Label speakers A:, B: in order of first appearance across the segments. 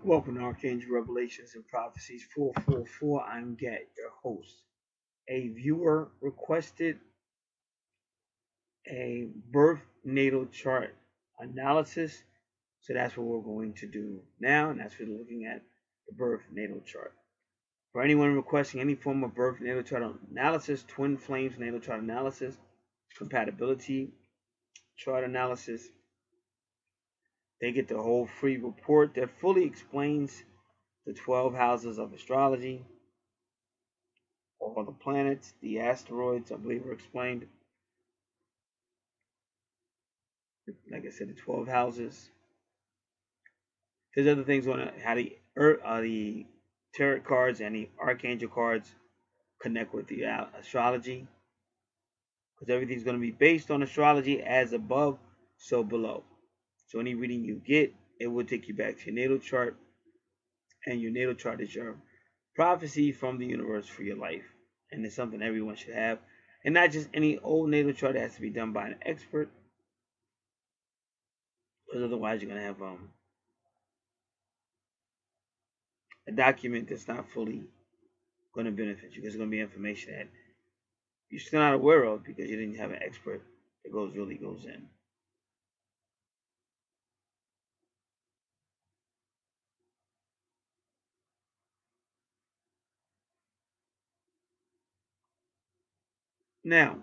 A: Welcome to Archangel Revelations and Prophecies 444. I'm Gat, your host. A viewer requested a birth natal chart analysis, so that's what we're going to do now, and that's what we're looking at the birth natal chart. For anyone requesting any form of birth natal chart analysis, twin flames natal chart analysis, compatibility chart analysis, they get the whole free report that fully explains the 12 houses of astrology, all the planets, the asteroids, I believe were explained. Like I said, the 12 houses. There's other things on how the tarot cards and the Archangel cards connect with the astrology. Because everything's going to be based on astrology, as above, so below. So any reading you get, it will take you back to your natal chart. And your natal chart is your prophecy from the universe for your life. And it's something everyone should have. And not just any old natal chart. That has to be done by an expert. Because otherwise you're going to have a document that's not fully going to benefit you. Because it's going to be information that you're still not aware of because you didn't have an expert that really goes in. Now,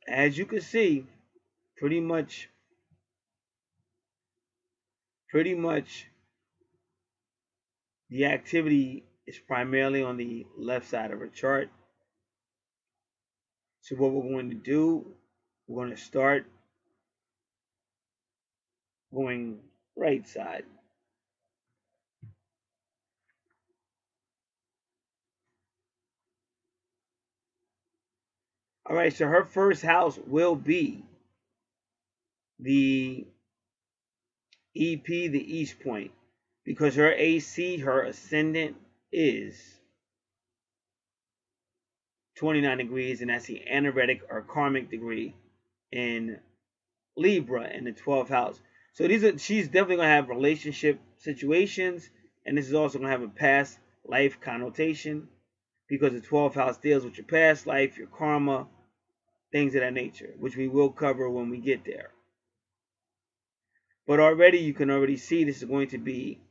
A: as you can see, pretty much the activity is primarily on the left side of a chart. So what we're going to do, we're going to start going right side. All right, so her first house will be the EP, the East Point, because her AC, her ascendant, is 29 degrees, and that's the anaretic or karmic degree in Libra in the 12th house. So she's definitely gonna have relationship situations, and this is also gonna have a past life connotation because the 12th house deals with your past life, your karma, things of that nature, which we will cover when we get there. But already you can already see this is going to be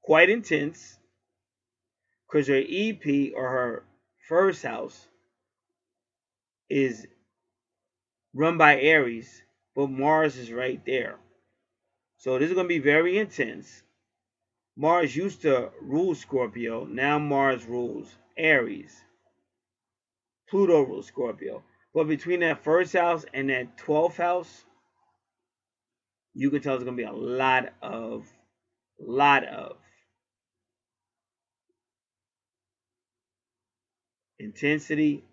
A: quite intense because her EP or her first house is run by Aries, but Mars is right there. So this is going to be very intense. Mars used to rule Scorpio. Now Mars rules Aries. Pluto rules Scorpio. But between that first house and that 12th house, you can tell it's going to be a lot of intensity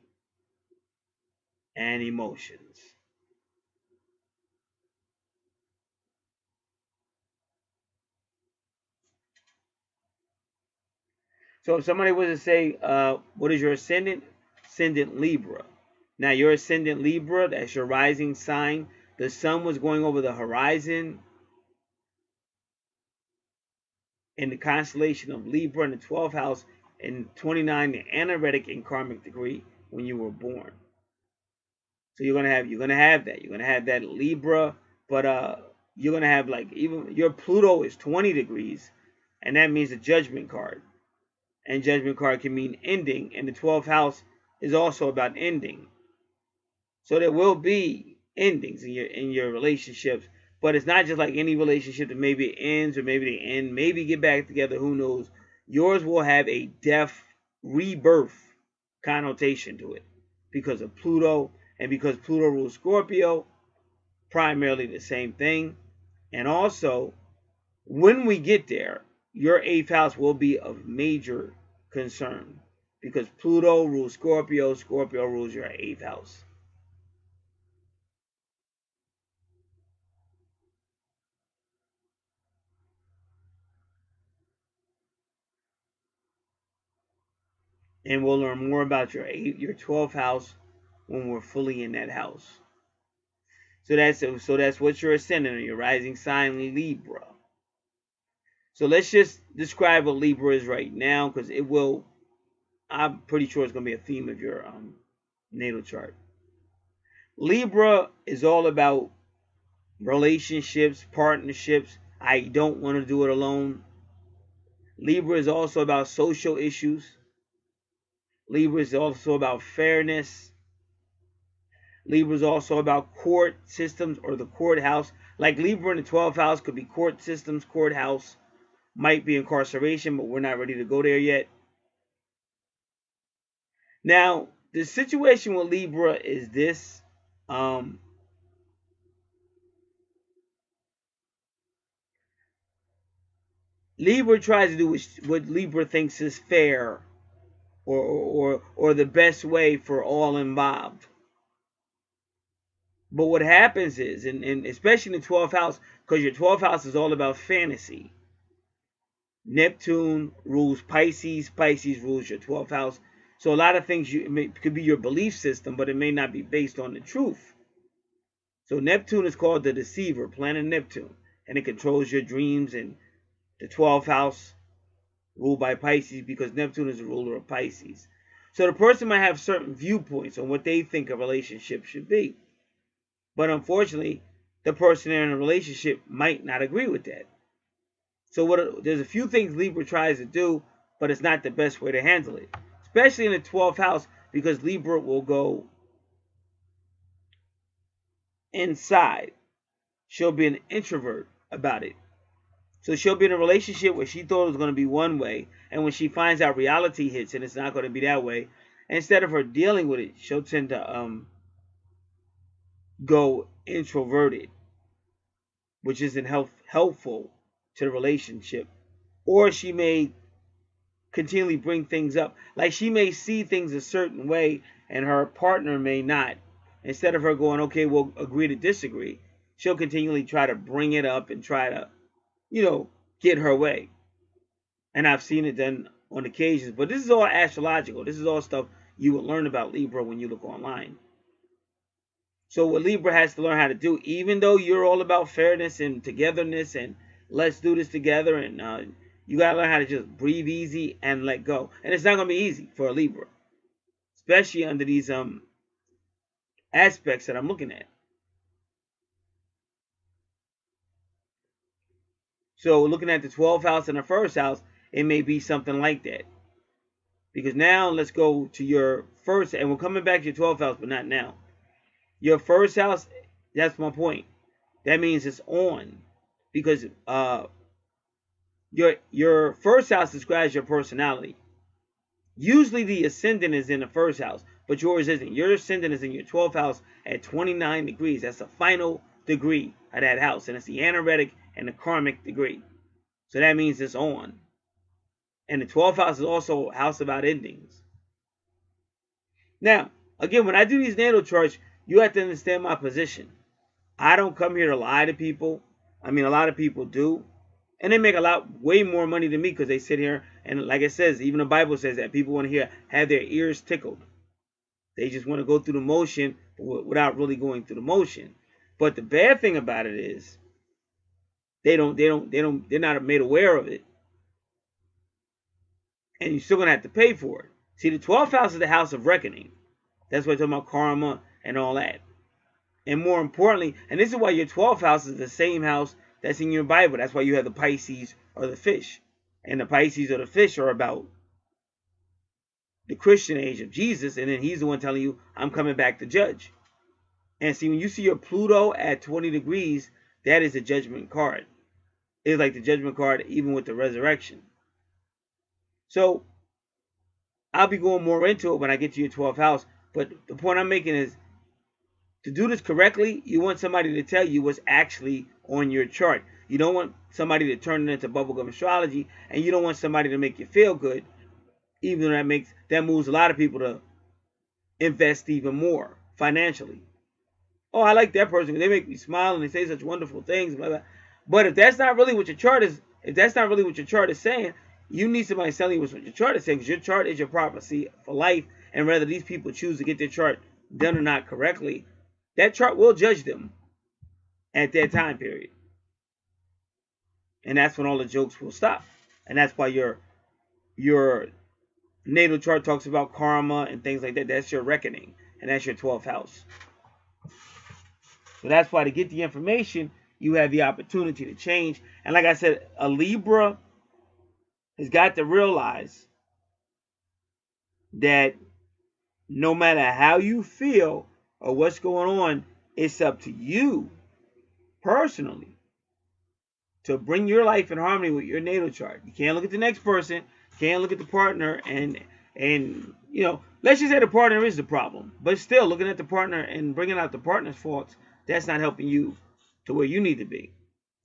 A: and emotions. So if somebody was to say, what is your ascendant? Ascendant Libra. Now your ascendant Libra, that's your rising sign. The sun was going over the horizon in the constellation of Libra in the 12th house and 29, the anaretic and karmic degree when you were born. So you're gonna have that Libra, but you're gonna have like even your Pluto is 20 degrees, and that means a judgment card. And judgment card can mean ending, and the 12th house is also about ending. So there will be endings in your relationships, but it's not just like any relationship that maybe it ends or maybe they end, maybe get back together, who knows. Yours will have a death rebirth connotation to it because of Pluto, and because Pluto rules Scorpio, primarily the same thing. And also, when we get there, your 8th house will be of major concern because Pluto rules Scorpio, Scorpio rules your 8th house. And we'll learn more about your 12th house when we're fully in that house. So that's what's your ascendant or your rising sign, Libra. So let's just describe what Libra is right now, because it will, I'm pretty sure it's going to be a theme of your natal chart. Libra is all about relationships, partnerships. I don't want to do it alone. Libra is also about social issues. Libra is also about fairness. Libra is also about court systems or the courthouse. Like Libra in the 12th house could be court systems, courthouse, might be incarceration, but we're not ready to go there yet. Now, the situation with Libra is this. Libra tries to do what Libra thinks is fair, or the best way for all involved. But what happens is, and especially in the 12th house, because your 12th house is all about fantasy. Neptune rules Pisces. Pisces rules your 12th house. So a lot of things could be your belief system, but it may not be based on the truth. So Neptune is called the deceiver, planet Neptune, and it controls your dreams. And the 12th house ruled by Pisces, because Neptune is the ruler of Pisces. So the person might have certain viewpoints on what they think a relationship should be. But unfortunately, the person in a relationship might not agree with that. So there's a few things Libra tries to do, but it's not the best way to handle it. Especially in the 12th house, because Libra will go inside. She'll be an introvert about it. So she'll be in a relationship where she thought it was going to be one way, and when she finds out reality hits and it's not going to be that way, instead of her dealing with it, she'll tend to go introverted, which isn't helpful to the relationship. Or she may continually bring things up. Like she may see things a certain way and her partner may not. Instead of her going, okay, we'll agree to disagree, she'll continually try to bring it up and try to, get her way. And I've seen it done on occasions. But this is all astrological. This is all stuff you will learn about Libra when you look online. So what Libra has to learn how to do, even though you're all about fairness and togetherness and let's do this together, and you got to learn how to just breathe easy and let go. And it's not going to be easy for a Libra, especially under these aspects that I'm looking at. So looking at the 12th house and the first house, it may be something like that. Because now let's go to your first, and we're coming back to your 12th house, but not now. Your first house, that's my point. That means it's on. Because your first house describes your personality. Usually the ascendant is in the first house, but yours isn't. Your ascendant is in your 12th house at 29 degrees. That's the final degree of that house. And it's the anaretic and the karmic degree. So that means it's on. And the 12th house is also a house about endings. Now, again, when I do these natal charts, you have to understand my position. I don't come here to lie to people. I mean, a lot of people do. And they make way more money than me because they sit here and, like it says, even the Bible says that people want to have their ears tickled. They just want to go through the motion without really going through the motion. But the bad thing about it is they're not made aware of it. And you're still going to have to pay for it. See, the 12th house is the house of reckoning. That's why I'm talking about karma and all that. And more importantly, and this is why your 12th house is the same house that's in your Bible. That's why you have the Pisces or the fish. And the Pisces or the fish are about the Christian age of Jesus. And then he's the one telling you, I'm coming back to judge. And see, when you see your Pluto at 20 degrees, that is a judgment card. It's like the judgment card even with the resurrection. So I'll be going more into it when I get to your 12th house. But the point I'm making is, to do this correctly, you want somebody to tell you what's actually on your chart. You don't want somebody to turn it into bubblegum astrology, and you don't want somebody to make you feel good, even though that moves a lot of people to invest even more financially. Oh, I like that person because they make me smile and they say such wonderful things, blah, blah. But if that's not really what your chart is, saying, you need somebody telling you what your chart is saying, because your chart is your prophecy for life. And whether these people choose to get their chart done or not correctly, that chart will judge them at that time period. And that's when all the jokes will stop. And that's why your natal chart talks about karma and things like that. That's your reckoning. And that's your 12th house. So that's why to get the information, you have the opportunity to change. And like I said, a Libra has got to realize that no matter how you feel or what's going on, it's up to you personally to bring your life in harmony with your natal chart. You can't look at the next person, can't look at the partner, and you know, let's just say the partner is the problem. But still, looking at the partner and bringing out the partner's faults, that's not helping you to where you need to be.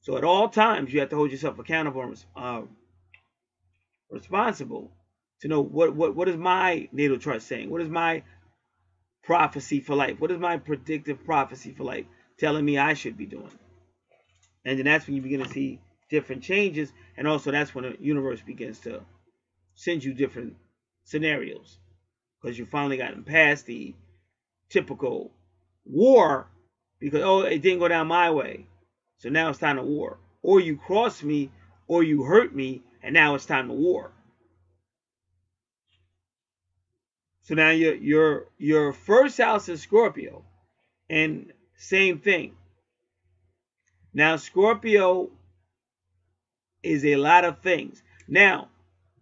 A: So at all times, you have to hold yourself accountable and responsible to know what is my natal chart saying? What is my prophecy for life? What is my predictive prophecy for life telling me I should be doing? And then that's when you begin to see different changes. And also that's when the universe begins to send you different scenarios. Because you finally gotten past the typical war because, oh, it didn't go down my way. So now it's time to war. Or you crossed me or you hurt me and now it's time to war. So now your first house is Scorpio. And same thing. Now, Scorpio is a lot of things. Now,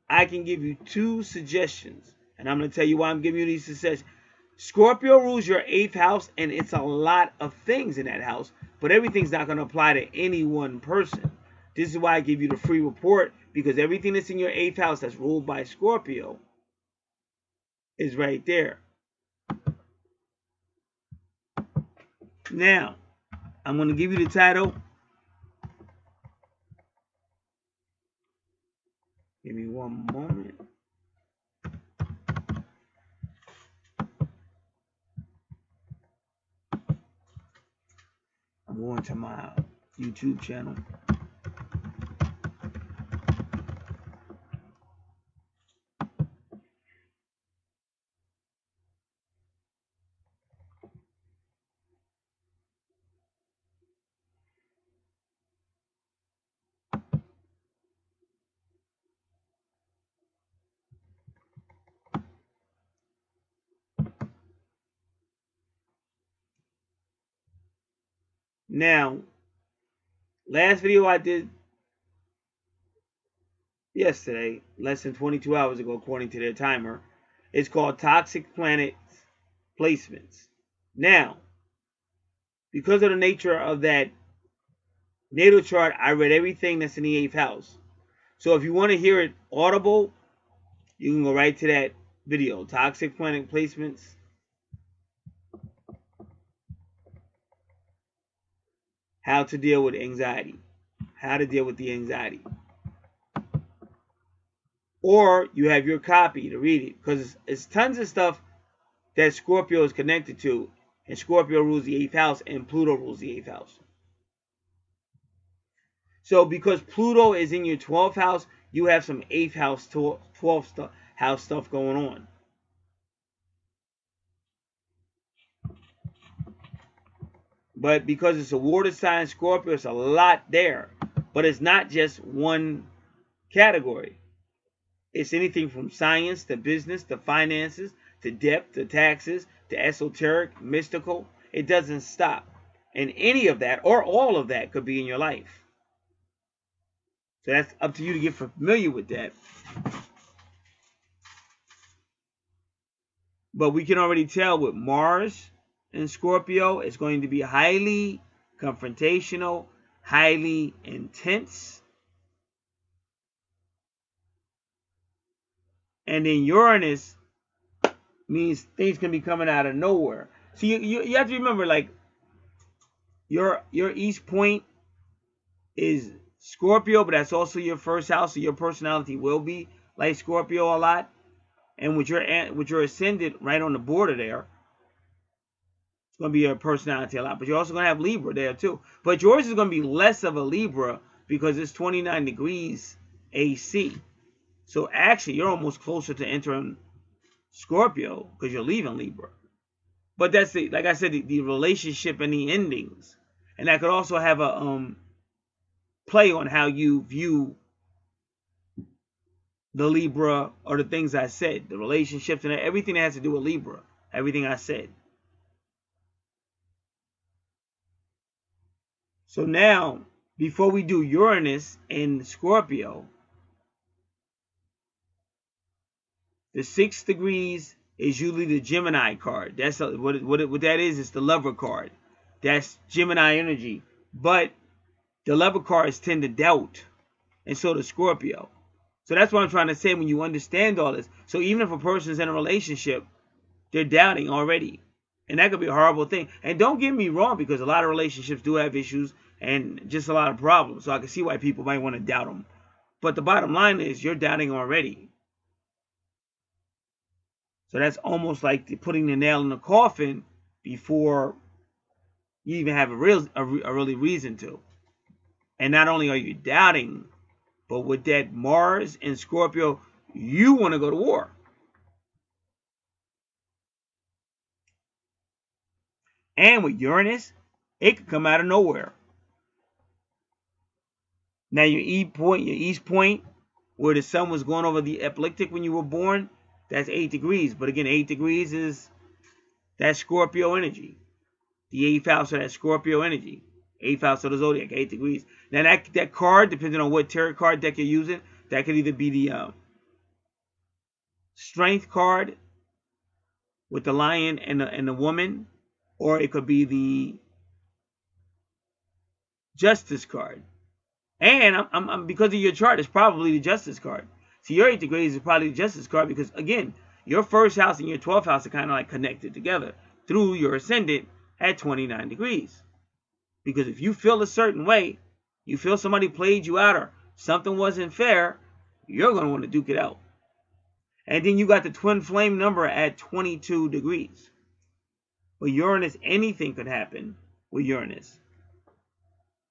A: I can give you 2 suggestions. And I'm going to tell you why I'm giving you these suggestions. Scorpio rules your 8th house, and it's a lot of things in that house. But everything's not going to apply to any one person. This is why I give you the free report. Because everything that's in your 8th house that's ruled by Scorpio is right there. Now, I'm going to give you the title. Give me one moment. I'm going to my YouTube channel. Now, last video I did yesterday, less than 22 hours ago, according to their timer, it's called Toxic Planet Placements. Now, because of the nature of that natal chart, I read everything that's in the 8th house. So if you want to hear it audible, you can go right to that video, Toxic Planet Placements. How to deal with anxiety. How to deal with the anxiety. Or you have your copy to read it. Because it's tons of stuff that Scorpio is connected to. And Scorpio rules the 8th house and Pluto rules the 8th house. So because Pluto is in your 12th house, you have some 8th house, 12th house stuff going on. But because it's a water sign, Scorpio, it's a lot there. But it's not just one category. It's anything from science to business to finances to debt to taxes to esoteric, mystical. It doesn't stop. And any of that or all of that could be in your life. So that's up to you to get familiar with that. But we can already tell with Mars in Scorpio, it's going to be highly confrontational, highly intense. And then Uranus means things can be coming out of nowhere. So you have to remember, like, your East Point is Scorpio, but that's also your first house, so your personality will be like Scorpio a lot. And with your ascendant right on the border there, it's going to be your personality a lot. But you're also going to have Libra there too. But yours is going to be less of a Libra because it's 29 degrees AC. So actually, you're almost closer to entering Scorpio because you're leaving Libra. But that's the, like I said, the relationship and the endings. And that could also have a play on how you view the Libra or the things I said, the relationships and everything that has to do with Libra, everything I said. So now, before we do Uranus in Scorpio, the 6 degrees is usually the Gemini card. That's what that is. It's the lover card. That's Gemini energy. But the lover cards tend to doubt, and so does Scorpio. So that's what I'm trying to say when you understand all this. So even if a person's in a relationship, they're doubting already. And that could be a horrible thing. And don't get me wrong, because a lot of relationships do have issues and just a lot of problems. So I can see why people might want to doubt them. But the bottom line is you're doubting already. So that's almost like putting the nail in the coffin before you even have a really reason to. And not only are you doubting, but with that Mars and Scorpio, you want to go to war. And with Uranus, it could come out of nowhere. Now your East Point, where the sun was going over the ecliptic when you were born, that's 8 degrees. But again, 8 degrees is that Scorpio energy. The 8th house of that Scorpio energy. 8th house of the zodiac, 8 degrees. Now that card, depending on what tarot card deck you're using, that could either be the Strength card with the lion and the woman, or it could be the Justice card. And I'm because of your chart, it's probably the Justice card. So your 8 degrees is probably the Justice card because, again, your 1st house and your 12th house are kind of like connected together through your ascendant at 29 degrees. Because if you feel a certain way, you feel somebody played you out or something wasn't fair, you're going to want to duke it out. And then you got the twin flame number at 22 degrees. With Uranus, anything could happen with Uranus.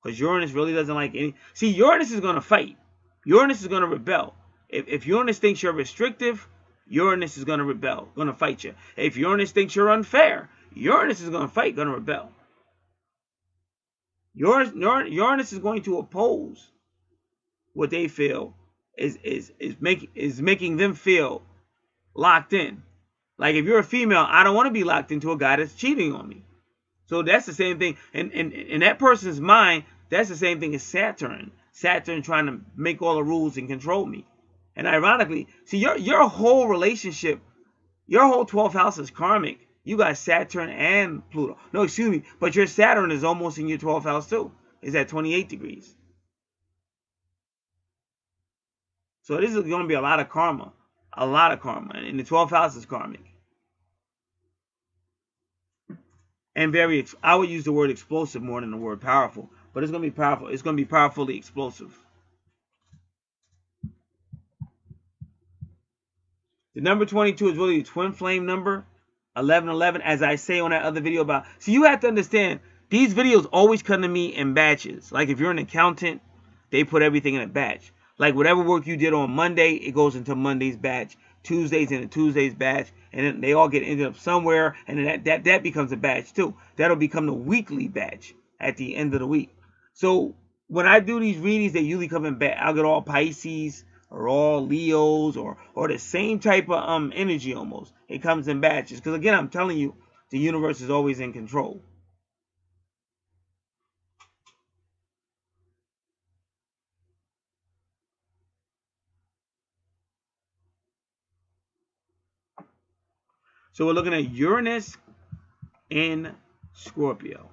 A: Because Uranus really doesn't like any... See, Uranus is going to fight. Uranus is going to rebel. If Uranus thinks you're restrictive, Uranus is going to rebel, going to fight you. If Uranus thinks you're unfair, Uranus is going to fight, going to rebel. Uranus is going to oppose what they feel is making them feel locked in. Like if you're a female, I don't want to be locked into a guy that's cheating on me. So that's the same thing. And in that person's mind, that's the same thing as Saturn. Saturn trying to make all the rules and control me. And ironically, see, your whole relationship, your whole 12th house is karmic. You got Saturn and Pluto. No, excuse me. But your Saturn is almost in your 12th house too. It's at 28 degrees. So this is going to be a lot of karma. A lot of karma. And the 12th house is karmic. And I would use the word explosive more than the word powerful. But it's going to be powerful. It's going to be powerfully explosive. The number 22 is really the twin flame number. 1111, as I say on that other video about. So you have to understand, these videos always come to me in batches. Like if you're an accountant, they put everything in a batch. Like whatever work you did on Monday, it goes into Monday's batch. Tuesday's in a Tuesday's batch. And then they all get ended up somewhere. And then that becomes a batch too. That'll become the weekly batch at the end of the week. So when I do these readings, they usually come in batch. I'll get all Pisces or all Leos or the same type of energy almost. It comes in batches. Because again, I'm telling you, the universe is always in control. So we're looking at Uranus in Scorpio.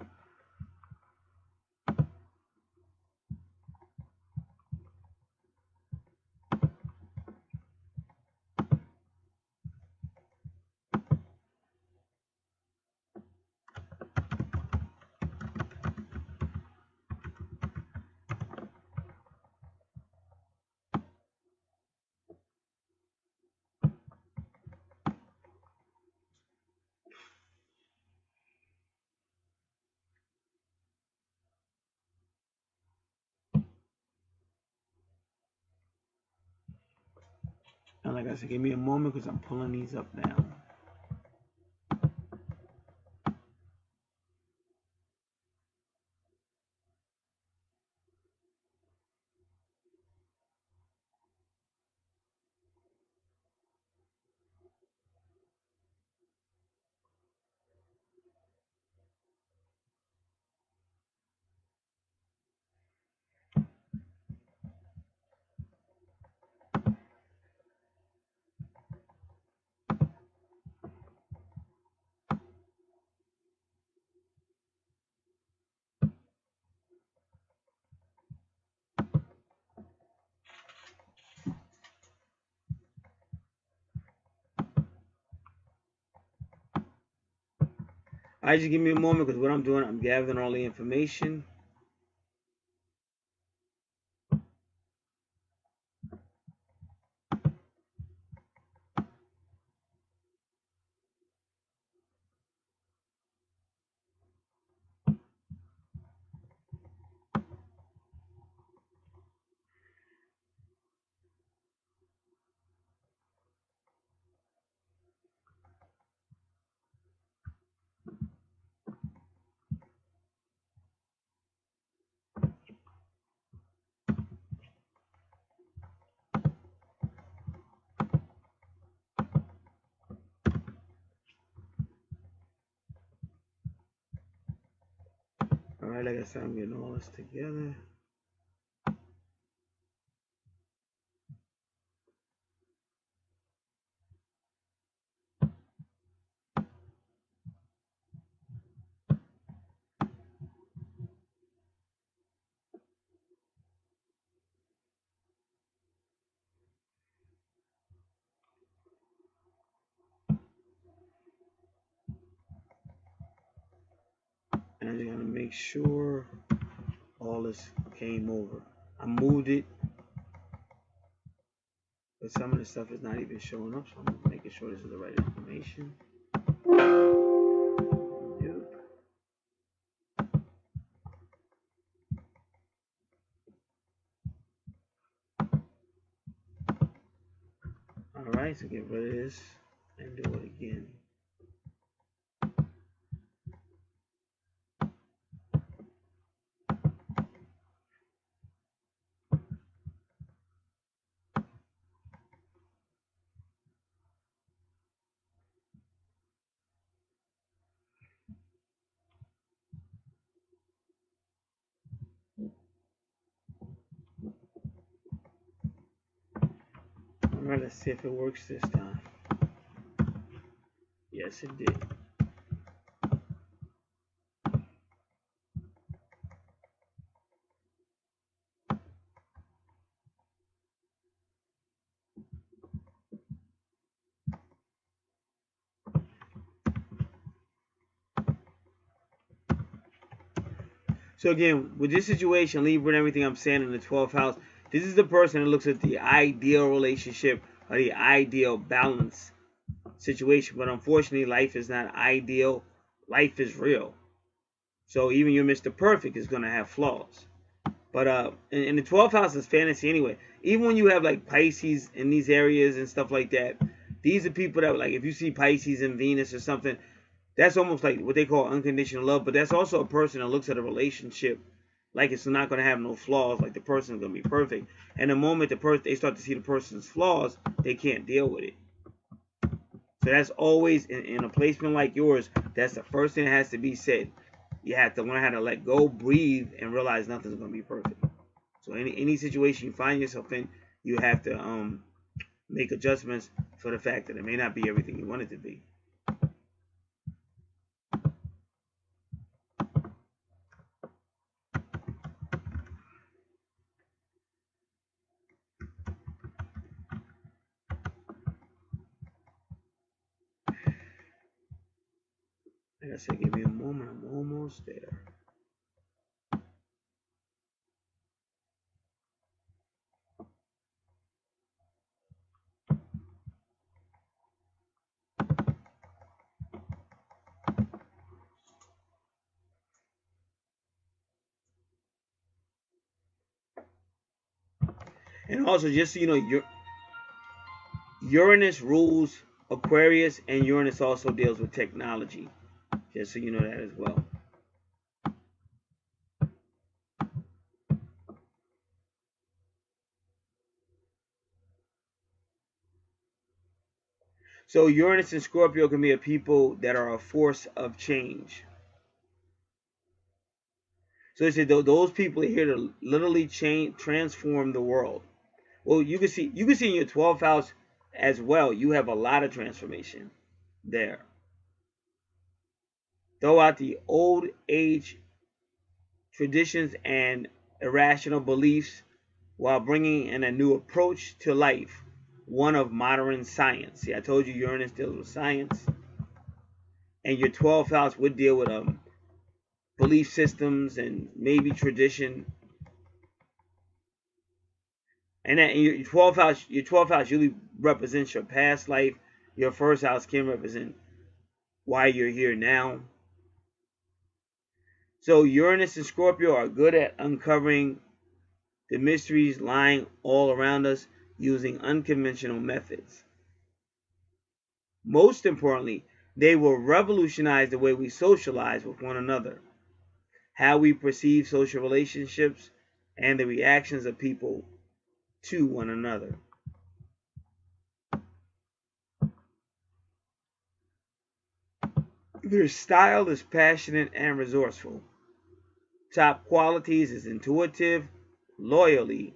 A: And like I said, give me a moment because I'm pulling these up now. Alright, just give me a moment, because what I'm doing, I'm gathering all the information. Alright, like I said, I'm getting all this together. And I'm just gonna make sure all this came over. I moved it, but some of the stuff is not even showing up, so I'm making sure this is the right information. Yep. Alright, so get rid of this and do it again. Alright, let's see if it works this time. Yes, it did. So again, with this situation, Libra and everything I'm saying in the 12th house, this is the person that looks at the ideal relationship or the ideal balance situation. But unfortunately, life is not ideal. Life is real. So even your Mr. Perfect is going to have flaws. But in the 12th house is fantasy anyway. Even when you have like Pisces in these areas and stuff like that, these are people that, like, if you see Pisces and Venus or something, that's almost like what they call unconditional love. But that's also a person that looks at a relationship like it's not going to have no flaws, like the person's going to be perfect. And the moment they start to see the person's flaws, they can't deal with it. So that's always, in a placement like yours, that's the first thing that has to be said. You have to learn how to let go, breathe, and realize nothing's going to be perfect. So any situation you find yourself in, you have to make adjustments for the fact that it may not be everything you want it to be. Like I said, give me a moment. I'm almost there. And also, just so you know, Uranus rules Aquarius, and Uranus also deals with technology. Just so you know that as well. So Uranus and Scorpio can be a people that are a force of change. So they said those people are here to literally transform the world. Well, you can see in your 12th house as well. You have a lot of transformation there. Throw out the old age traditions and irrational beliefs while bringing in a new approach to life, one of modern science. See, I told you Uranus deals with science. And your 12th house would deal with belief systems and maybe tradition. And that your 12th house usually represents your past life. Your first house can represent why you're here now. So Uranus and Scorpio are good at uncovering the mysteries lying all around us using unconventional methods. Most importantly, they will revolutionize the way we socialize with one another, how we perceive social relationships, and the reactions of people to one another. Their style is passionate and resourceful. Top qualities is intuitive, loyal,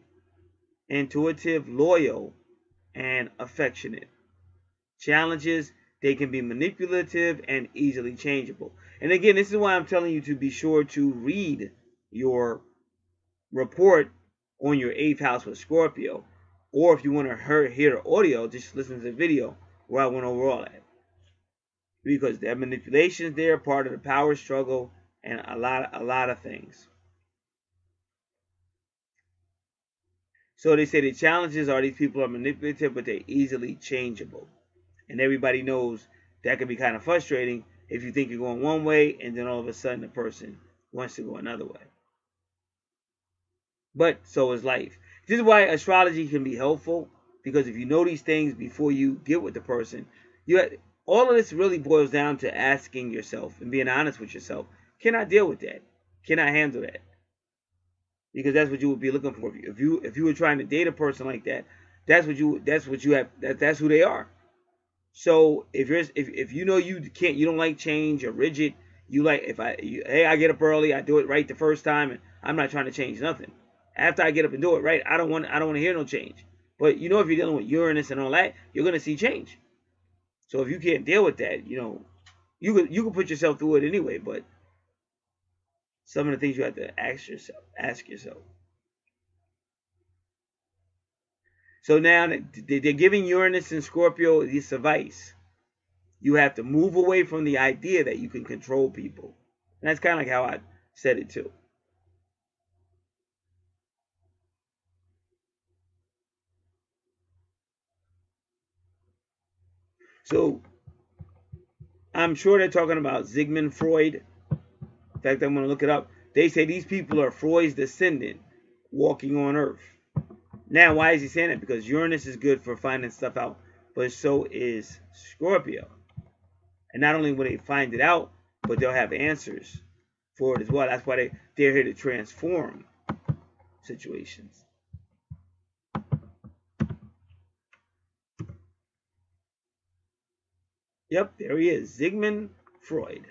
A: and affectionate. Challenges, they can be manipulative and easily changeable. And again, this is why I'm telling you to be sure to read your report on your 8th house with Scorpio. Or if you want to hear the audio, just listen to the video where I went over all that. Because there are manipulations there, part of the power struggle, and a lot of things. So they say the challenges are these people are manipulative, but they're easily changeable. And everybody knows that can be kind of frustrating if you think you're going one way and then all of a sudden the person wants to go another way. But so is life. This is why astrology can be helpful, because if you know these things before you get with the person, all of this really boils down to asking yourself and being honest with yourself. Can I deal with that? Can I handle that? Because that's what you would be looking for. If you were trying to date a person like that, that's what you have. That's who they are. So if you know you don't like change or rigid, you like hey, I get up early, I do it right the first time, and I'm not trying to change nothing. After I get up and do it right, I don't want to hear no change. But if you're dealing with Uranus and all that, you're gonna see change. So if you can't deal with that, you can put yourself through it anyway. But some of the things you have to ask yourself. So now they're giving Uranus and Scorpio this advice. You have to move away from the idea that you can control people. And that's kind of like how I said it too. So I'm sure they're talking about Sigmund Freud. In fact, I'm going to look it up. They say these people are Freud's descendant walking on Earth. Now, why is he saying that? Because Uranus is good for finding stuff out, but so is Scorpio. And not only will they find it out, but they'll have answers for it as well. That's why they're here to transform situations. Yep, there he is, Sigmund Freud.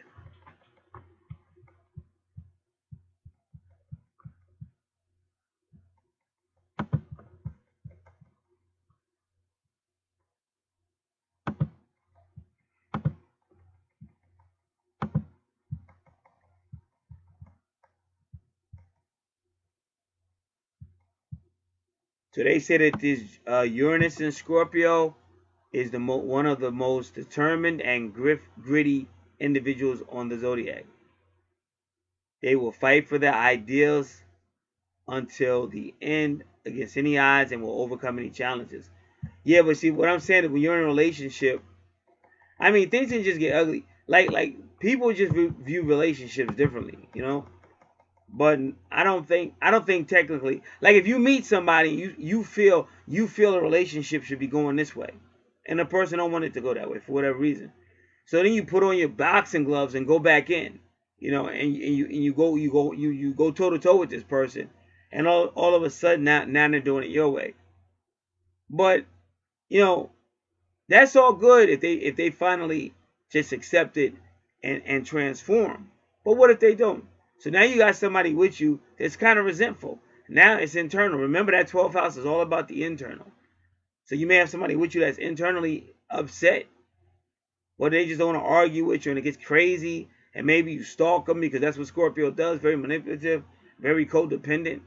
A: So they say that this Uranus in Scorpio is one of the most determined and gritty individuals on the zodiac. They will fight for their ideals until the end against any odds and will overcome any challenges. Yeah, but see, what I'm saying is when you're in a relationship, I mean, things can just get ugly. Like people just view relationships differently, But I don't think technically, like if you meet somebody, you feel a relationship should be going this way, and the person don't want it to go that way for whatever reason. So then you put on your boxing gloves and go back in, and you go toe to toe with this person, and all of a sudden now they're doing it your way. But that's all good if they finally just accept it and transform. But what if they don't? So now you got somebody with you that's kind of resentful. Now it's internal. Remember that 12th house is all about the internal. So you may have somebody with you that's internally upset, or they just don't want to argue with you and it gets crazy, and maybe you stalk them because that's what Scorpio does, very manipulative, very codependent.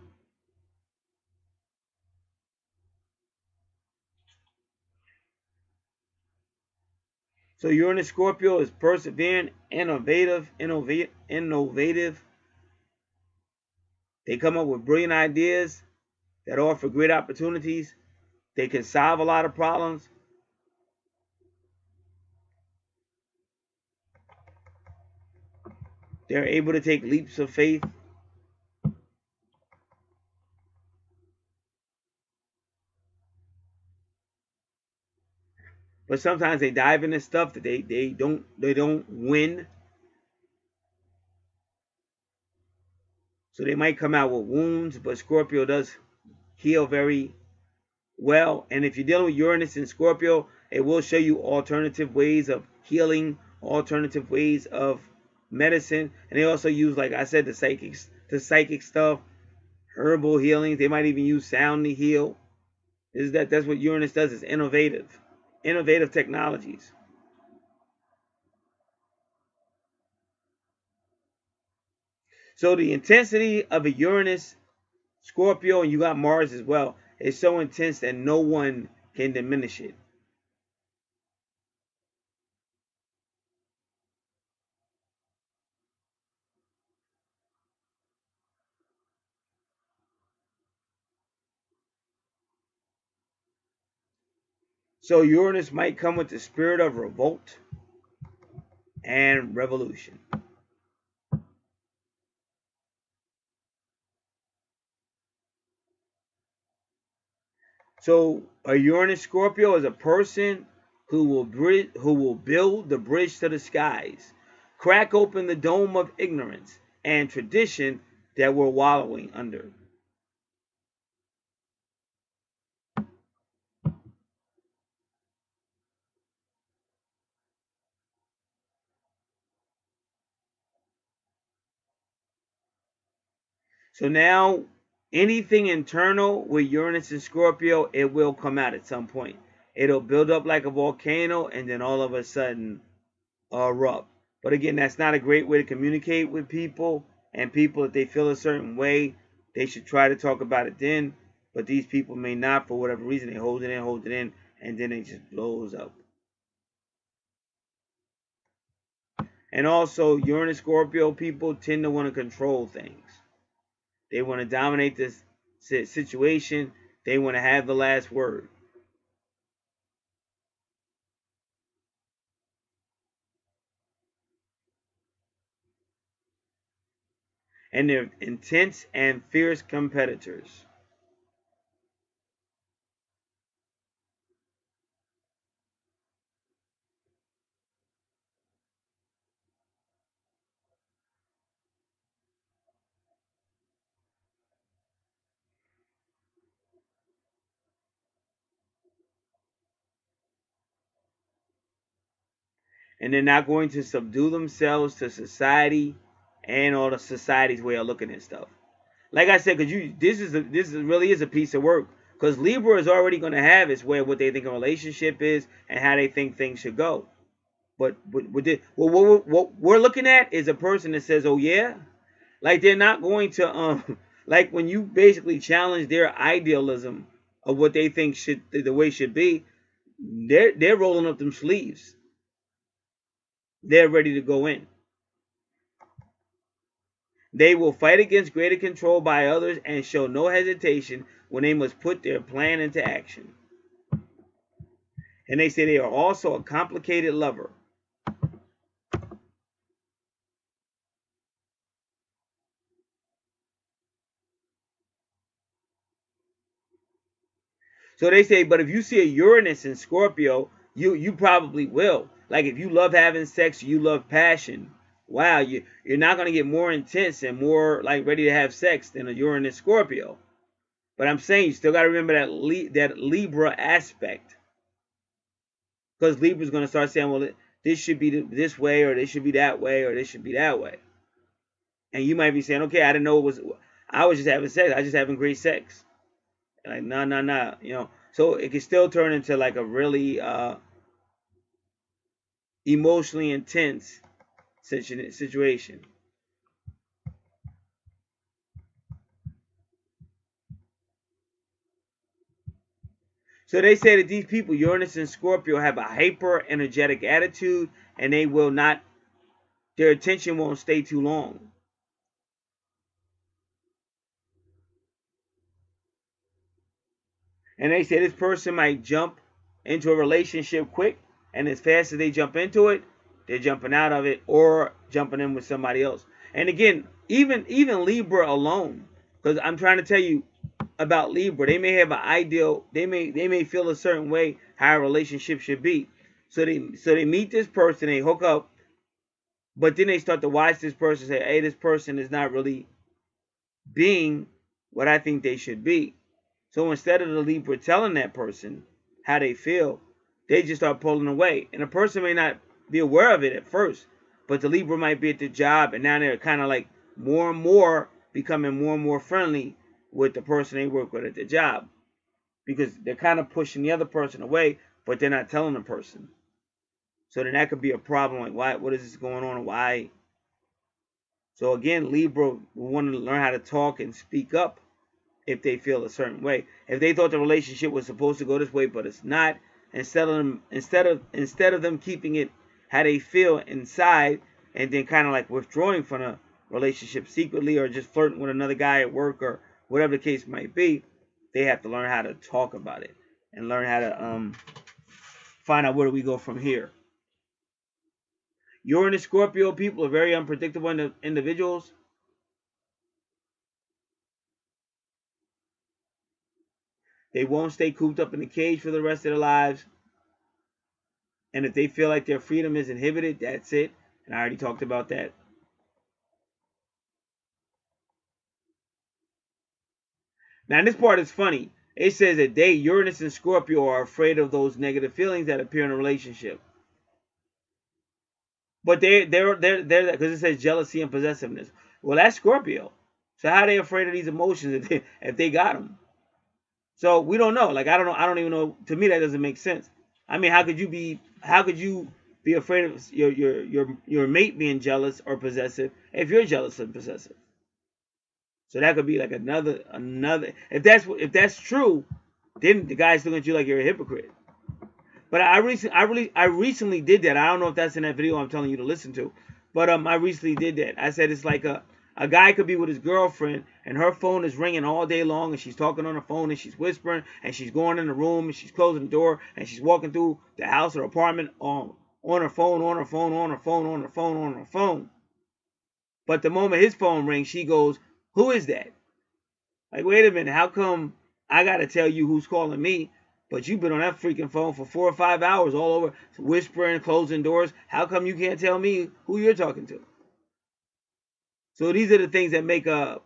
A: So Uranus Scorpio is persevering, innovative. They come up with brilliant ideas that offer great opportunities. They can solve a lot of problems. They're able to take leaps of faith. But sometimes they dive into stuff that they don't win. So they might come out with wounds, but Scorpio does heal very well. And if you're dealing with Uranus and Scorpio, it will show you alternative ways of healing, alternative ways of medicine. And they also use, like I said, the psychic stuff, herbal healings. They might even use sound to heal. That's what Uranus does, is innovative technologies. So the intensity of a Uranus Scorpio, and you got Mars as well, is so intense that no one can diminish it. So Uranus might come with the spirit of revolt and revolution. So a Uranus Scorpio is a person who will build the bridge to the skies, crack open the dome of ignorance and tradition that we're wallowing under. So now anything internal with Uranus and Scorpio, it will come out at some point. It'll build up like a volcano and then all of a sudden erupt. But again, that's not a great way to communicate with people. And people, if they feel a certain way, they should try to talk about it then. But these people may not, for whatever reason. They hold it in, and then it just blows up. And also, Uranus Scorpio people tend to want to control things. They want to dominate this situation. They want to have the last word. And they're intense and fierce competitors. And they're not going to subdue themselves to society and all the society's way of looking at stuff. Like I said, because this really is a piece of work. Because Libra is already going to have its way of what they think a relationship is and how they think things should go. But what we're looking at is a person that says, "Oh yeah," like they're not going to like when you basically challenge their idealism of what they think should the way should be. They're rolling up them sleeves. They're ready to go in. They will fight against greater control by others and show no hesitation when they must put their plan into action. And they say they are also a complicated lover. So they say, but if you see a Uranus in Scorpio, you probably will. Like if you love having sex, you love passion. Wow, you're not going to get more intense and more like ready to have sex than a Uranus Scorpio. But I'm saying you still got to remember that Libra aspect. Because Libra's going to start saying, well, this should be this way, or this should be that way, or this should be that way. And you might be saying, okay, I didn't know it was, I was just having sex. I was just having great sex. Like, no. So it can still turn into like a really emotionally intense situation. So they say that these people, Uranus and Scorpio, have a hyper energetic attitude, and they will not, their attention won't stay too long. And they say this person might jump into a relationship quick, and as fast as they jump into it, they're jumping out of it or jumping in with somebody else. And again, even Libra alone, because I'm trying to tell you about Libra, they may have an ideal, they may feel a certain way how a relationship should be. So they meet this person, they hook up, but then they start to watch this person, say, hey, this person is not really being what I think they should be. So instead of the Libra telling that person how they feel, they just start pulling away. And the person may not be aware of it at first, but the Libra might be at the job, and now they're kind of like more and more becoming more and more friendly with the person they work with at the job, because they're kind of pushing the other person away, but they're not telling the person. So then that could be a problem. Like, why? What is this going on? Why? So again, Libra will want to learn how to talk and speak up if they feel a certain way. If they thought the relationship was supposed to go this way, but it's not, instead of them keeping it how they feel inside, and then kind of like withdrawing from a relationship secretly, or just flirting with another guy at work, or whatever the case might be, they have to learn how to talk about it and learn how to find out where do we go from here. Uranus Scorpio people are very unpredictable individuals. They won't stay cooped up in a cage for the rest of their lives. And if they feel like their freedom is inhibited, that's it. And I already talked about that. Now, this part is funny. It says that Uranus and Scorpio, are afraid of those negative feelings that appear in a relationship. But they're because it says jealousy and possessiveness. Well, that's Scorpio. So how are they afraid of these emotions if they got them? So we don't know. Like, I don't know. I don't even know. To me, that doesn't make sense. I mean, how could you be afraid of your mate being jealous or possessive if you're jealous and possessive? So that could be like another. If that's true, then the guy's looking at you like you're a hypocrite. But I recently did that. I don't know if that's in that video I'm telling you to listen to, but I recently did that. I said it's like a guy could be with his girlfriend, and her phone is ringing all day long, and she's talking on the phone, and she's whispering, and she's going in the room, and she's closing the door, and she's walking through the house or apartment on her phone, on her phone, on her phone, on her phone, on her phone. But the moment his phone rings, she goes, "Who is that?" Like, wait a minute, how come I gotta tell you who's calling me? But you've been on that freaking phone for 4 or 5 hours all over, whispering, closing doors. How come you can't tell me who you're talking to? So these are the things that make a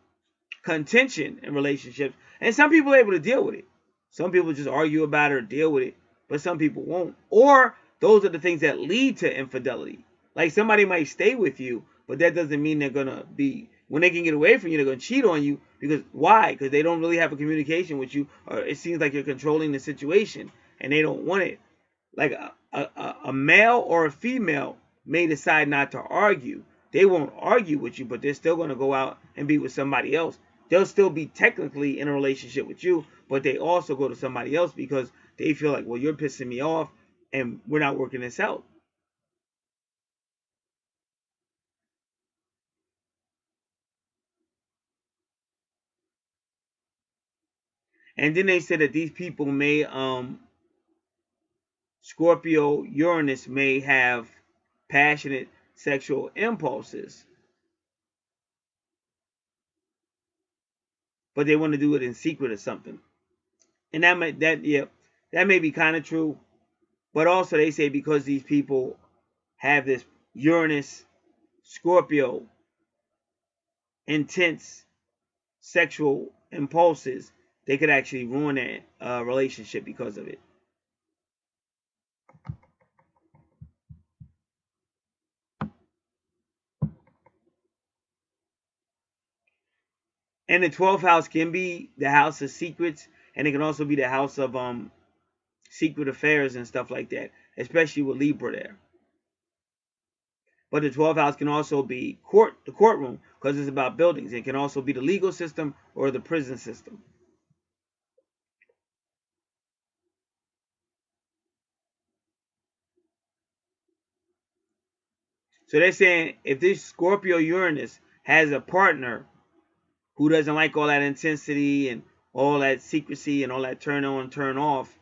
A: contention in relationships. And some people are able to deal with it. Some people just argue about it or deal with it, but some people won't. Or those are the things that lead to infidelity. Like, somebody might stay with you, but that doesn't mean they're going to be, when they can get away from you, they're going to cheat on you. Because why? Because they don't really have a communication with you, or it seems like you're controlling the situation and they don't want it. Like a male or a female may decide not to argue. They won't argue with you, but they're still going to go out and be with somebody else. They'll still be technically in a relationship with you, but they also go to somebody else because they feel like, well, you're pissing me off and we're not working this out. And then they said that these people may, Scorpio Uranus may have passionate sexual impulses, but they want to do it in secret or something. And that may be kind of true. But also they say because these people have this Uranus Scorpio intense sexual impulses, they could actually ruin a relationship because of it. And the 12th house can be the house of secrets, and it can also be the house of secret affairs and stuff like that, especially with Libra there. But the 12th house can also be the courtroom, because it's about buildings. It can also be the legal system or the prison system. So they're saying if this Scorpio Uranus has a partner who doesn't like all that intensity and all that secrecy and all that turn on, turn off,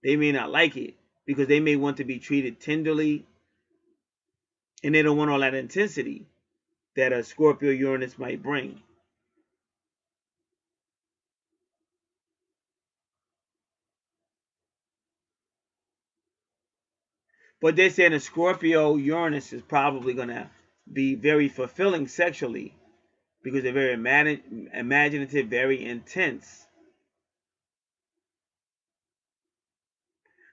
A: they may not like it because they may want to be treated tenderly and they don't want all that intensity that a Scorpio Uranus might bring. But they're saying a Scorpio Uranus is probably going to be very fulfilling sexually because they're very imaginative, very intense.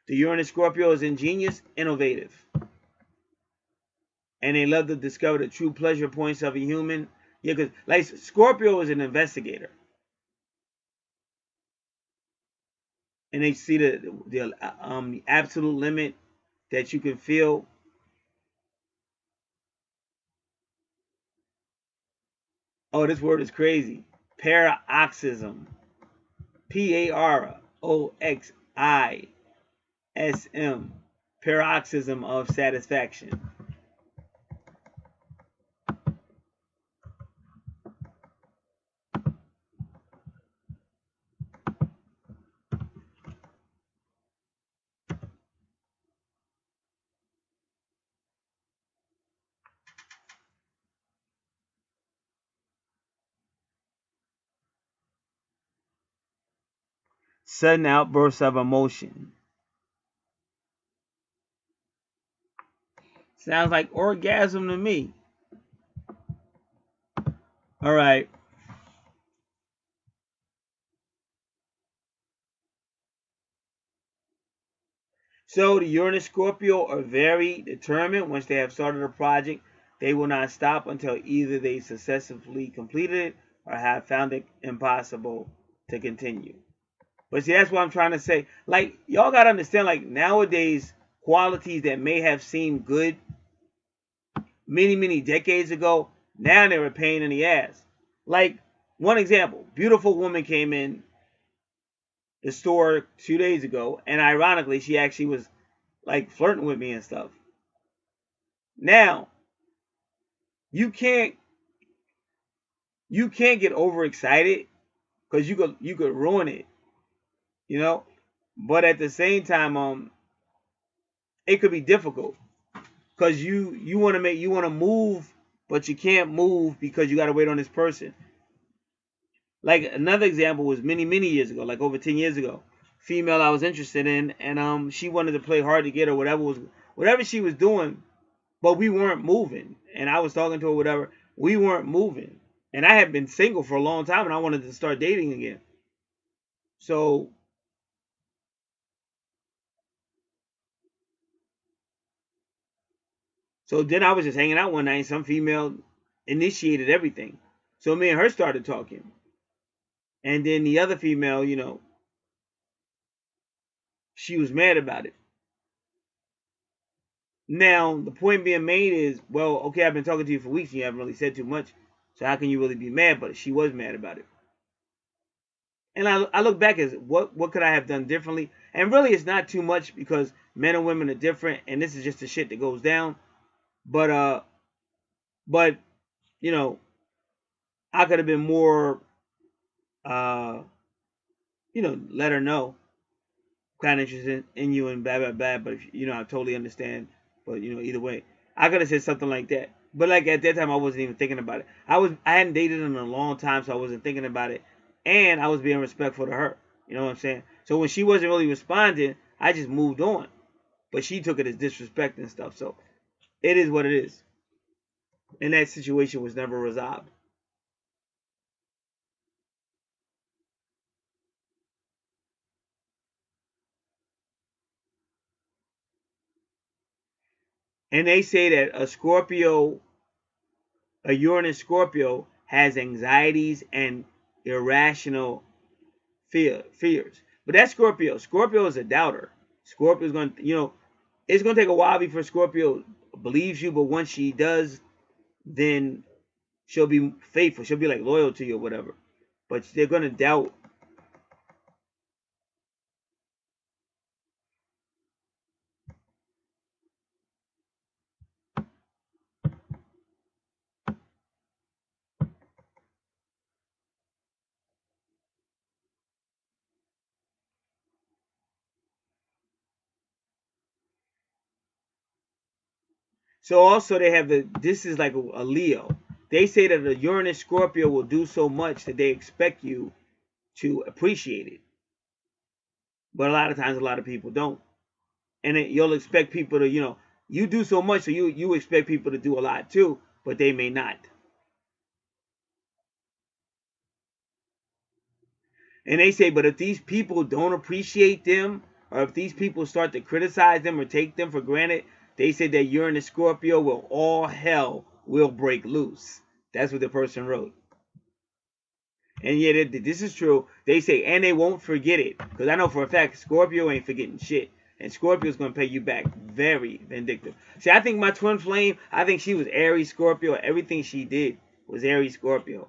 A: The Uranus Scorpio is ingenious, innovative, and they love to discover the true pleasure points of a human. Yeah, because like Scorpio is an investigator, and they see the absolute limit that you can feel. Oh, this word is crazy. Paroxysm. Paroxysm. Paroxysm of satisfaction. Sudden outbursts of emotion. Sounds like orgasm to me. All right. So the Uranus Scorpio are very determined. Once they have started a project, they will not stop until either they successfully completed it or have found it impossible to continue. But see, that's what I'm trying to say. Like, y'all got to understand, like, nowadays, qualities that may have seemed good many, many decades ago, now they're a pain in the ass. Like, one example, beautiful woman came in the store 2 days ago, and ironically, she actually was, like, flirting with me and stuff. Now, you can't get overexcited because you could ruin it, you know? But at the same time, it could be difficult because you want to move, but you can't move because you got to wait on this person. Like another example was many years ago, like over 10 years ago, female I was interested in, and she wanted to play hard to get or whatever she was doing, but we weren't moving. And I was talking to her, whatever, we weren't moving. And I had been single for a long time, and I wanted to start dating again. So then I was just hanging out one night, and some female initiated everything. So me and her started talking. And then the other female, she was mad about it. Now, the point being made is, well, okay, I've been talking to you for weeks and you haven't really said too much. So how can you really be mad? But she was mad about it. And I look back as what could I have done differently? And really it's not too much because men and women are different and this is just the shit that goes down. But you know, I could have been more let her know. Kind of interested in you and blah blah blah, but I totally understand. But either way, I could have said something like that. But like at that time, I wasn't even thinking about it. I hadn't dated in a long time, so I wasn't thinking about it, and I was being respectful to her. You know what I'm saying? So when she wasn't really responding, I just moved on. But she took it as disrespect and stuff. So it is what it is. And that situation was never resolved. And they say that a Uranus Scorpio has anxieties and irrational fears. But that's Scorpio. Scorpio is a doubter. Scorpio's going to, it's going to take a while before Scorpio believes you, but once she does, then she'll be faithful. She'll be like loyal to you or whatever. But they're going to doubt. So also they have this is like a Leo. They say that a Uranus Scorpio will do so much that they expect you to appreciate it. But a lot of times, a lot of people don't. And you'll expect people to, you do so much, so you expect people to do a lot too, but they may not. And they say, but if these people don't appreciate them, or if these people start to criticize them or take them for granted, they say that Uranus Scorpio will all hell will break loose. That's what the person wrote. And yet, this is true. They say, and they won't forget it. Because I know for a fact, Scorpio ain't forgetting shit. And Scorpio's going to pay you back very vindictive. See, I think my twin flame, I think she was Aries Scorpio. Everything she did was Aries Scorpio.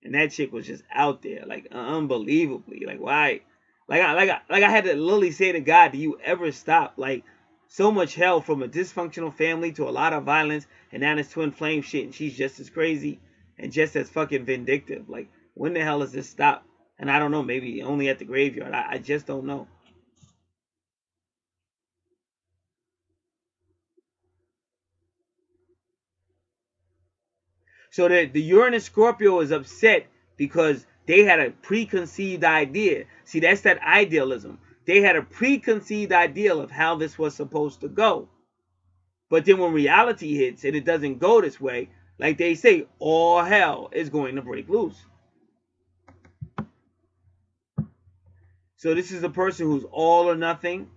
A: And that chick was just out there, like, unbelievably. Like, why? Like I had to literally say to God, do you ever stop? Like, so much hell from a dysfunctional family to a lot of violence. And now this twin flame shit. And she's just as crazy and just as fucking vindictive. Like, when the hell does this stop? And I don't know, maybe only at the graveyard. I just don't know. So that the Uranus Scorpio is upset because they had a preconceived idea. See, that's that idealism. They had a preconceived ideal of how this was supposed to go. But then when reality hits and it doesn't go this way, like they say, all hell is going to break loose. So this is a person who's all or nothing.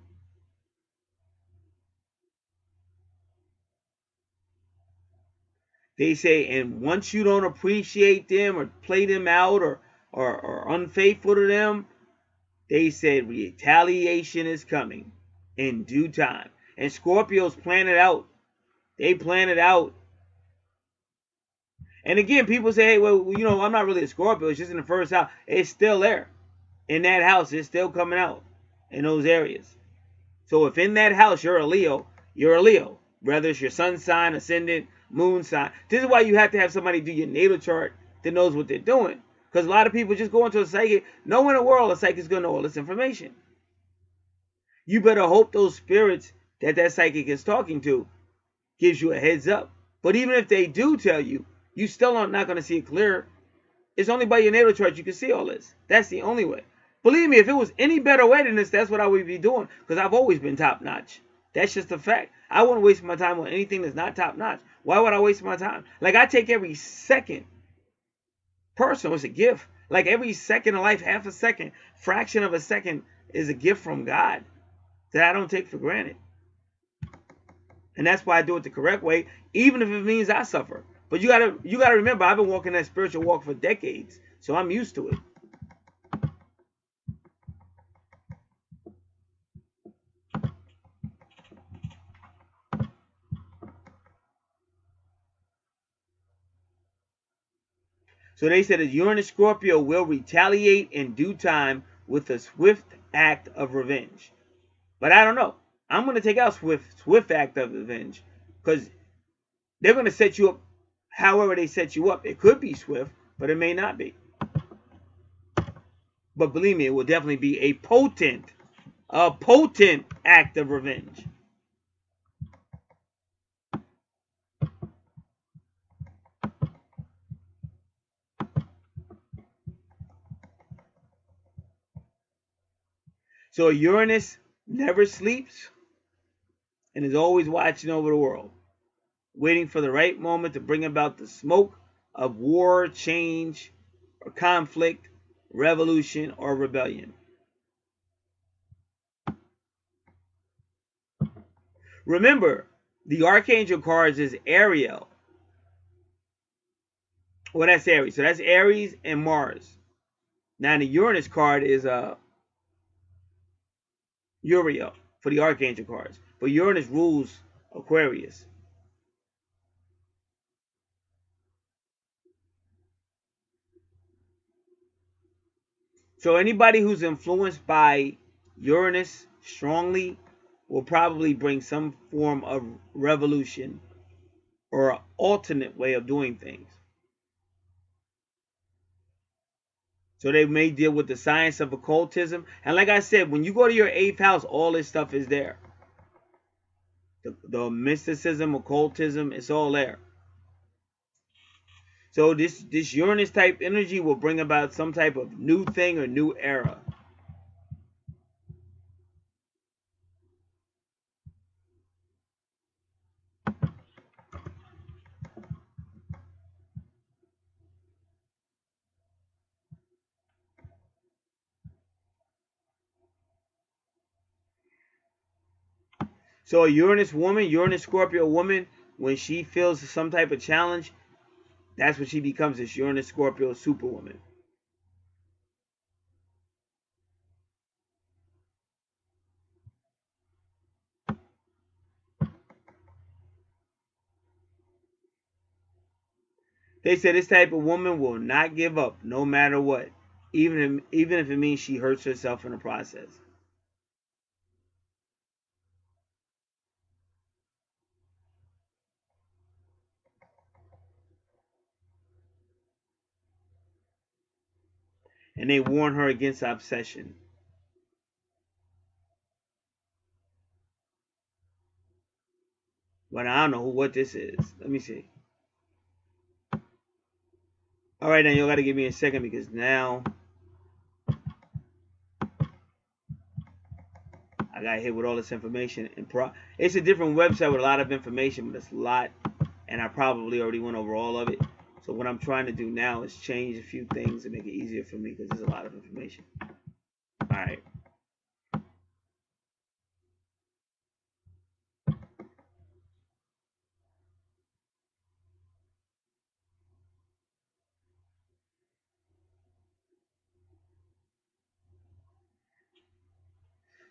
A: They say, and once you don't appreciate them or play them out or unfaithful to them, they said retaliation is coming in due time. And Scorpios plan it out. They plan it out. And again, people say, hey, well, I'm not really a Scorpio. It's just in the first house. It's still there. In that house, it's still coming out in those areas. So if in that house you're a Leo, you're a Leo. Whether it's your sun sign, ascendant, moon sign. This is why you have to have somebody do your natal chart that knows what they're doing. Because a lot of people just go into a psychic. No one in the world, a psychic is going to know all this information. You better hope those spirits that psychic is talking to gives you a heads up. But even if they do tell you, you still are not going to see it clear. It's only by your natal chart you can see all this. That's the only way. Believe me, if it was any better way than this, that's what I would be doing. Because I've always been top notch. That's just a fact. I wouldn't waste my time on anything that's not top notch. Why would I waste my time? Like, I take every second personal. It's a gift. Like, every second of life, half a second, fraction of a second is a gift from God that I don't take for granted. And that's why I do it the correct way, even if it means I suffer. But you gotta remember, I've been walking that spiritual walk for decades, so I'm used to it. So they said that Uranus Scorpio will retaliate in due time with a swift act of revenge. But I don't know. I'm going to take out swift act of revenge, because they're going to set you up however they set you up. It could be swift, but it may not be. But believe me, it will definitely be a potent act of revenge. So Uranus never sleeps and is always watching over the world, waiting for the right moment to bring about the smoke of war, change, or conflict, revolution, or rebellion. Remember, the Archangel cards is Ariel. Well, that's Aries. So that's Aries and Mars. Now the Uranus card is Uriel for the Archangel cards. But Uranus rules Aquarius. So anybody who's influenced by Uranus strongly will probably bring some form of revolution or an alternate way of doing things. So they may deal with the science of occultism. And like I said, when you go to your 8th house, all this stuff is there. The mysticism, occultism, it's all there. So this Uranus type energy will bring about some type of new thing or new era. So a Uranus woman, Uranus Scorpio woman, when she feels some type of challenge, that's when she becomes this Uranus Scorpio superwoman. They say this type of woman will not give up no matter what, even if it means she hurts herself in the process. And they warn her against obsession. But I don't know what this is. Let me see. All right, now you got to give me a second because now I got hit with all this information. And it's a different website with a lot of information, but it's a lot, and I probably already went over all of it. So what I'm trying to do now is change a few things to make it easier for me because there's a lot of information. All right.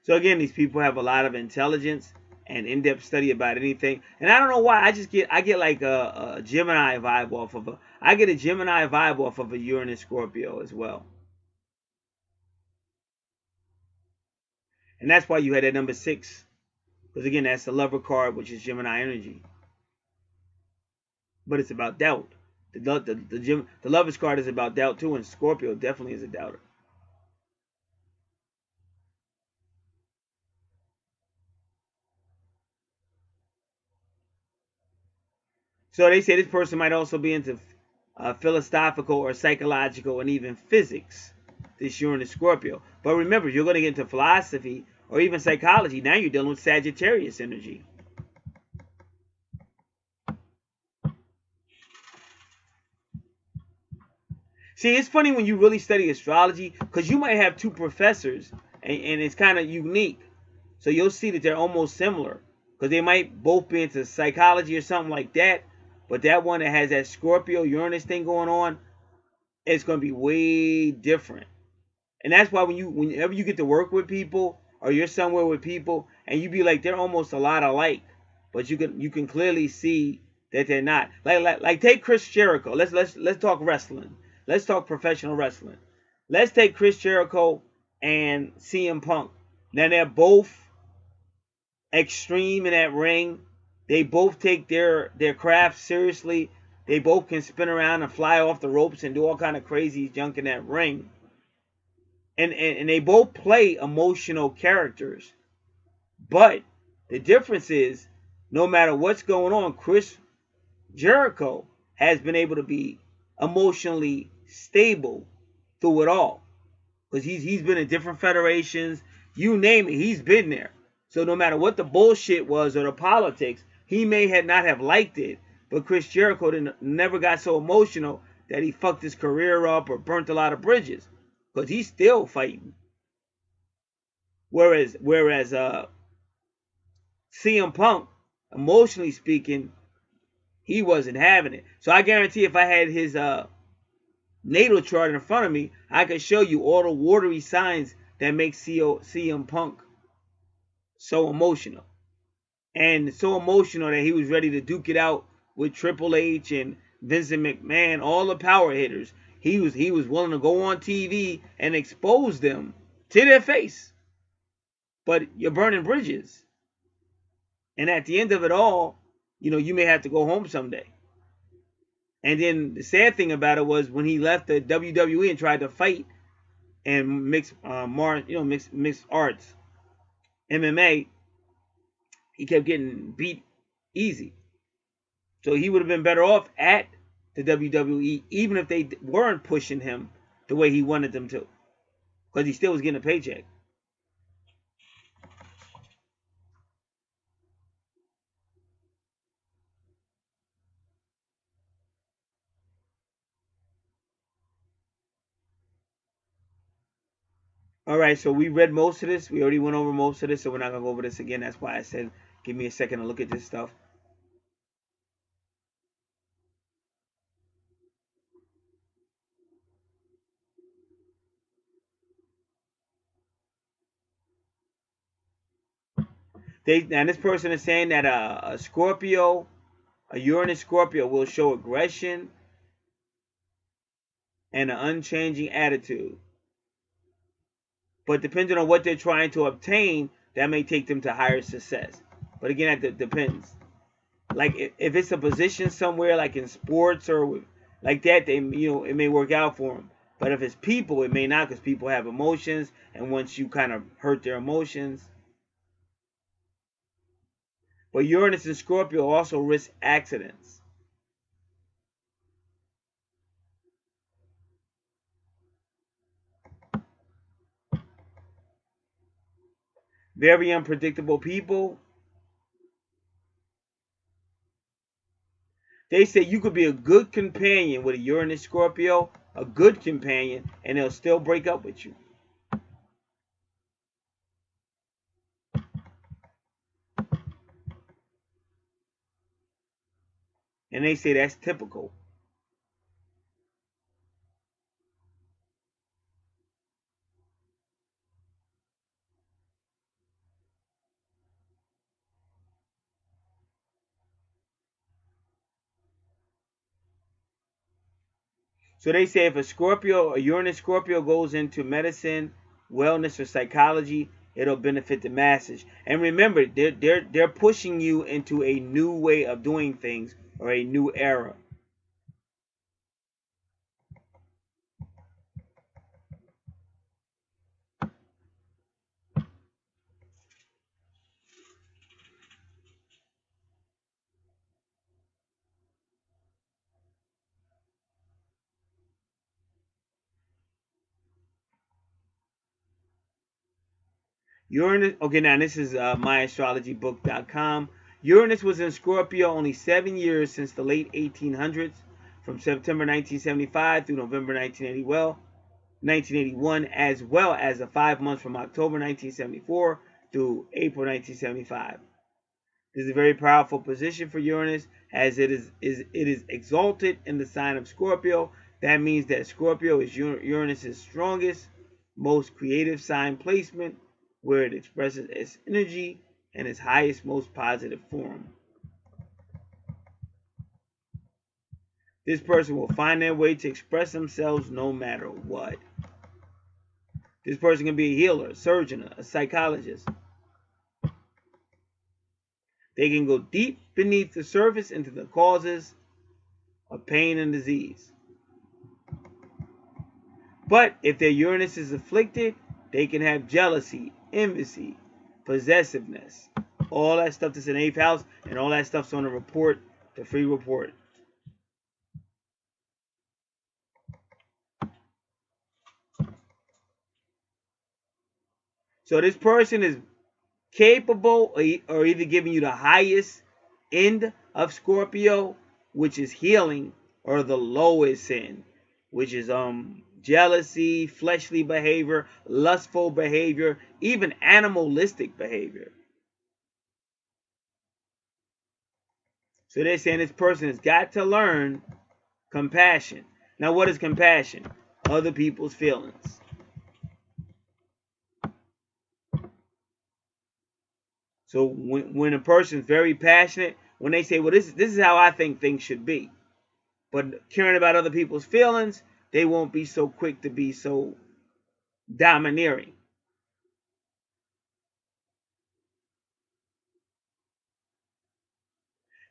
A: So again, these people have a lot of intelligence and in-depth study about anything. And I don't know why. I get like a Gemini vibe off of I get a Gemini vibe off of a Uranus Scorpio as well. And that's why you had that number 6. Because again, that's the lover card, which is Gemini energy. But it's about doubt. The lover's card is about doubt too, and Scorpio definitely is a doubter. So they say this person might also be into philosophical or psychological and even physics, this Uranus Scorpio. But remember, you're going to get into philosophy or even psychology. Now you're dealing with Sagittarius energy. See, it's funny when you really study astrology because you might have two professors and it's kind of unique. So you'll see that they're almost similar because they might both be into psychology or something like that. But that one that has that Scorpio Uranus thing going on, it's going to be way different. And that's why whenever you get to work with people or you're somewhere with people and you be like they're almost a lot alike, but you can clearly see that they're not. Like take Chris Jericho. Let's talk wrestling. Let's talk professional wrestling. Let's take Chris Jericho and CM Punk. Now they're both extreme in that ring. They both take their craft seriously. They both can spin around and fly off the ropes and do all kind of crazy junk in that ring. And they both play emotional characters. But the difference is, no matter what's going on, Chris Jericho has been able to be emotionally stable through it all. Because he's been in different federations. You name it, he's been there. So no matter what the bullshit was or the politics, he may not have liked it, but Chris Jericho never got so emotional that he fucked his career up or burnt a lot of bridges, because he's still fighting. Whereas CM Punk, emotionally speaking, he wasn't having it. So I guarantee if I had his natal chart in front of me, I could show you all the watery signs that make CM Punk so emotional. And so emotional that he was ready to duke it out with Triple H and Vincent McMahon, all the power hitters. He was willing to go on TV and expose them to their face. But you're burning bridges. And at the end of it all, you may have to go home someday. And then the sad thing about it was when he left the WWE and tried to fight and mix arts, MMA, he kept getting beat easy. So he would have been better off at the WWE, even if they weren't pushing him the way he wanted them to, because he still was getting a paycheck. All right, so we read most of this. We already went over most of this, so we're not going to go over this again. That's why I said give me a second to look at this stuff. Now this person is saying that a Scorpio, a Uranus Scorpio, will show aggression and an unchanging attitude. But depending on what they're trying to obtain, that may take them to higher success. But again, that depends. Like if it's a position somewhere, like in sports or like that, they it may work out for them. But if it's people, it may not, because people have emotions, and once you kind of hurt their emotions. But Uranus and Scorpio also risk accidents. Very unpredictable people. They say you could be a good companion with a Uranus Scorpio, a good companion, and they'll still break up with you. And they say that's typical. So they say if a Uranus Scorpio goes into medicine, wellness, or psychology, it'll benefit the masses. And remember, they're pushing you into a new way of doing things, or a new era. Uranus, okay, now this is myastrologybook.com. Uranus was in Scorpio only 7 years since the late 1800s, from September 1975 through November 1981, as well as the 5 months from October 1974 through April 1975. This is a very powerful position for Uranus, as it is exalted in the sign of Scorpio. That means that Scorpio is Uranus's strongest, most creative sign placement, where it expresses its energy in its highest, most positive form. This person will find their way to express themselves no matter what. This person can be a healer, a surgeon, a psychologist. They can go deep beneath the surface into the causes of pain and disease. But if their Uranus is afflicted, they can have jealousy, envy, possessiveness, all that stuff that's in 8th house, and all that stuff's on the report, the free report. So this person is capable or either giving you the highest end of Scorpio, which is healing, or the lowest end, which is jealousy, fleshly behavior, lustful behavior, even animalistic behavior. So they're saying this person has got to learn compassion. Now, what is compassion? Other people's feelings. So when a person's very passionate, when they say, well, this is how I think things should be, but caring about other people's feelings, they won't be so quick to be so domineering.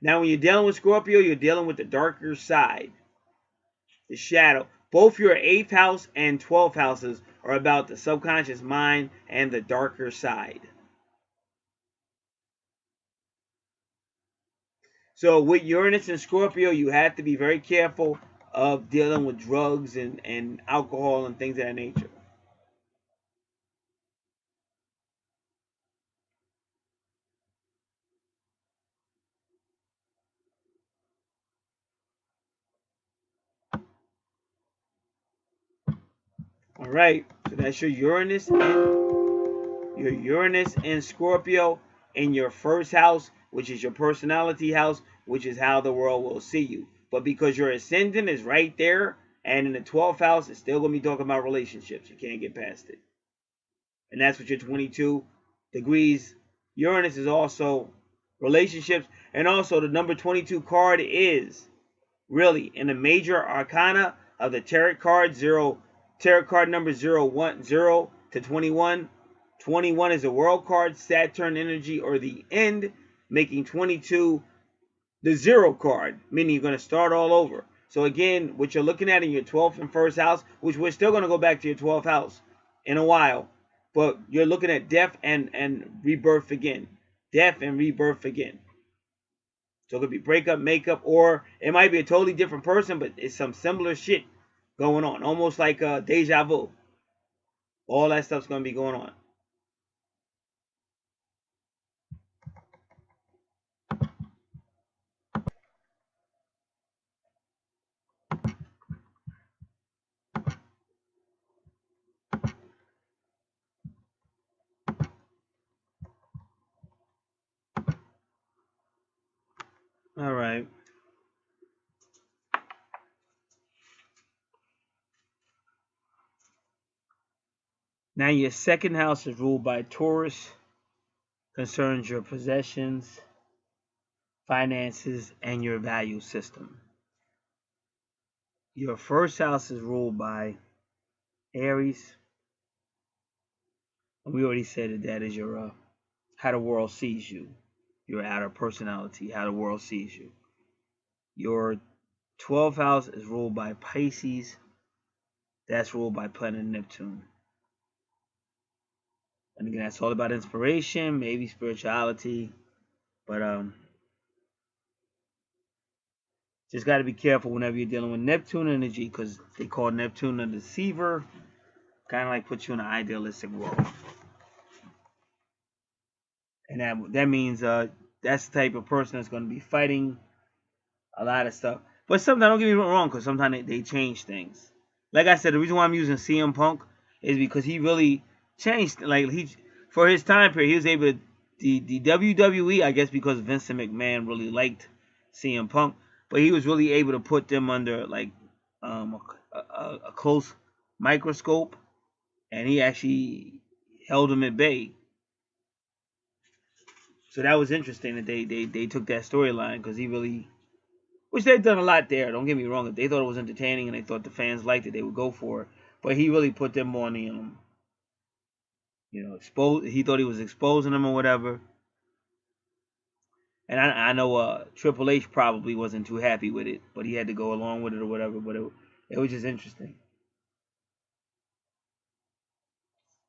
A: Now, when you're dealing with Scorpio, you're dealing with the darker side, the shadow. Both your 8th house and 12th houses are about the subconscious mind and the darker side. So with Uranus and Scorpio, you have to be very careful of dealing with drugs and alcohol and things of that nature. All right, so that's your Uranus and Scorpio in your first house, which is your personality house, which is how the world will see you. But because your ascendant is right there, and in the 12th house, it's still going to be talking about relationships. You can't get past it. And that's what your 22 degrees. Uranus is also relationships. And also the number 22 card is really in the major arcana of the tarot card number 0 to 21. 21 is a world card, Saturn energy, or the end, making 22 the 0 card, meaning you're going to start all over. So again, what you're looking at in your 12th and 1st house, which we're still going to go back to your 12th house in a while, but you're looking at death and rebirth again. Death and rebirth again. So it could be breakup, makeup, or it might be a totally different person, but it's some similar shit going on. Almost like deja vu. All that stuff's going to be going on. All right. Now your second house is ruled by Taurus, concerns your possessions, finances, and your value system. Your first house is ruled by Aries. And we already said that that is your how the world sees you, your outer personality, how the world sees you. Your 12th house is ruled by Pisces. That's ruled by planet Neptune. And again, that's all about inspiration, maybe spirituality, but just got to be careful whenever you're dealing with Neptune energy, because they call Neptune a deceiver, kind of like put you in an idealistic world. And that means that's the type of person that's going to be fighting a lot of stuff. But sometimes, don't get me wrong, because sometimes they change things. Like I said, the reason why I'm using CM Punk is because he really changed. Like for his time period, he was able to the WWE, I guess, because Vincent McMahon really liked CM Punk, but he was really able to put them under like a close microscope, and he actually held them at bay. So that was interesting that they took that storyline, because he really, which they've done a lot there. Don't get me wrong. If they thought it was entertaining and they thought the fans liked it, they would go for it. But he really put them on the expose. He thought he was exposing them or whatever. And I know Triple H probably wasn't too happy with it, but he had to go along with it or whatever. But it was just interesting.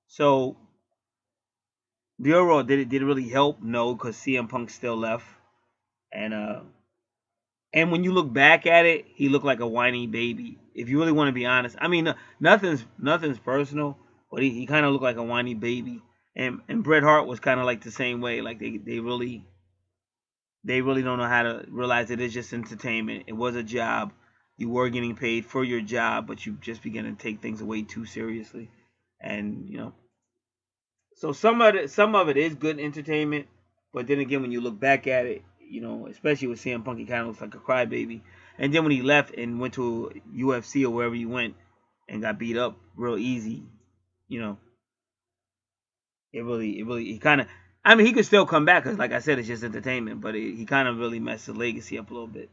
A: So the overall, did it really help? No, because CM Punk still left, and when you look back at it, he looked like a whiny baby. If you really want to be honest, I mean, nothing's personal, but he kind of looked like a whiny baby. And Bret Hart was kind of like the same way. Like they really don't know how to realize it is just entertainment. It was a job. You were getting paid for your job, but you just began to take things way too seriously. And so some of it is good entertainment, but then again, when you look back at it, especially with CM Punk, he kind of looks like a crybaby. And then when he left and went to UFC or wherever he went and got beat up real easy, you know, he kind of. I mean, he could still come back because, like I said, it's just entertainment. But he kind of really messed his legacy up a little bit.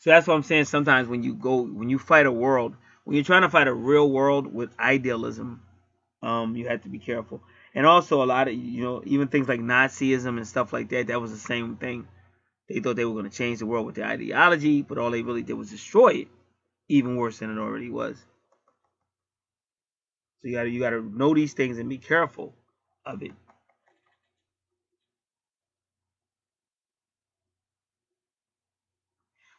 A: So that's what I'm saying. Sometimes when you fight a world, when you're trying to fight a real world with idealism, you have to be careful. And also a lot of even things like Nazism and stuff like that. That was the same thing. They thought they were going to change the world with their ideology, but all they really did was destroy it, even worse than it already was. So you gotta know these things and be careful of it.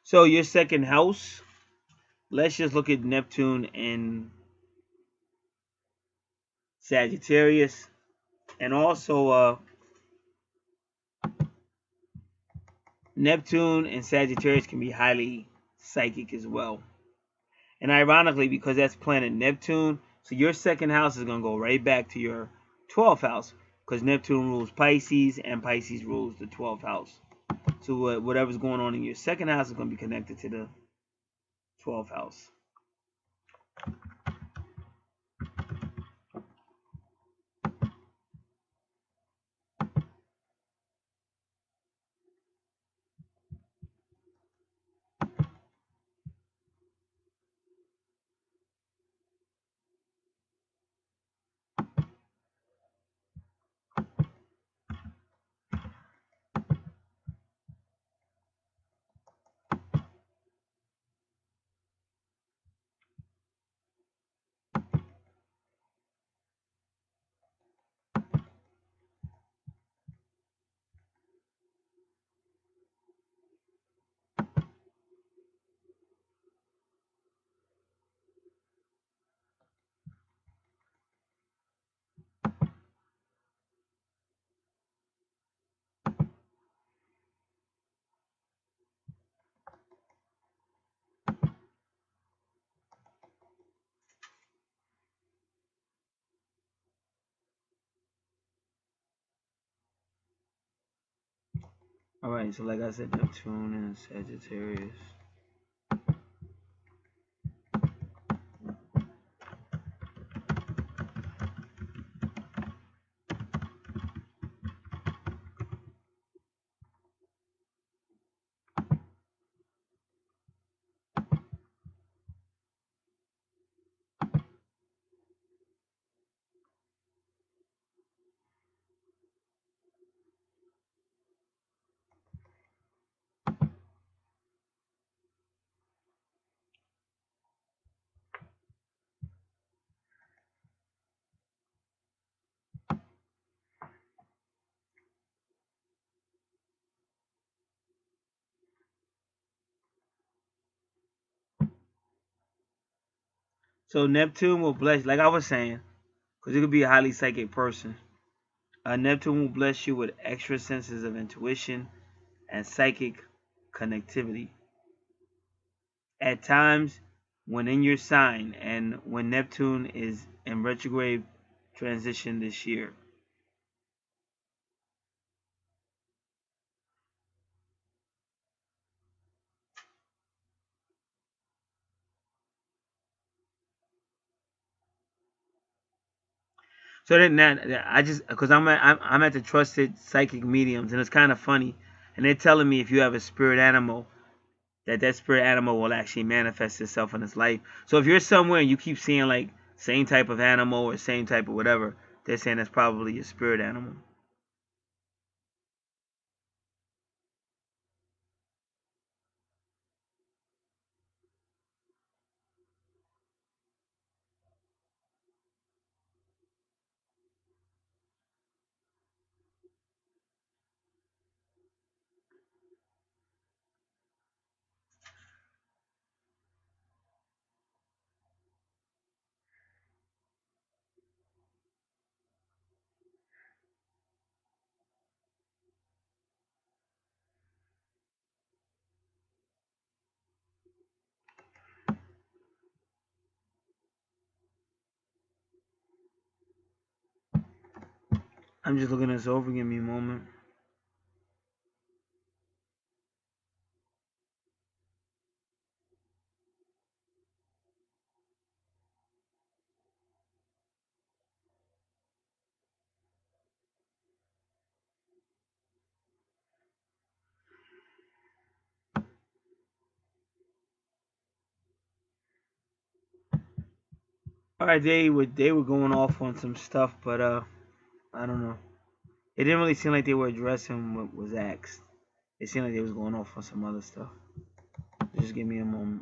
A: So your second house, let's just look at Neptune and Sagittarius. And also Neptune and Sagittarius can be highly psychic as well. And ironically, because that's planet Neptune, so your second house is going to go right back to your 12th house, because Neptune rules Pisces and Pisces rules the 12th house. So whatever's going on in your second house is going to be connected to the 12th house. All right, so like I said, Neptune and Sagittarius. So Neptune will bless, like I was saying, because you could be a highly psychic person. Neptune will bless you with extra senses of intuition and psychic connectivity. At times, when in your sign and when Neptune is in retrograde transition this year. So then that I just because I'm at the trusted psychic mediums, and it's kind of funny, and they're telling me if you have a spirit animal, that spirit animal will actually manifest itself in its life. So if you're somewhere and you keep seeing like same type of animal or same type of whatever, they're saying that's probably your spirit animal. I'm just looking this over. Give me a moment. All right, they were going off on some stuff, but I don't know. It didn't really seem like they were addressing what was asked. It seemed like they was going off on some other stuff. Just give me a moment.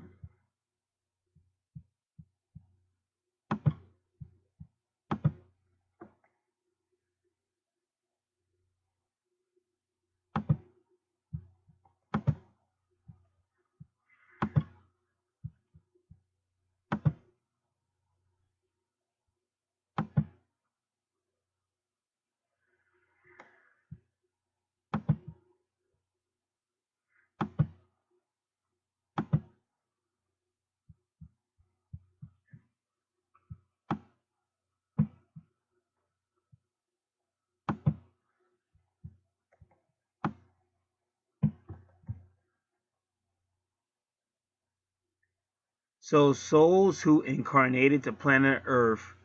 A: So souls who incarnated to planet Earth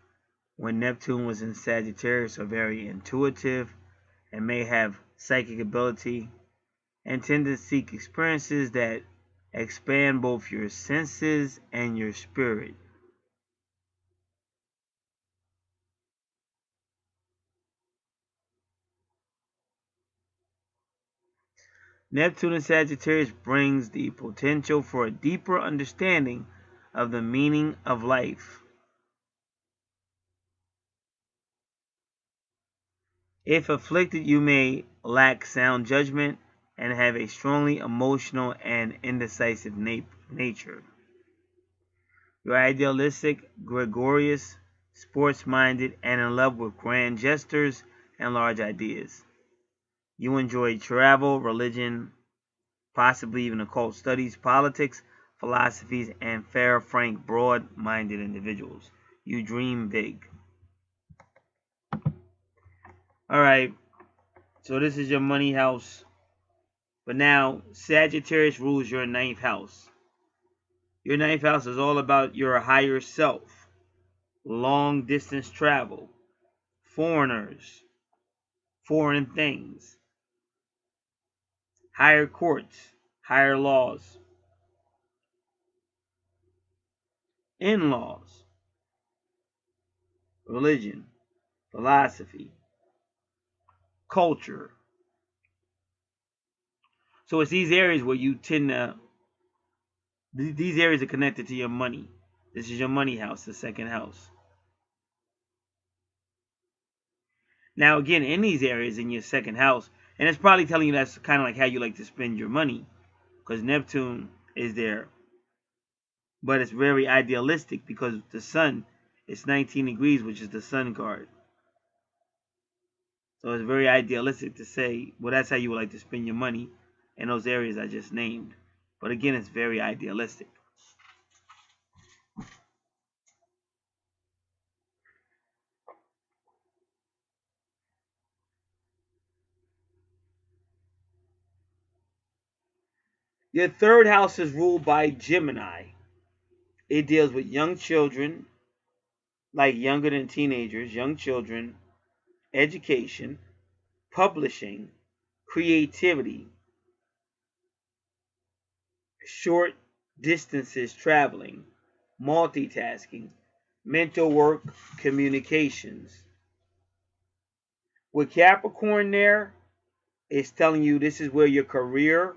A: when Neptune was in Sagittarius are very intuitive and may have psychic ability and tend to seek experiences that expand both your senses and your spirit. Neptune in Sagittarius brings the potential for a deeper understanding of the meaning of life. If afflicted, you may lack sound judgment and have a strongly emotional and indecisive nature. You're idealistic, gregarious, sports-minded, and in love with grand gestures and large ideas. You enjoy travel, religion, possibly even occult studies, politics, philosophies, and fair, frank, broad-minded individuals. You dream big. All right, so this is your money house. But now, Sagittarius rules your ninth house. Your ninth house is all about your higher self, long distance travel, foreigners, foreign things, higher courts, higher laws, in-laws, religion, philosophy, culture. So it's these areas where you tend to, these areas are connected to your money. This is your money house, the second house. Now, again, in these areas in your second house, and it's probably telling you that's kind of like how you like to spend your money, because Neptune is there. But it's very idealistic because the sun is 19 degrees, which is the sun card. So it's very idealistic to say, well, that's how you would like to spend your money in those areas I just named. But again, it's very idealistic. Your third house is ruled by Gemini. It deals with young children, like younger than teenagers, young children, education, publishing, creativity, short distances traveling, multitasking, mental work, communications. With Capricorn there, it's telling you this is where your career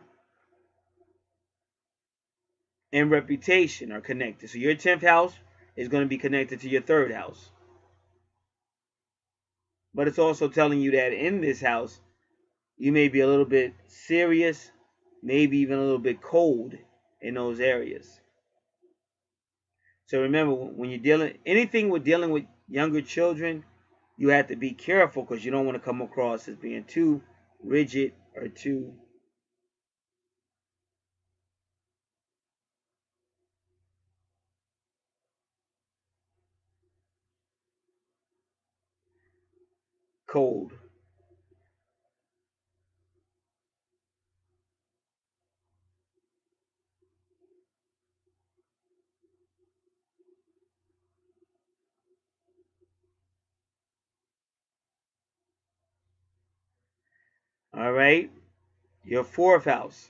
A: and reputation are connected. So your 10th house is going to be connected to your third house. But it's also telling you that in this house, you may be a little bit serious, maybe even a little bit cold in those areas. So remember, when you're dealing anything with dealing with younger children, you have to be careful because you don't want to come across as being too rigid or too cold. All right, your fourth house,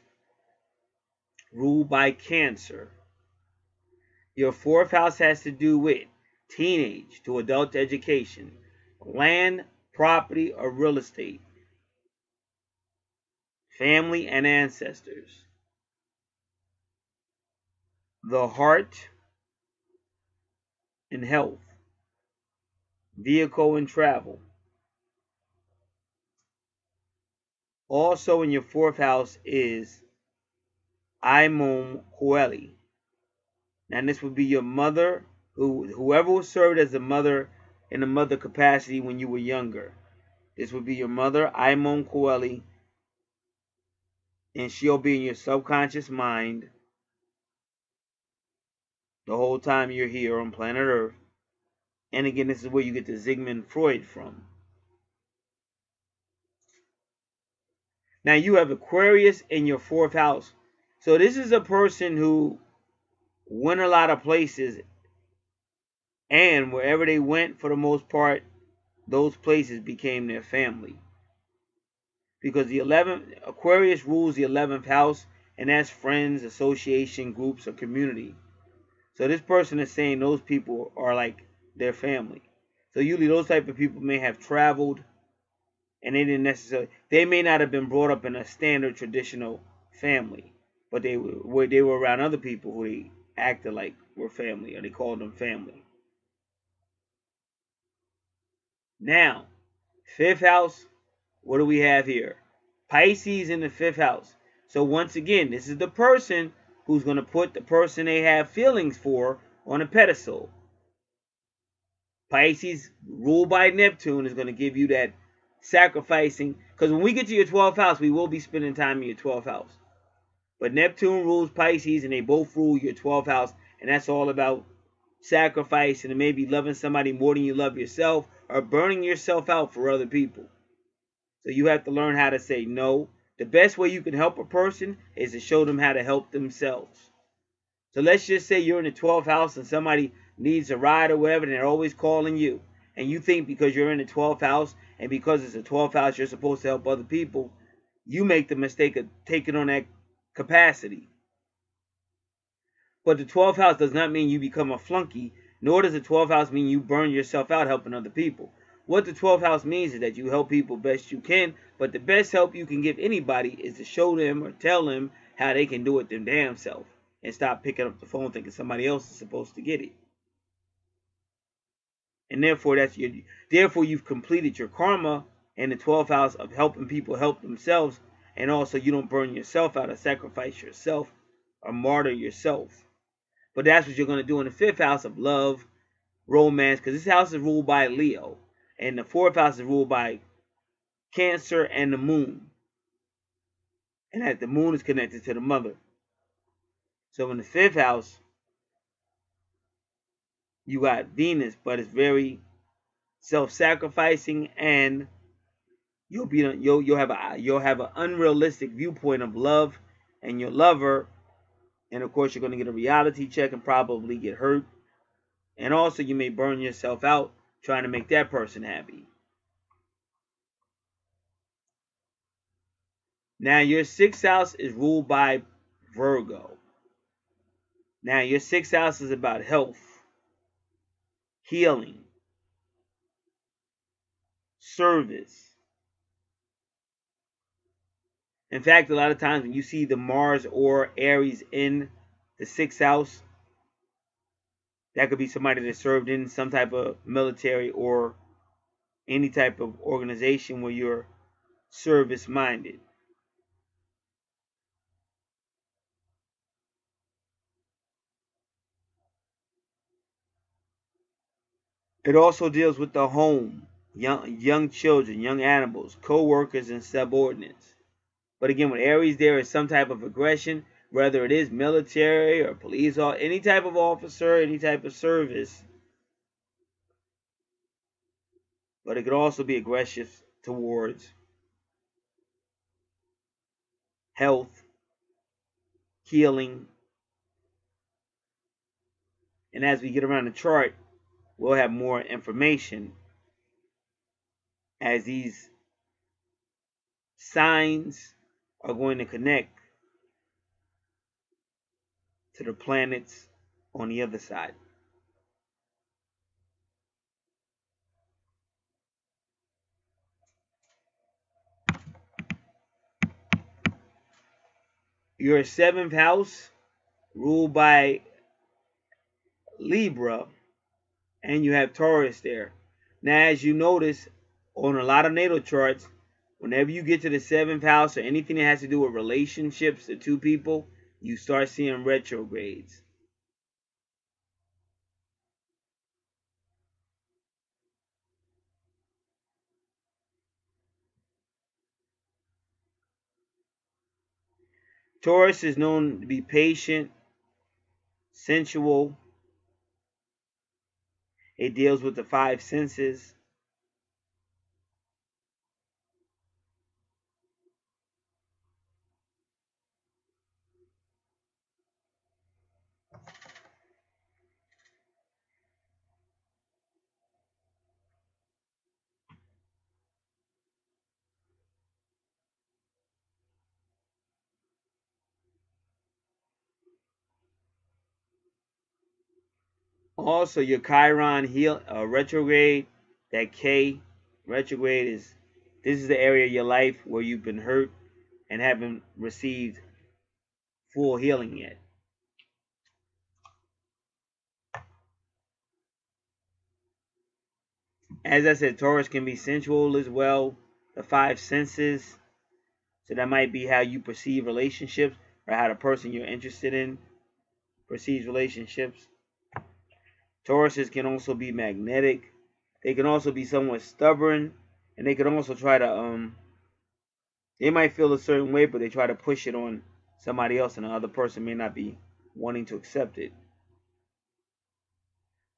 A: ruled by Cancer. Your fourth house has to do with teenage to adult education, land, property, or real estate, family and ancestors, the heart and health, vehicle and travel. Also in your fourth house is Imum Coeli. Now this would be your mother, whoever served as a mother in a mother capacity when you were younger. This would be your mother, Imum Coeli, and she'll be in your subconscious mind the whole time you're here on planet Earth. And again, this is where you get the Sigmund Freud from. Now you have Aquarius in your fourth house. So this is a person who went a lot of places, and wherever they went, for the most part, those places became their family. Because the 11th, Aquarius rules the 11th house, and that's friends, association, groups, or community. So this person is saying those people are like their family. So usually those type of people may have traveled, and they may not have been brought up in a standard traditional family, but they were around other people who they acted like were family, or they called them family. Now, fifth house, what do we have here? Pisces in the fifth house. So once again, this is the person who's going to put the person they have feelings for on a pedestal. Pisces, ruled by Neptune, is going to give you that sacrificing. Because when we get to your 12th house, we will be spending time in your 12th house. But Neptune rules Pisces, and they both rule your 12th house. And that's all about sacrificing and maybe loving somebody more than you love yourself, or burning yourself out for other people. So you have to learn how to say no. The best way you can help a person is to show them how to help themselves. So let's just say you're in the 12th house and somebody needs a ride or whatever, and they're always calling you. And you think because you're in the 12th house and because it's a 12th house, you're supposed to help other people. You make the mistake of taking on that capacity. But the 12th house does not mean you become a flunky, nor does the 12th house mean you burn yourself out helping other people. What the 12th house means is that you help people best you can, but the best help you can give anybody is to show them or tell them how they can do it them damn self, and stop picking up the phone thinking somebody else is supposed to get it. And therefore you've completed your karma in the 12th house of helping people help themselves, and also you don't burn yourself out or sacrifice yourself or martyr yourself. But that's what you're going to do in the 5th house of love, romance, because this house is ruled by Leo, and the 4th house is ruled by Cancer and the moon. And that the moon is connected to the mother. So in the 5th house, you got Venus, but it's very self-sacrificing, and you'll have an unrealistic viewpoint of love and your lover, and of course you're going to get a reality check and probably get hurt, and also you may burn yourself out trying to make that person happy. Now your 6th house is ruled by Virgo. Now your 6th house is about health, healing, service. In fact, a lot of times when you see the Mars or Aries in the 6th house, that could be somebody that served in some type of military or any type of organization where you're service minded. It also deals with the home, young children, young animals, co-workers, and subordinates. But again, with Aries, there is some type of aggression, whether it is military or police or any type of officer, any type of service. But it could also be aggressive towards health, healing. And as we get around the chart, we'll have more information as these signs are going to connect to the planets on the other side. Your 7th house, ruled by Libra, and you have Taurus there. Now, as you notice on a lot of natal charts, whenever you get to the 7th house or anything that has to do with relationships to two people, you start seeing retrogrades. Taurus is known to be patient, sensual. It deals with the 5 senses. Also, your Chiron retrograde, that K retrograde this is the area of your life where you've been hurt and haven't received full healing yet. As I said, Taurus can be sensual as well. The five senses. So that might be how you perceive relationships or how the person you're interested in perceives relationships. Tauruses can also be magnetic. They can also be somewhat stubborn. And they can also try to, they might feel a certain way, but they try to push it on somebody else and the other person may not be wanting to accept it.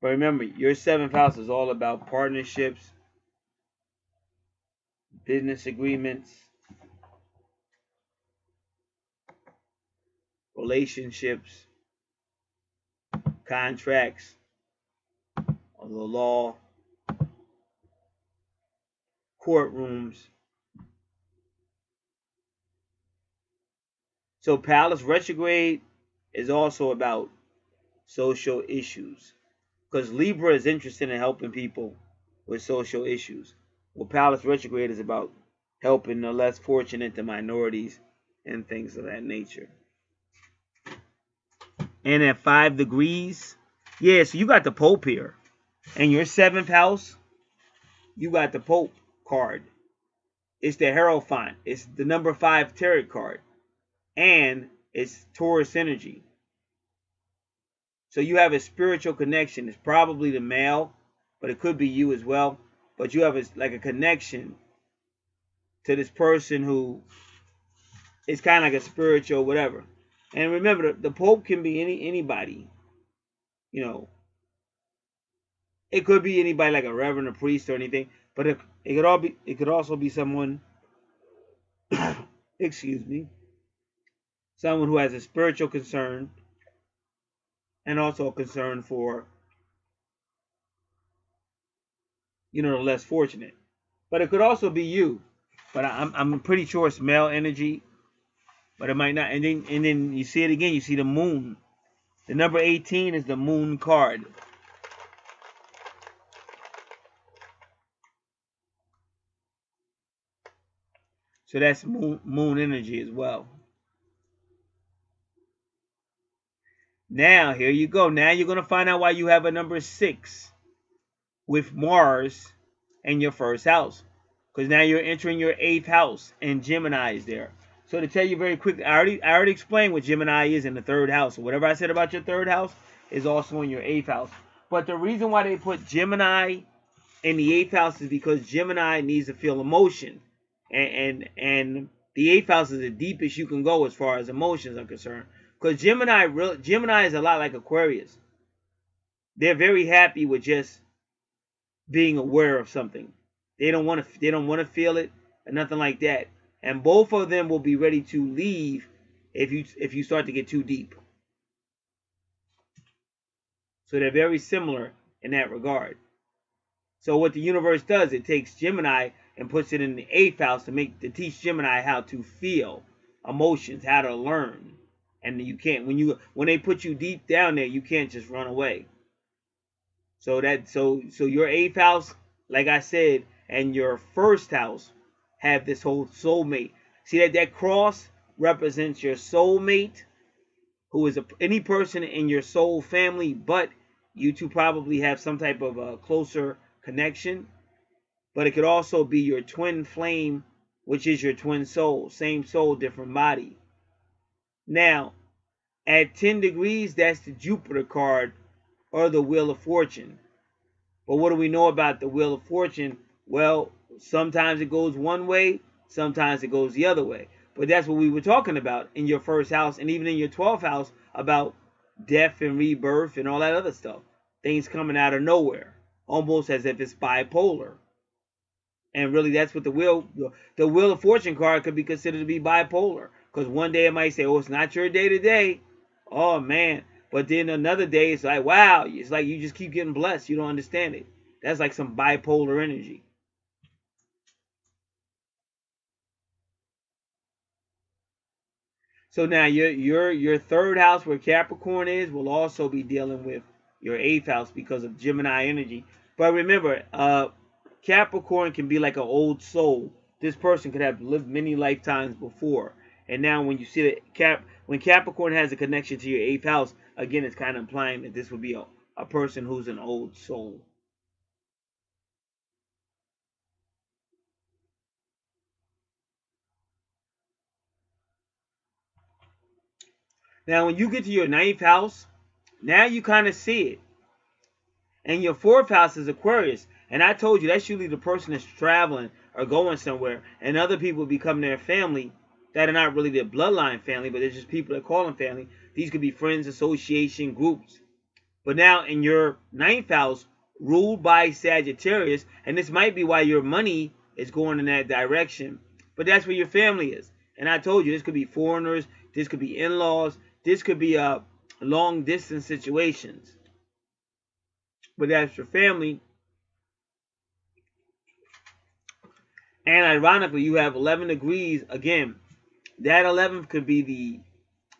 A: But remember, your 7th house is all about partnerships, business agreements, relationships, contracts, the law, courtrooms. So Pallas retrograde is also about social issues, because Libra is interested in helping people with social issues. Well, Pallas retrograde is about helping the less fortunate, the minorities, and things of that nature. And at 5 degrees, yeah, so you got the Pope here. And your 7th house, you got the Pope card. It's the Hierophant. It's the number 5 tarot card. And it's Taurus energy. So you have a spiritual connection. It's probably the male, but it could be you as well. But you have like a connection to this person who is kind of like a spiritual whatever. And remember, the Pope can be anybody. You know, it could be anybody like a reverend, a priest, or anything. But it could also be someone. Excuse me. Someone who has a spiritual concern and also a concern for, the less fortunate. But it could also be you. But I'm pretty sure it's male energy, but it might not. And then you see it again. You see the moon. The number 18 is the moon card. So that's moon energy as well. Now, here you go. Now you're going to find out why you have a number 6 with Mars in your first house. Because now you're entering your 8th house and Gemini is there. So to tell you very quickly, I already explained what Gemini is in the 3rd house. So whatever I said about your 3rd house is also in your 8th house. But the reason why they put Gemini in the 8th house is because Gemini needs to feel emotion. And the 8th house is the deepest you can go as far as emotions are concerned. Because Gemini is a lot like Aquarius. They're very happy with just being aware of something. They don't want to feel it or nothing like that. And both of them will be ready to leave if you start to get too deep. So they're very similar in that regard. So what the universe does, it takes Gemini and puts it in the 8th house to teach Gemini how to feel emotions, how to learn. And you can't when they put you deep down there, you can't just run away. So your 8th house, like I said, and your 1st house have this whole soulmate. See that cross represents your soulmate, who is any person in your soul family, but you two probably have some type of a closer connection. But it could also be your twin flame, which is your twin soul. Same soul, different body. Now, at 10 degrees, that's the Jupiter card or the Wheel of Fortune. But what do we know about the Wheel of Fortune? Well, sometimes it goes one way, sometimes it goes the other way. But that's what we were talking about in your 1st house and even in your 12th house about death and rebirth and all that other stuff. Things coming out of nowhere, almost as if it's bipolar. And really, that's what the Wheel of Fortune card could be considered to be bipolar. Because one day it might say, oh, it's not your day today. Oh, man. But then another day, it's like, wow. It's like you just keep getting blessed. You don't understand it. That's like some bipolar energy. So now your 3rd house where Capricorn is will also be dealing with your 8th house because of Gemini energy. But remember, Capricorn can be like an old soul. This person could have lived many lifetimes before. And now when you see that when Capricorn has a connection to your 8th house, again, it's kind of implying that this would be a person who's an old soul. Now, when you get to your 9th house, now you kind of see it. And your 4th house is Aquarius. And I told you, that's usually the person that's traveling or going somewhere. And other people become their family that are not really their bloodline family, but they're just people that call them family. These could be friends, association, groups. But now in your 9th house, ruled by Sagittarius, and this might be why your money is going in that direction. But that's where your family is. And I told you, this could be foreigners, this could be in-laws, this could be long distance situations. But that's your family. And ironically, you have 11 degrees. Again, that 11 could be the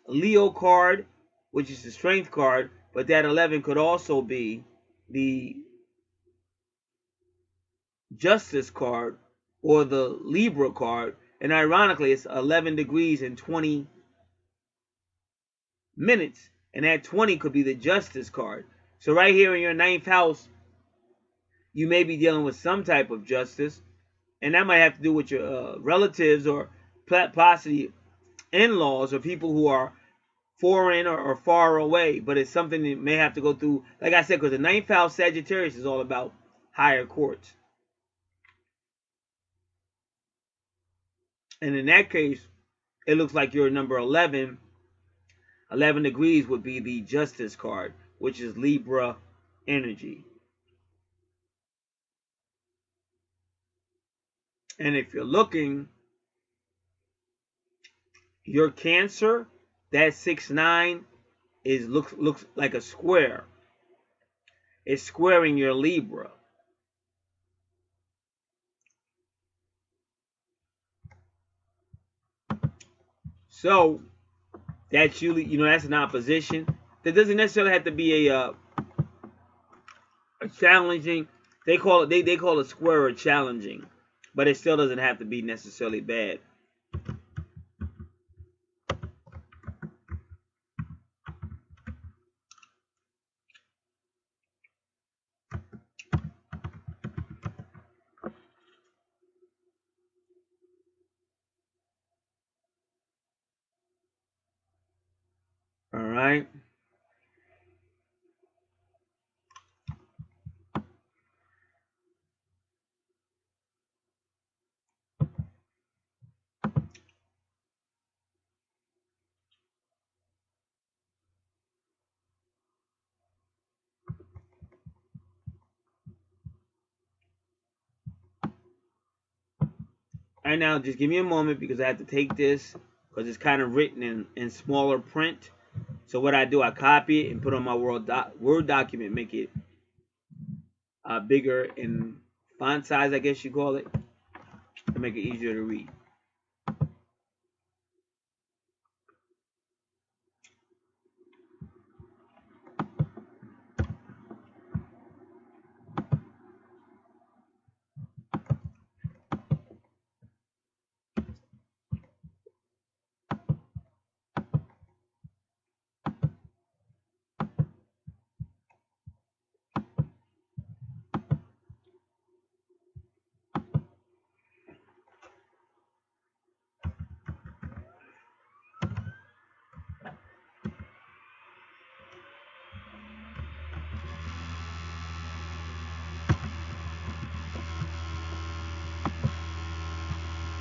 A: Leo card, which is the strength card. But that 11 could also be the Justice card or the Libra card. And ironically, it's 11 degrees and 20 minutes. And that 20 could be the Justice card. So right here in your 9th house, you may be dealing with some type of justice. And that might have to do with your relatives or possibly in-laws or people who are foreign or far away. But it's something that may have to go through, like I said, because the 9th house Sagittarius is all about higher courts. And in that case, it looks like you're number 11. 11 degrees would be the Justice card, which is Libra energy. And if you're looking, your Cancer, that 6-9 looks like a square. It's squaring your Libra. So that's usually, that's an opposition. That doesn't necessarily have to be a challenging. They call it square or challenging, but it still doesn't have to be necessarily bad. All right. Right now, just give me a moment because I have to take this because it's kind of written in smaller print. So what I do, I copy it and put it on my Word document, make it bigger in font size, I guess you call it, to make it easier to read.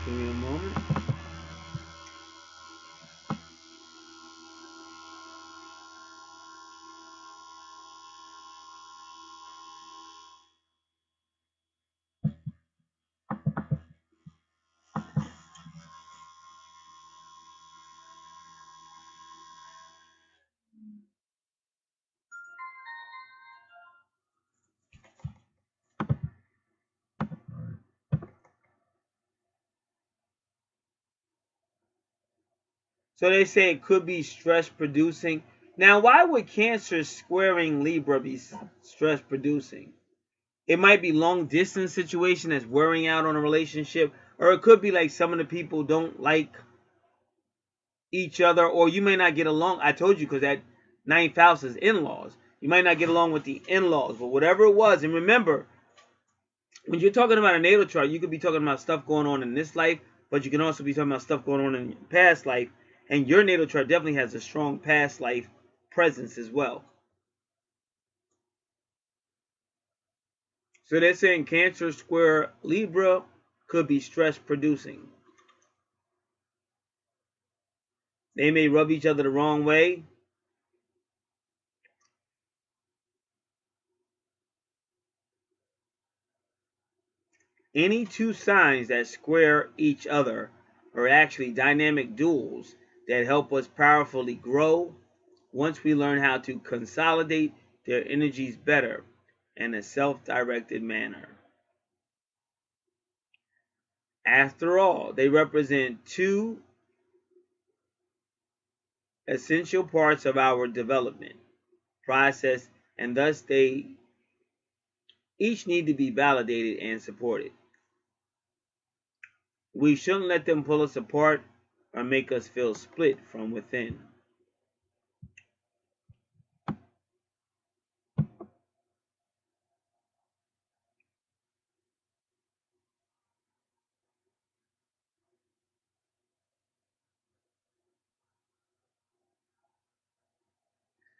A: Give me a moment. So they say it could be stress producing. Now, why would Cancer squaring Libra be stress producing? It might be long distance situation that's wearing out on a relationship, or it could be like some of the people don't like each other, or you may not get along. I told you because that ninth house is in-laws. You might not get along with the in-laws, but whatever it was, and remember, when you're talking about a natal chart, you could be talking about stuff going on in this life, but you can also be talking about stuff going on in your past life, and your natal chart definitely has a strong past life presence as well. So they're saying Cancer square Libra could be stress producing. They may rub each other the wrong way. Any two signs that square each other are actually dynamic duals that help us powerfully grow once we learn how to consolidate their energies better in a self-directed manner. After all, they represent two essential parts of our development process, and thus they each need to be validated and supported. We shouldn't let them pull us apart or make us feel split from within.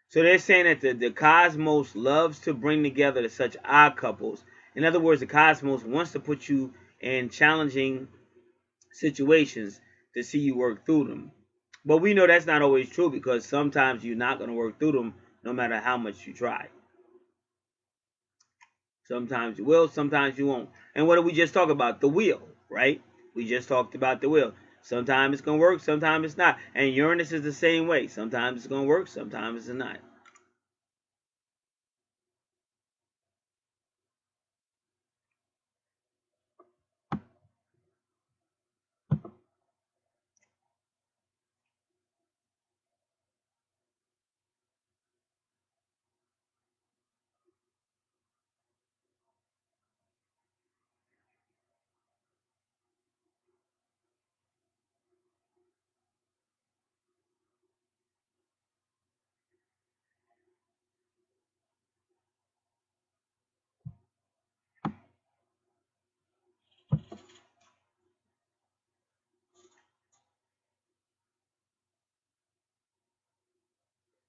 A: So they're saying that the cosmos loves to bring together such odd couples. In other words, the cosmos wants to put you in challenging situations to see you work through them. But we know that's not always true because sometimes you're not going to work through them no matter how much you try. Sometimes you will, sometimes you won't. And what did we just talk about? The wheel, right? We just talked about the wheel. Sometimes it's going to work, sometimes it's not. And Uranus is the same way. Sometimes it's going to work, sometimes it's not.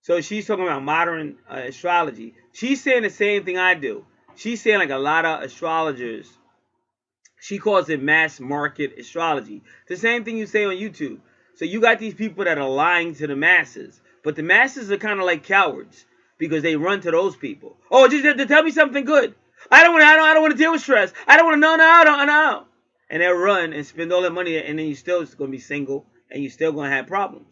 A: So she's talking about modern astrology. She's saying the same thing I do. She's saying like a lot of astrologers, she calls it mass market astrology. The same thing you say on YouTube. So you got these people that are lying to the masses. But the masses are kind of like cowards because they run to those people. Oh, just have to tell me something good. I don't want to deal with stress. I don't want to no. And they'll run and spend all that money and then you still going to be single and you still going to have problems.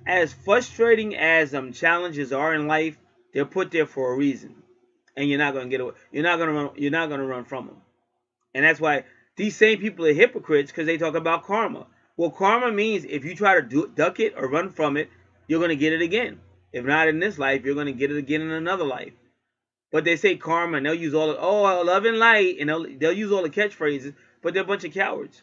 A: As frustrating as challenges are in life, they're put there for a reason, and you're not gonna get away. You're not gonna run. You're not gonna run from them, and that's why these same people are hypocrites because they talk about karma. Well, karma means if you try to duck it or run from it, you're gonna get it again. If not in this life, you're gonna get it again in another life. But they say karma, and they'll use all love and light, and they'll use all the catchphrases, but they're a bunch of cowards.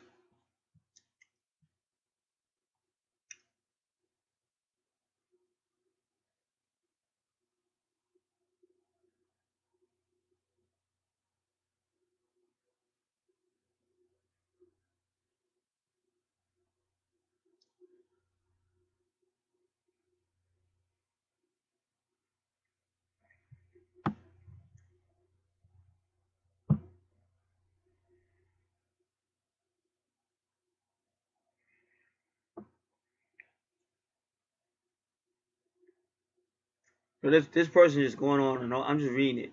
A: So this person is going on and on. I'm just reading it.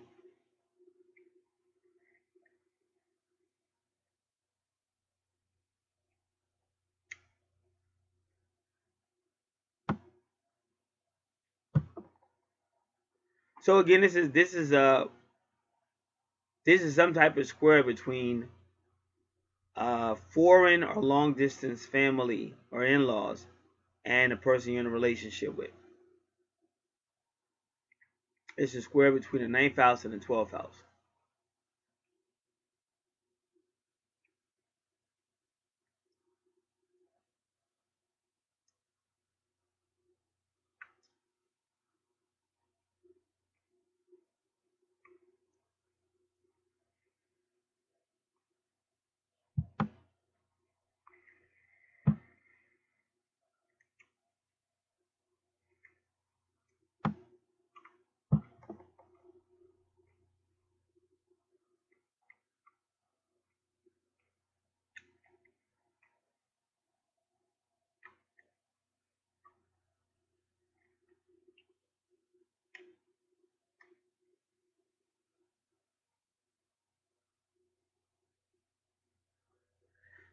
A: So again, this is some type of square between foreign or long distance family or in-laws, and the person you're in a relationship with. It's a square between the ninth house and the 12th house.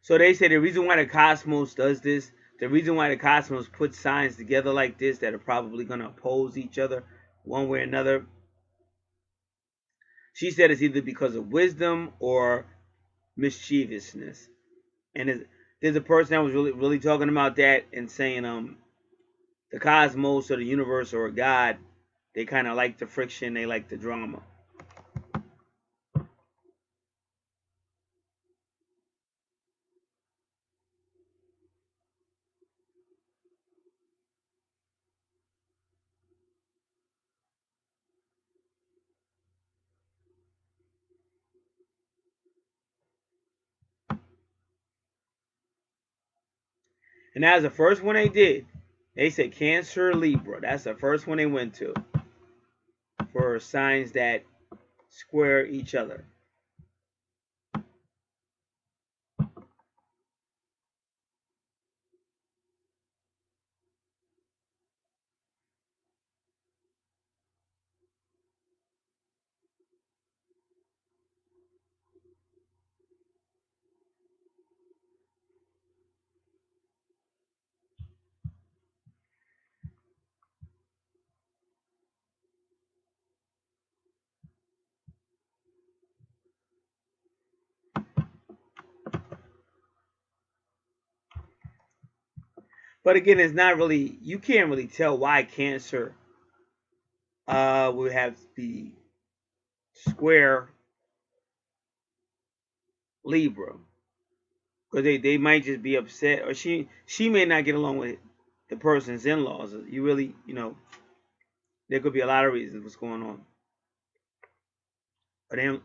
A: So they say the reason why the cosmos does this, the reason why the cosmos puts signs together like this that are probably going to oppose each other one way or another, she said it's either because of wisdom or mischievousness. And there's a person that was really talking about that and saying the cosmos or the universe or God, they kind of like the friction, they like the drama. And that was the first one they did. They said Cancer, Libra. That's the first one they went to for signs that square each other. But again, it's not really, you can't really tell why Cancer would have the square Libra. Because they might just be upset, or she may not get along with the person's in-laws. You really, there could be a lot of reasons what's going on. But then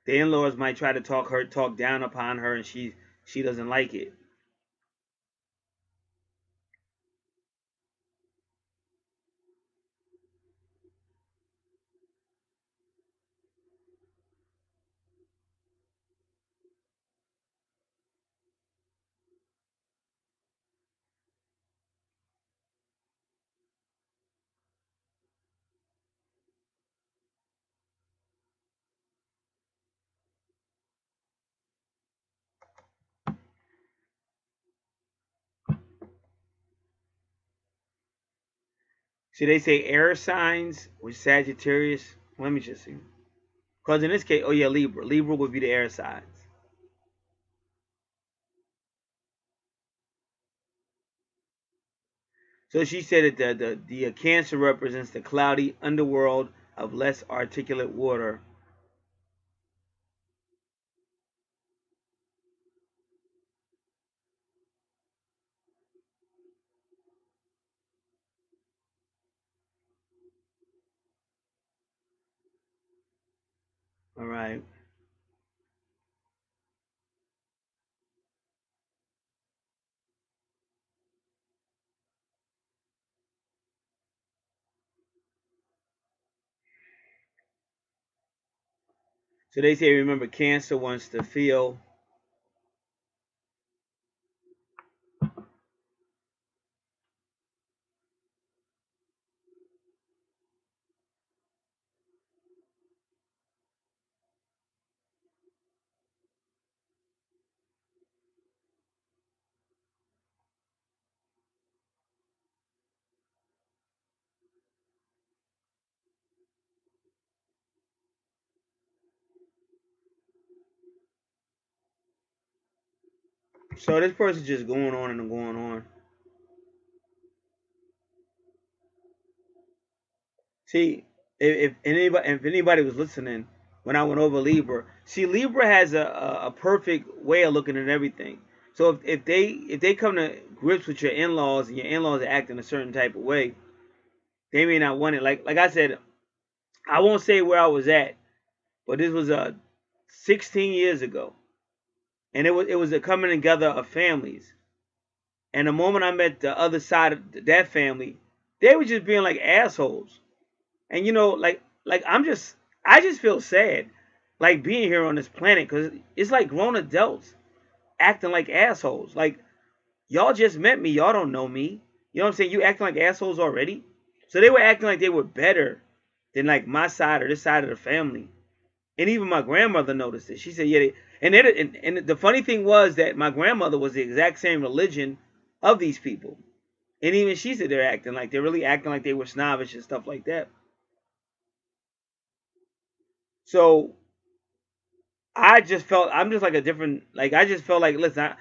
A: the in-laws might try to talk down upon her, and she doesn't like it. See, they say air signs with Sagittarius. Let me just see. Because in this case, oh yeah, Libra. Libra would be the air signs. So she said that the Cancer represents the cloudy underworld of less articulate water. All right. So they say, remember, Cancer wants to feel. So this person's just going on and going on. See, if anybody was listening when I went over Libra, see, Libra has a perfect way of looking at everything. So if they come to grips with your in-laws and your in-laws are acting a certain type of way, they may not want it. Like I said, I won't say where I was at, but this was 16 years ago, and it was a coming together of families. And the moment I met the other side of that family, they were just being like assholes. And like I just feel sad, like being here on this planet, because it's like grown adults acting like assholes. Like, y'all just met me, y'all don't know me. You know what I'm saying? You acting like assholes already. So they were acting like they were better than like my side or this side of the family. And even my grandmother noticed it. She said, "Yeah." And the funny thing was that my grandmother was the exact same religion of these people. And even she said they're really acting like they were snobbish and stuff like that. So I'm just like a different, like, I just felt like, listen,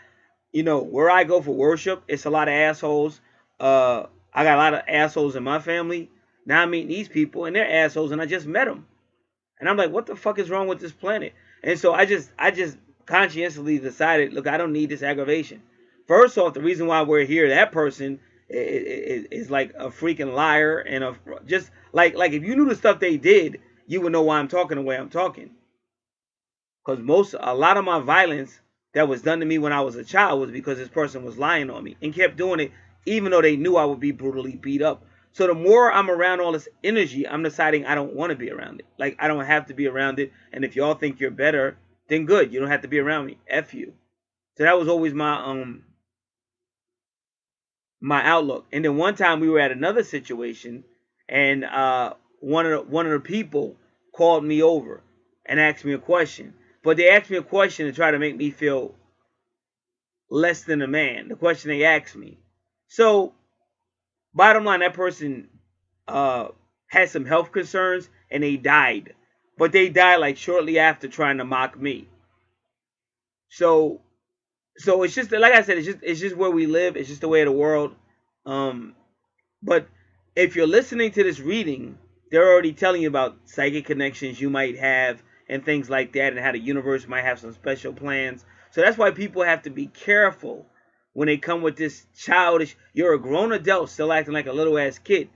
A: where I go for worship, it's a lot of assholes. I got a lot of assholes in my family. Now I'm meeting these people and they're assholes, and I just met them. And I'm like, what the fuck is wrong with this planet? And so I just conscientiously decided, look, I don't need this aggravation. First off, the reason why we're here, that person is like a freaking liar, and just like if you knew the stuff they did, you would know why I'm talking the way I'm talking. Because a lot of my violence that was done to me when I was a child was because this person was lying on me and kept doing it, even though they knew I would be brutally beat up. So the more I'm around all this energy, I'm deciding I don't want to be around it. Like, I don't have to be around it. And if y'all think you're better, then good. You don't have to be around me. F you. So that was always my outlook. And then one time we were at another situation, and one of the people called me over and asked me a question. But they asked me a question to try to make me feel less than a man. The question they asked me. So, bottom line, that person had some health concerns and they died. But they died like shortly after trying to mock me. So it's just like I said, it's just where we live. It's just the way of the world. But if you're listening to this reading, they're already telling you about psychic connections you might have and things like that, and how the universe might have some special plans. So that's why people have to be careful when they come with this childish, you're a grown adult still acting like a little ass kid.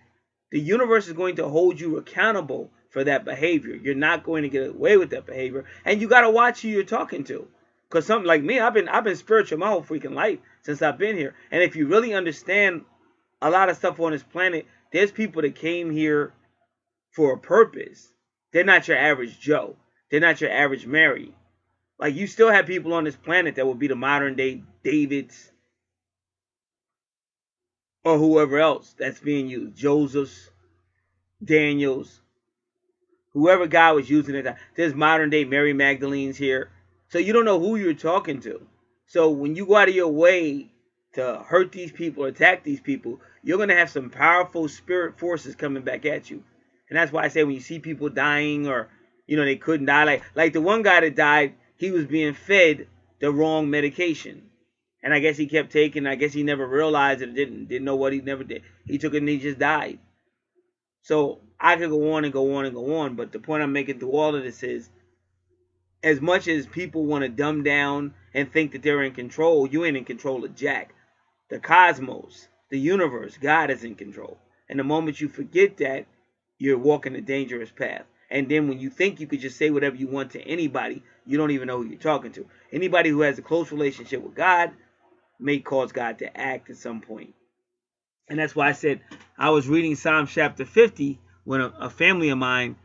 A: The universe is going to hold you accountable for that behavior. You're not going to get away with that behavior, and you got to watch who you're talking to. Because something like me, I've been spiritual my whole freaking life since I've been here. And if you really understand a lot of stuff on this planet, there's people that came here for a purpose. They're not your average Joe. They're not your average Mary. Like, you still have people on this planet that would be the modern day Davids or whoever else that's being used. Josephs, Daniels, whoever God was using at that time. There's modern day Mary Magdalene's here. So you don't know who you're talking to. So when you go out of your way to hurt these people, attack these people, you're going to have some powerful spirit forces coming back at you. And that's why I say when you see people dying, or, they couldn't die. Like the one guy that died, he was being fed the wrong medication. And I guess he kept taking, I guess he never realized it, didn't know what he never did. He took it and he just died. So I could go on and go on and go on. But the point I'm making through all of this is, as much as people want to dumb down and think that they're in control, you ain't in control of jack. The cosmos, the universe, God is in control. And the moment you forget that, you're walking a dangerous path. And then when you think you could just say whatever you want to anybody, you don't even know who you're talking to. Anybody who has a close relationship with God may cause God to act at some point. And that's why I said I was reading Psalm chapter 50 when a family of mine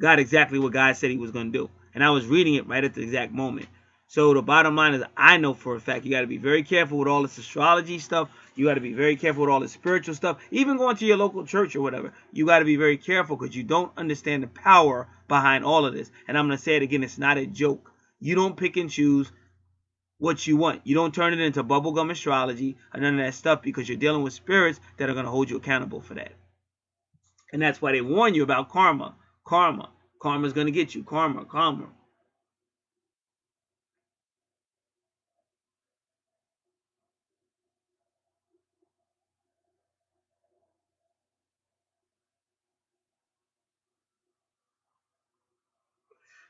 A: got exactly what God said he was going to do. And I was reading it right at the exact moment. So the bottom line is, I know for a fact you got to be very careful with all this astrology stuff. You got to be very careful with all this spiritual stuff. Even going to your local church or whatever, you got to be very careful, because you don't understand the power behind all of this. And I'm going to say it again, it's not a joke. You don't pick and choose what you want. You don't turn it into bubblegum astrology and none of that stuff, because you're dealing with spirits that are going to hold you accountable for that. And that's why they warn you about karma. Karma's going to get you. Karma. Karma's going to get you. Karma.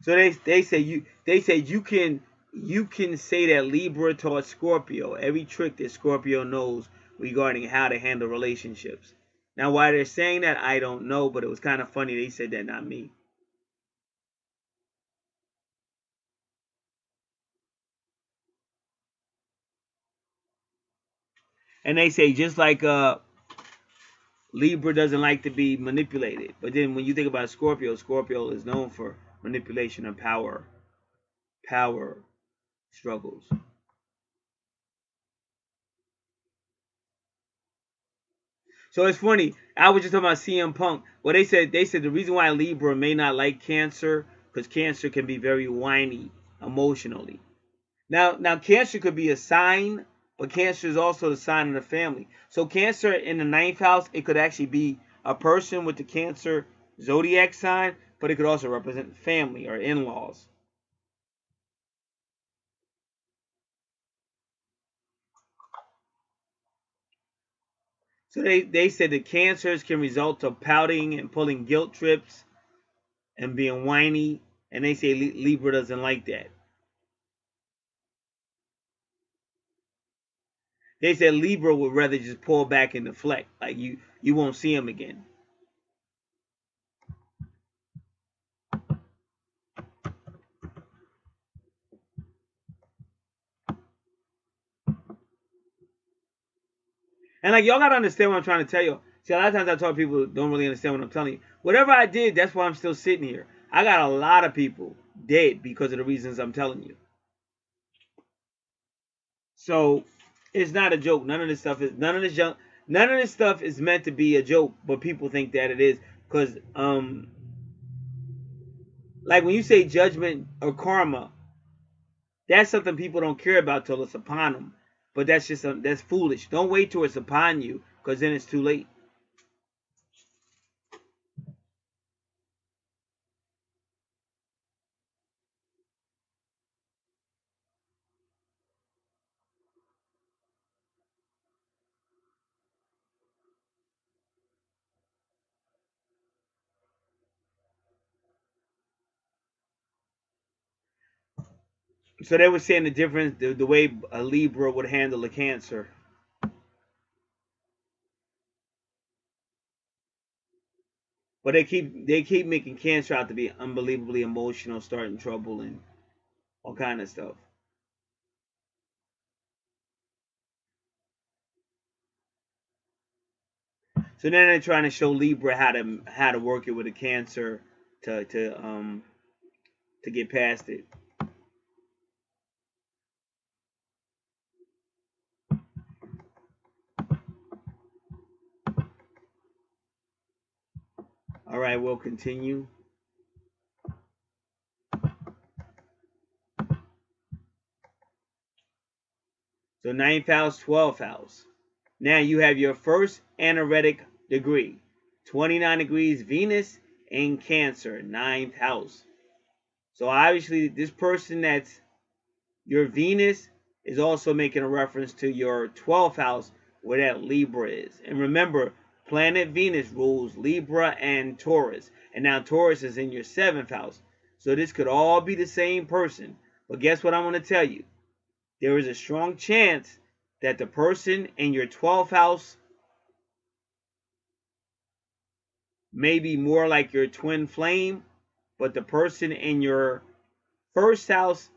A: So they say you can say that Libra taught Scorpio every trick that Scorpio knows regarding how to handle relationships. Now, why they're saying that, I don't know, but it was kind of funny they said that, not me. And they say just like Libra doesn't like to be manipulated, but then when you think about Scorpio, Scorpio is known for manipulation and power struggles. So it's funny. I was just talking about CM Punk. Well, they said the reason why Libra may not like Cancer because Cancer can be very whiny emotionally. Now Cancer could be a sign, but Cancer is also the sign of the family. So Cancer in the ninth house, it could actually be a person with the Cancer zodiac sign, but it could also represent family or in-laws. So they said that Cancers can result of pouting and pulling guilt trips and being whiny, and they say Libra doesn't like that. They said Libra would rather just pull back and deflect, like you won't see him again. And like y'all gotta understand what I'm trying to tell you. See, a lot of times I talk to people who don't really understand what I'm telling you. Whatever I did, that's why I'm still sitting here. I got a lot of people dead because of the reasons I'm telling you. So it's not a joke. None of this stuff is meant to be a joke, but people think that it is. Because like when you say judgment or karma, that's something people don't care about till it's upon them. But that's foolish. Don't wait till it's upon you, because then it's too late. So they were saying the difference, the way a Libra would handle a Cancer. But they keep making Cancer out to be unbelievably emotional, starting trouble and all kind of stuff. So then they're trying to show Libra how to work it with a Cancer to get past it. All right, we'll continue. So ninth house, 12th house. Now you have your first anaretic degree, 29 degrees Venus in Cancer, ninth house. So obviously, this person that's your Venus is also making a reference to your 12th house where that Libra is. And remember, planet Venus rules Libra and Taurus. And now Taurus is in your 7th house. So this could all be the same person. But guess what I'm going to tell you? There is a strong chance that the person in your 12th house may be more like your twin flame, but the person in your first house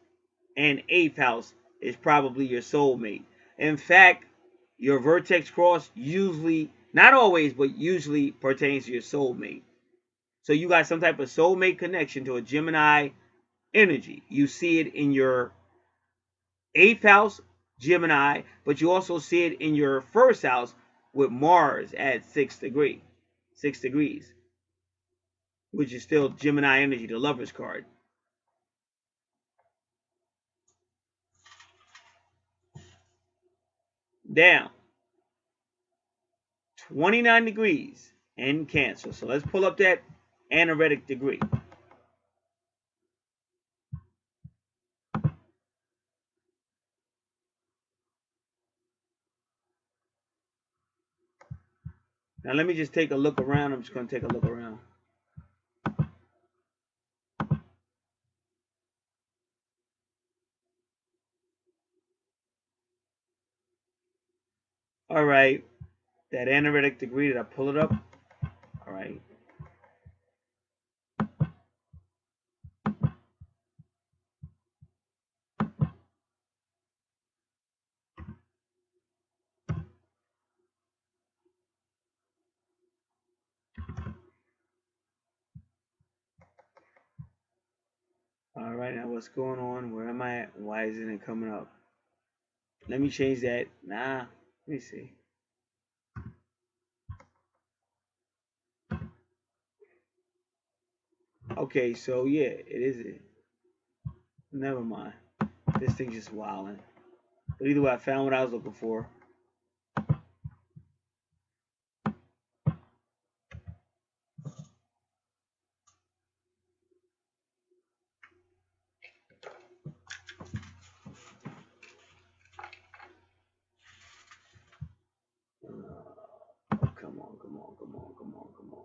A: and 8th house is probably your soulmate. In fact, your vertex cross usually, not always, but usually pertains to your soulmate. So you got some type of soulmate connection to a Gemini energy. You see it in your 8th house, Gemini, but you also see it in your first house with Mars at 6 degrees, which is still Gemini energy, the Lover's card. Down 29 degrees in Cancer. So let's pull up that anaretic degree. Now let me just take a look around. I'm just going to take a look around. All right. That anaretic degree, did I pull it up? All right. All right, now what's going on? Where am I at? Why isn't it coming up? Let me change that. Nah, let me see. Okay, so yeah, it is it. Never mind. This thing's just wilding. But either way, I found what I was looking for. Come on, come on, come on, come on, come on.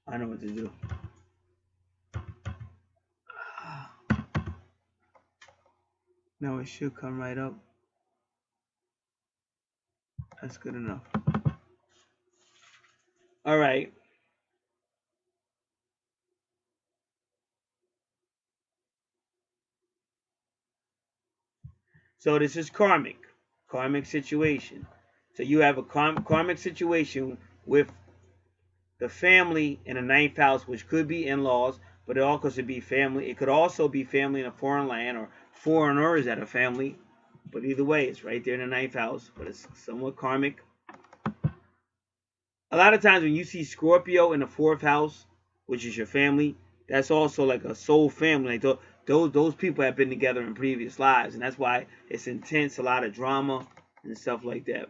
A: I know what to do. Now it should come right up. That's good enough. All right. So this is karmic situation. So you have a karmic situation with the family in the ninth house, which could be in-laws, but it also could be family. It could also be family in a foreign land or foreigners at a family. But either way, it's right there in the ninth house, but it's somewhat karmic. A lot of times when you see Scorpio in the fourth house, which is your family, that's also like a soul family. Like those people have been together in previous lives, and that's why it's intense, a lot of drama and stuff like that.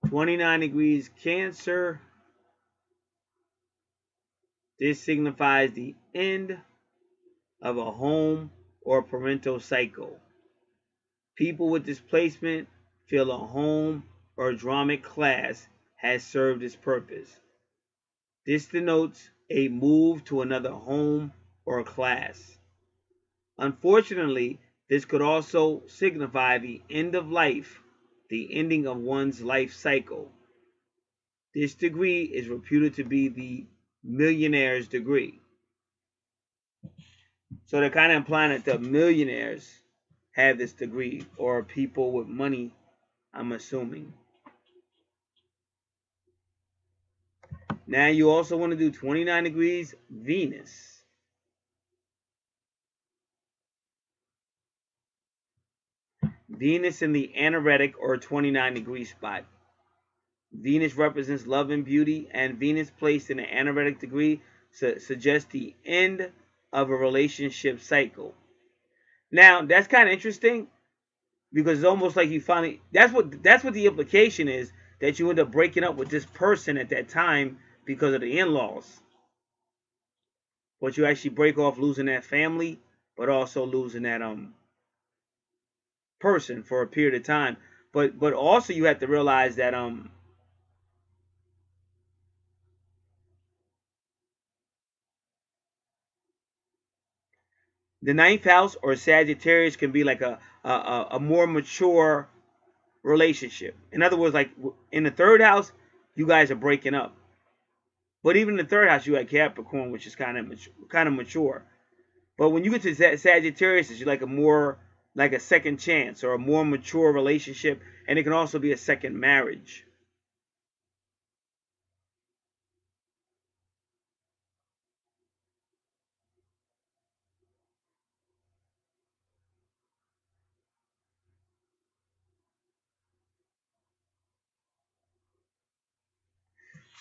A: (29° Cancer). This signifies the end of a home or parental cycle. People with displacement feel a home or dramic class has served its purpose. This denotes a move to another home or class. Unfortunately, this could also signify the end of life, the ending of one's life cycle. This degree is reputed to be the millionaire's degree. So they're kind of implying that the millionaires have this degree, or people with money, I'm assuming. Now you also want to do 29° Venus. Venus in the anaretic or 29° spot. Venus represents love and beauty, and Venus placed in an anaretic degree suggests the end of a relationship cycle. Now that's kind of interesting because it's almost like you finally that's what the implication is, that you end up breaking up with this person at that time because of the in-laws. But you actually break off losing that family, but also losing that person for a period of time. But also you have to realize that the ninth house or Sagittarius can be like a more mature relationship. In other words, like in the third house, you guys are breaking up. But even in the third house, you have Capricorn, which is kind of mature. But when you get to Sagittarius, it's like a more like a second chance or a more mature relationship, and it can also be a second marriage.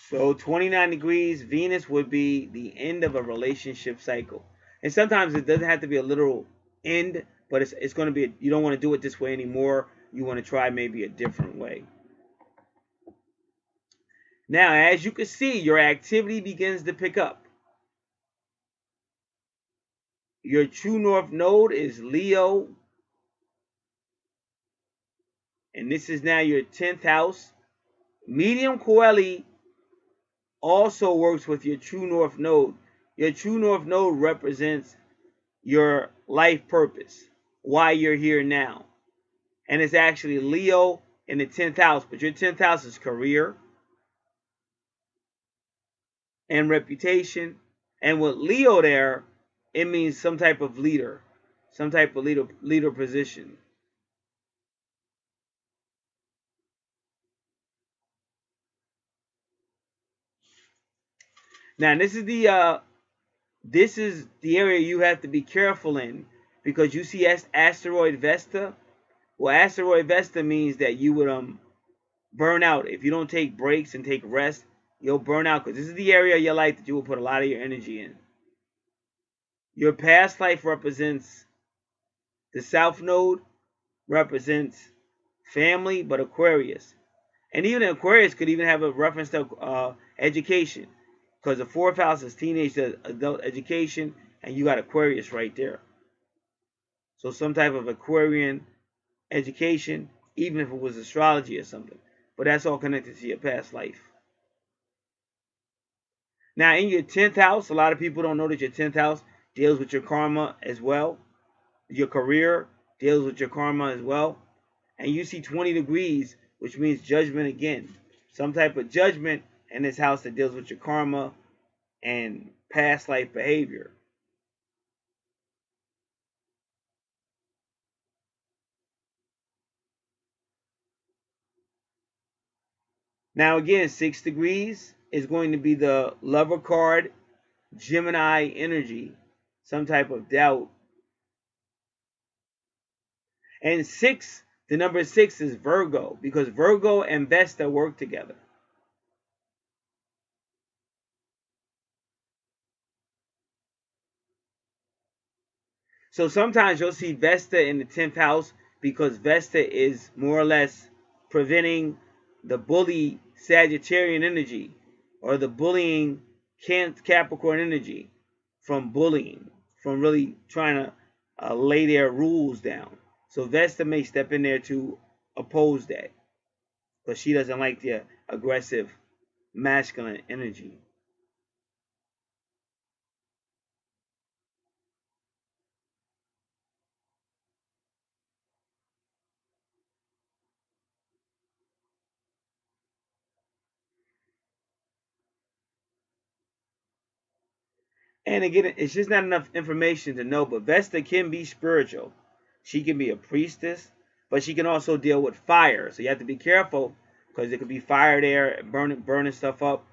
A: So 29° Venus would be the end of a relationship cycle. And sometimes it doesn't have to be a literal end, but it's going to be, you don't want to do it this way anymore. You want to try maybe a different way. Now, as you can see, your activity begins to pick up. Your true north node is Leo, and this is now your 10th house. Medium Coeli also works with your true north node. Your true north node represents your life purpose, why you're here now. And it's actually Leo in the 10th house, but your 10th house is career and reputation. And with Leo there, it means some type of leader, some type of leader position. Now this is the area you have to be careful in, because you see asteroid Vesta. Well, asteroid Vesta means that you would burn out if you don't take breaks and take rest. You'll burn out, because this is the area of your life that you will put a lot of your energy in. Your past life represents the South Node, represents family, but Aquarius. And even Aquarius could even have a reference to education, because the 4th house is teenage adult education, and you got Aquarius right there. So some type of Aquarian education, even if it was astrology or something. But that's all connected to your past life. Now, in your 10th house, a lot of people don't know that your 10th house deals with your karma as well. Your career deals with your karma as well. And you see 20 degrees, which means judgment again. Some type of judgment in this house that deals with your karma and past life behavior. Now again, 6 degrees is going to be the lover card, Gemini energy, some type of doubt. And 6, the number 6 is Virgo, because Virgo and Vesta work together. So sometimes you'll see Vesta in the 10th house, because Vesta is more or less preventing the bully Sagittarian energy or the bullying Capricorn energy from bullying, from really trying to lay their rules down. So Vesta may step in there to oppose that, because she doesn't like the aggressive masculine energy. And again, it's just not enough information to know, but Vesta can be spiritual. She can be a priestess, but she can also deal with fire. So you have to be careful, because there could be fire there, burning stuff up,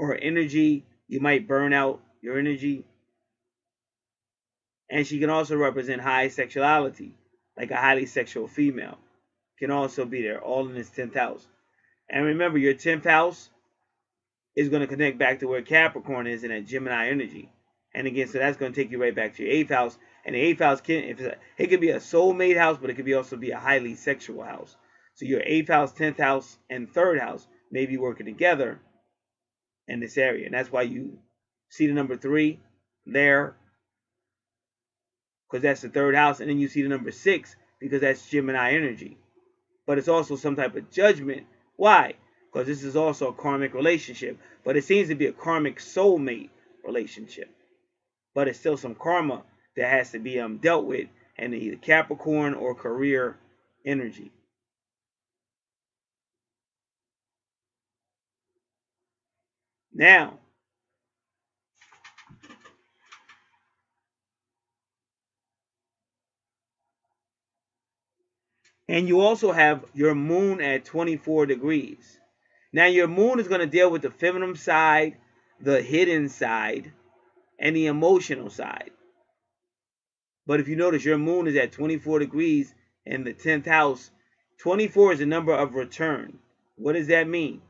A: or energy. You might burn out your energy. And she can also represent high sexuality, like a highly sexual female. Can also be there, all in this 10th house. And remember, your 10th house is going to connect back to where Capricorn is in that Gemini energy. And again, so that's going to take you right back to your 8th house. And the 8th house it could be a soulmate house, but it could also be a highly sexual house. So your 8th house, 10th house, and 3rd house may be working together in this area. And that's why you see the number 3 there, because that's the 3rd house. And then you see the number 6, because that's Gemini energy. But it's also some type of judgment. Why? Because this is also a karmic relationship, but it seems to be a karmic soulmate relationship. But it's still some karma that has to be dealt with in either Capricorn or career energy. Now, and you also have your moon at 24 degrees. Now, your moon is going to deal with the feminine side, the hidden side, and the emotional side. But if you notice, your moon is at 24 degrees in the 10th house. 24 is the number of return. What does that mean?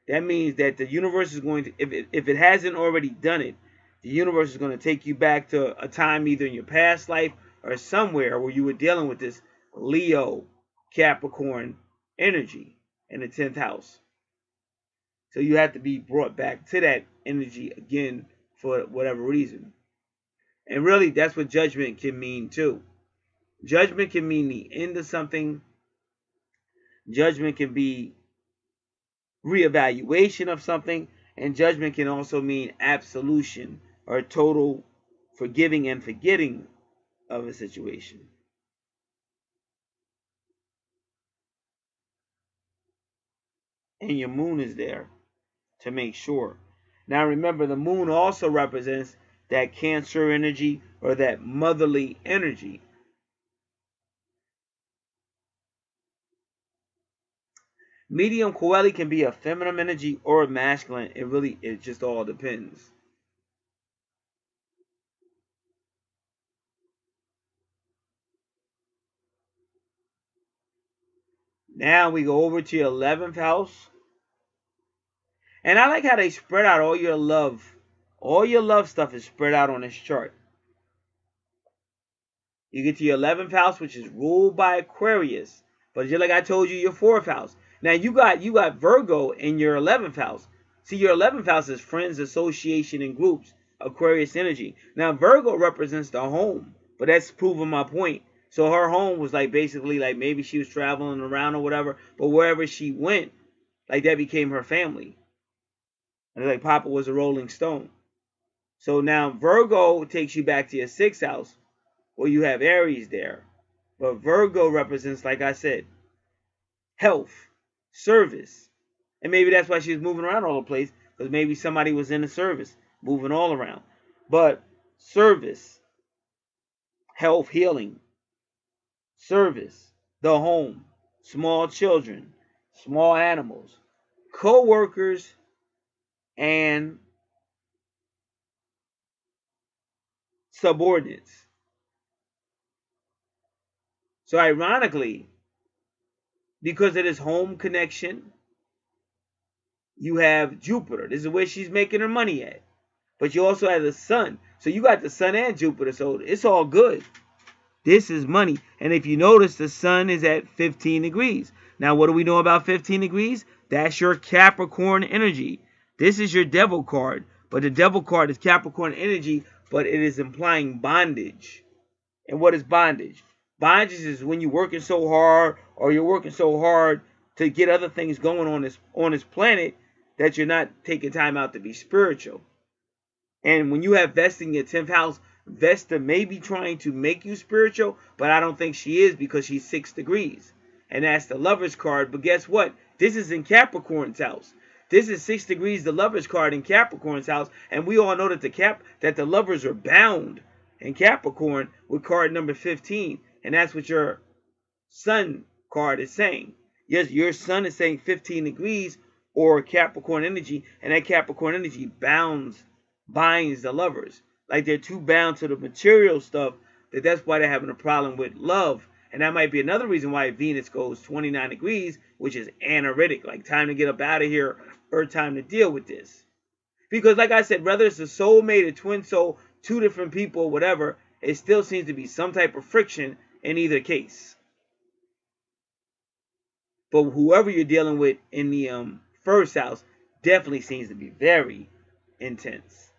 A: That means that the universe is going to, if it hasn't already done it, the universe is going to take you back to a time either in your past life or somewhere where you were dealing with this Leo Capricorn energy in the 10th house. So you have to be brought back to that energy again for whatever reason. And really, that's what judgment can mean too. Judgment can mean the end of something. Judgment can be reevaluation of something. And judgment can also mean absolution or total forgiving and forgetting of a situation. And your moon is there to make sure. Now remember, the moon also represents that Cancer energy or that motherly energy. Medium Coeli can be a feminine energy or a masculine. It just all depends. Now we go over to your 11th house. And I like how they spread out all your love. All your love stuff is spread out on this chart. You get to your 11th house, which is ruled by Aquarius. But just like I told you, your 4th house. Now you got Virgo in your 11th house. See, your 11th house is friends, association, and groups. Aquarius energy. Now Virgo represents the home, but that's proving my point. So her home was like basically like maybe she was traveling around or whatever, but wherever she went, like that became her family. And like Papa was a Rolling Stone. So now Virgo takes you back to your 6th house, where you have Aries there. But Virgo represents, like I said, health, service. And maybe that's why she was moving around all the place, because maybe somebody was in the service, moving all around. But service, health, healing, service, the home, small children, small animals, co-workers, and subordinates. So ironically, because of this home connection, you have Jupiter. This is where she's making her money at. But you also have the sun. So you got the sun and Jupiter. So it's all good. This is money. And if you notice, the sun is at 15 degrees. Now, what do we know about 15 degrees? That's your Capricorn energy. This is your devil card. But the devil card is Capricorn energy, but it is implying bondage. And what is bondage? Bondage is when you're working so hard, or you're working so hard to get other things going on this planet, that you're not taking time out to be spiritual. And when you have Vesta in your 10th house, Vesta may be trying to make you spiritual, but I don't think she is, because she's 6 degrees. And that's the Lover's card. But guess what? This is in Capricorn's house. This is 6 degrees, the Lover's card in Capricorn's house. And we all know that the lovers are bound in Capricorn with card number 15. And that's what your Sun card is saying. Yes, your Sun is saying 15 degrees or Capricorn energy. And that Capricorn energy binds the lovers. Like they're too bound to the material stuff, that's why they're having a problem with love. And that might be another reason why Venus goes 29 degrees, which is analytic, like time to get up out of here or time to deal with this. Because like I said, whether it's a soulmate, a twin soul, two different people, whatever, it still seems to be some type of friction in either case. But whoever you're dealing with in the first house definitely seems to be very intense.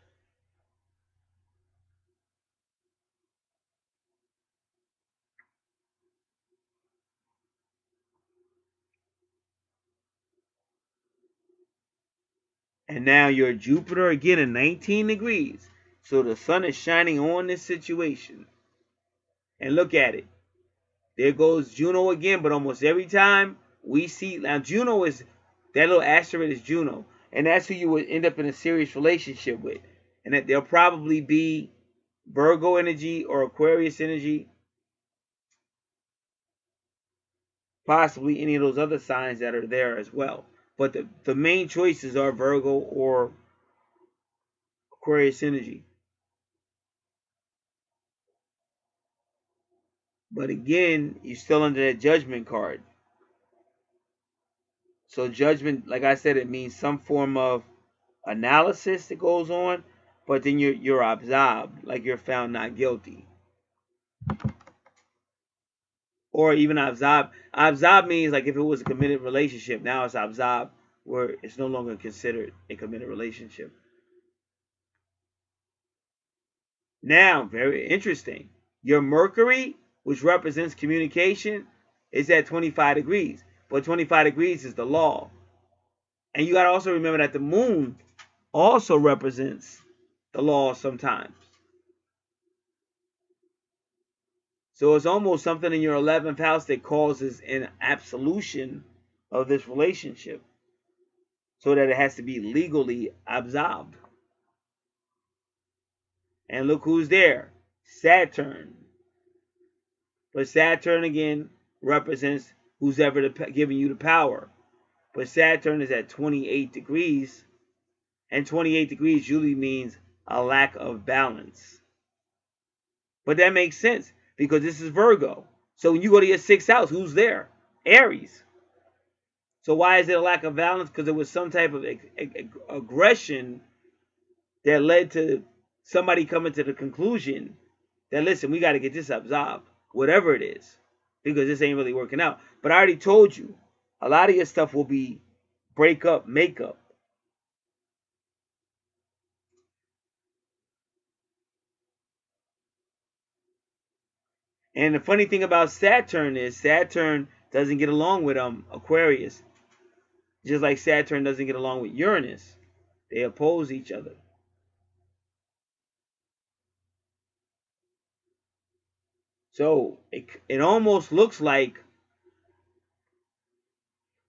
A: And now your Jupiter again at 19 degrees. So the sun is shining on this situation. And look at it. There goes Juno again, but almost every time we see, now Juno is, that little asteroid is Juno. And that's who you would end up in a serious relationship with. And that there'll probably be Virgo energy or Aquarius energy. Possibly any of those other signs that are there as well. But the main choices are Virgo or Aquarius energy. But again, you're still under that judgment card. So judgment, like I said, it means some form of analysis that goes on, but then you're absolved, like you're found not guilty. Or even absolved. Absolved means like if it was a committed relationship, now it's absolved where it's no longer considered a committed relationship. Now, very interesting. Your Mercury, which represents communication, is at 25 degrees. But 25 degrees is the law. And you got to also remember that the moon also represents the law sometimes. So it's almost something in your 11th house that causes an absolution of this relationship, so that it has to be legally absolved. And look who's there. Saturn. But Saturn again represents who's ever giving you the power. But Saturn is at 28 degrees. And 28 degrees usually means a lack of balance. But that makes sense because this is Virgo. So when you go to your 6th house, who's there? Aries. So why is it a lack of balance? Because there was some type of aggression that led to somebody coming to the conclusion that, listen, we got to get this absolved, whatever it is, because this ain't really working out. But I already told you, a lot of your stuff will be break up, make up. And the funny thing about Saturn is Saturn doesn't get along with Aquarius. Just like Saturn doesn't get along with Uranus. They oppose each other. So it almost looks like,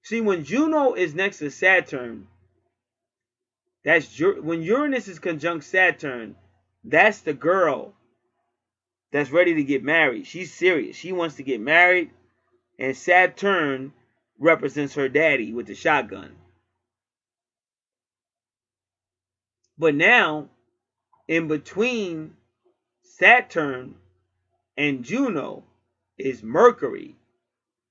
A: see, when Juno is next to Saturn, that's when Uranus is conjunct Saturn, that's the girl that's ready to get married. She's serious. She wants to get married, and Saturn represents her daddy with the shotgun. But now, in between Saturn and Juno is Mercury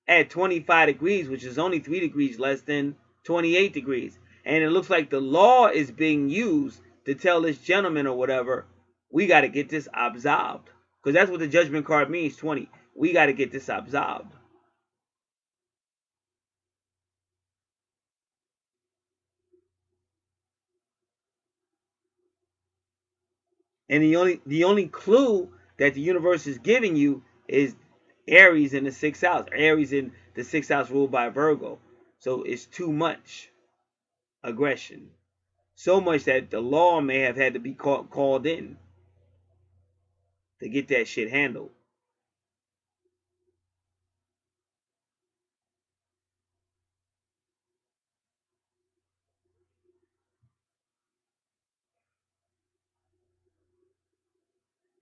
A: at 25 degrees, which is only 3 degrees less than 28 degrees. And it looks like the law is being used to tell this gentleman or whatever, we got to get this absolved. Because that's what the judgment card means, 20. We got to get this absolved. And the only clue that the universe is giving you is Aries in the 6th house. Aries in the 6th house ruled by Virgo. So it's too much aggression. So much that the law may have had to be called in to get that shit handled.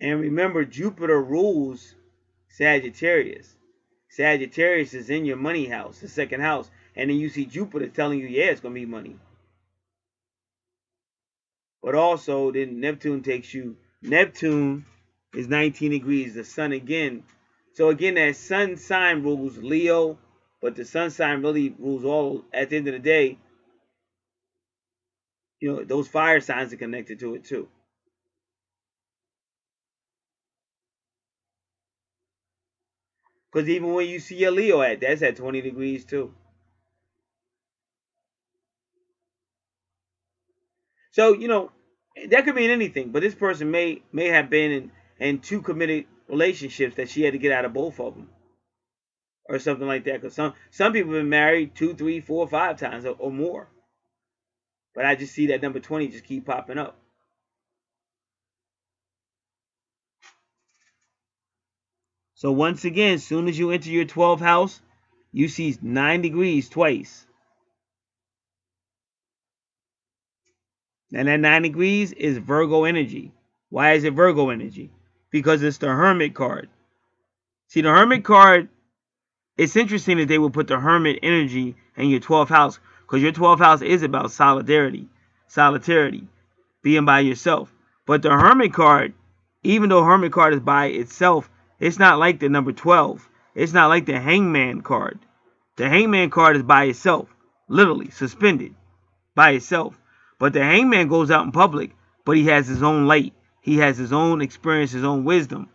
A: And remember, Jupiter rules Sagittarius. Sagittarius is in your money house, the 2nd house. And then you see Jupiter telling you, yeah, it's going to be money. But also, then Neptune takes you. Neptune is 19 degrees, the sun again. So again, that sun sign rules Leo, but the sun sign really rules all, at the end of the day, you know, those fire signs are connected to it too. Because even when you see your Leo that's at 20 degrees too. So, you know, that could mean anything. But this person may have been in 2 committed relationships that she had to get out of both of them. Or something like that. Because some people have been married 2, 3, 4, 5 times or more. But I just see that number 20 just keep popping up. So once again, as soon as you enter your 12th house, you see 9 degrees twice. And that 9 degrees is Virgo energy. Why is it Virgo energy? Because it's the Hermit card. See, the Hermit card, it's interesting that they would put the Hermit energy in your 12th house. Because your 12th house is about solidarity, being by yourself. But the Hermit card, even though Hermit card is by itself, it's not like the number 12. It's not like the Hangman card. The Hangman card is by itself, literally suspended by itself. But the Hangman goes out in public, but he has his own light. He has his own experience, his own wisdom.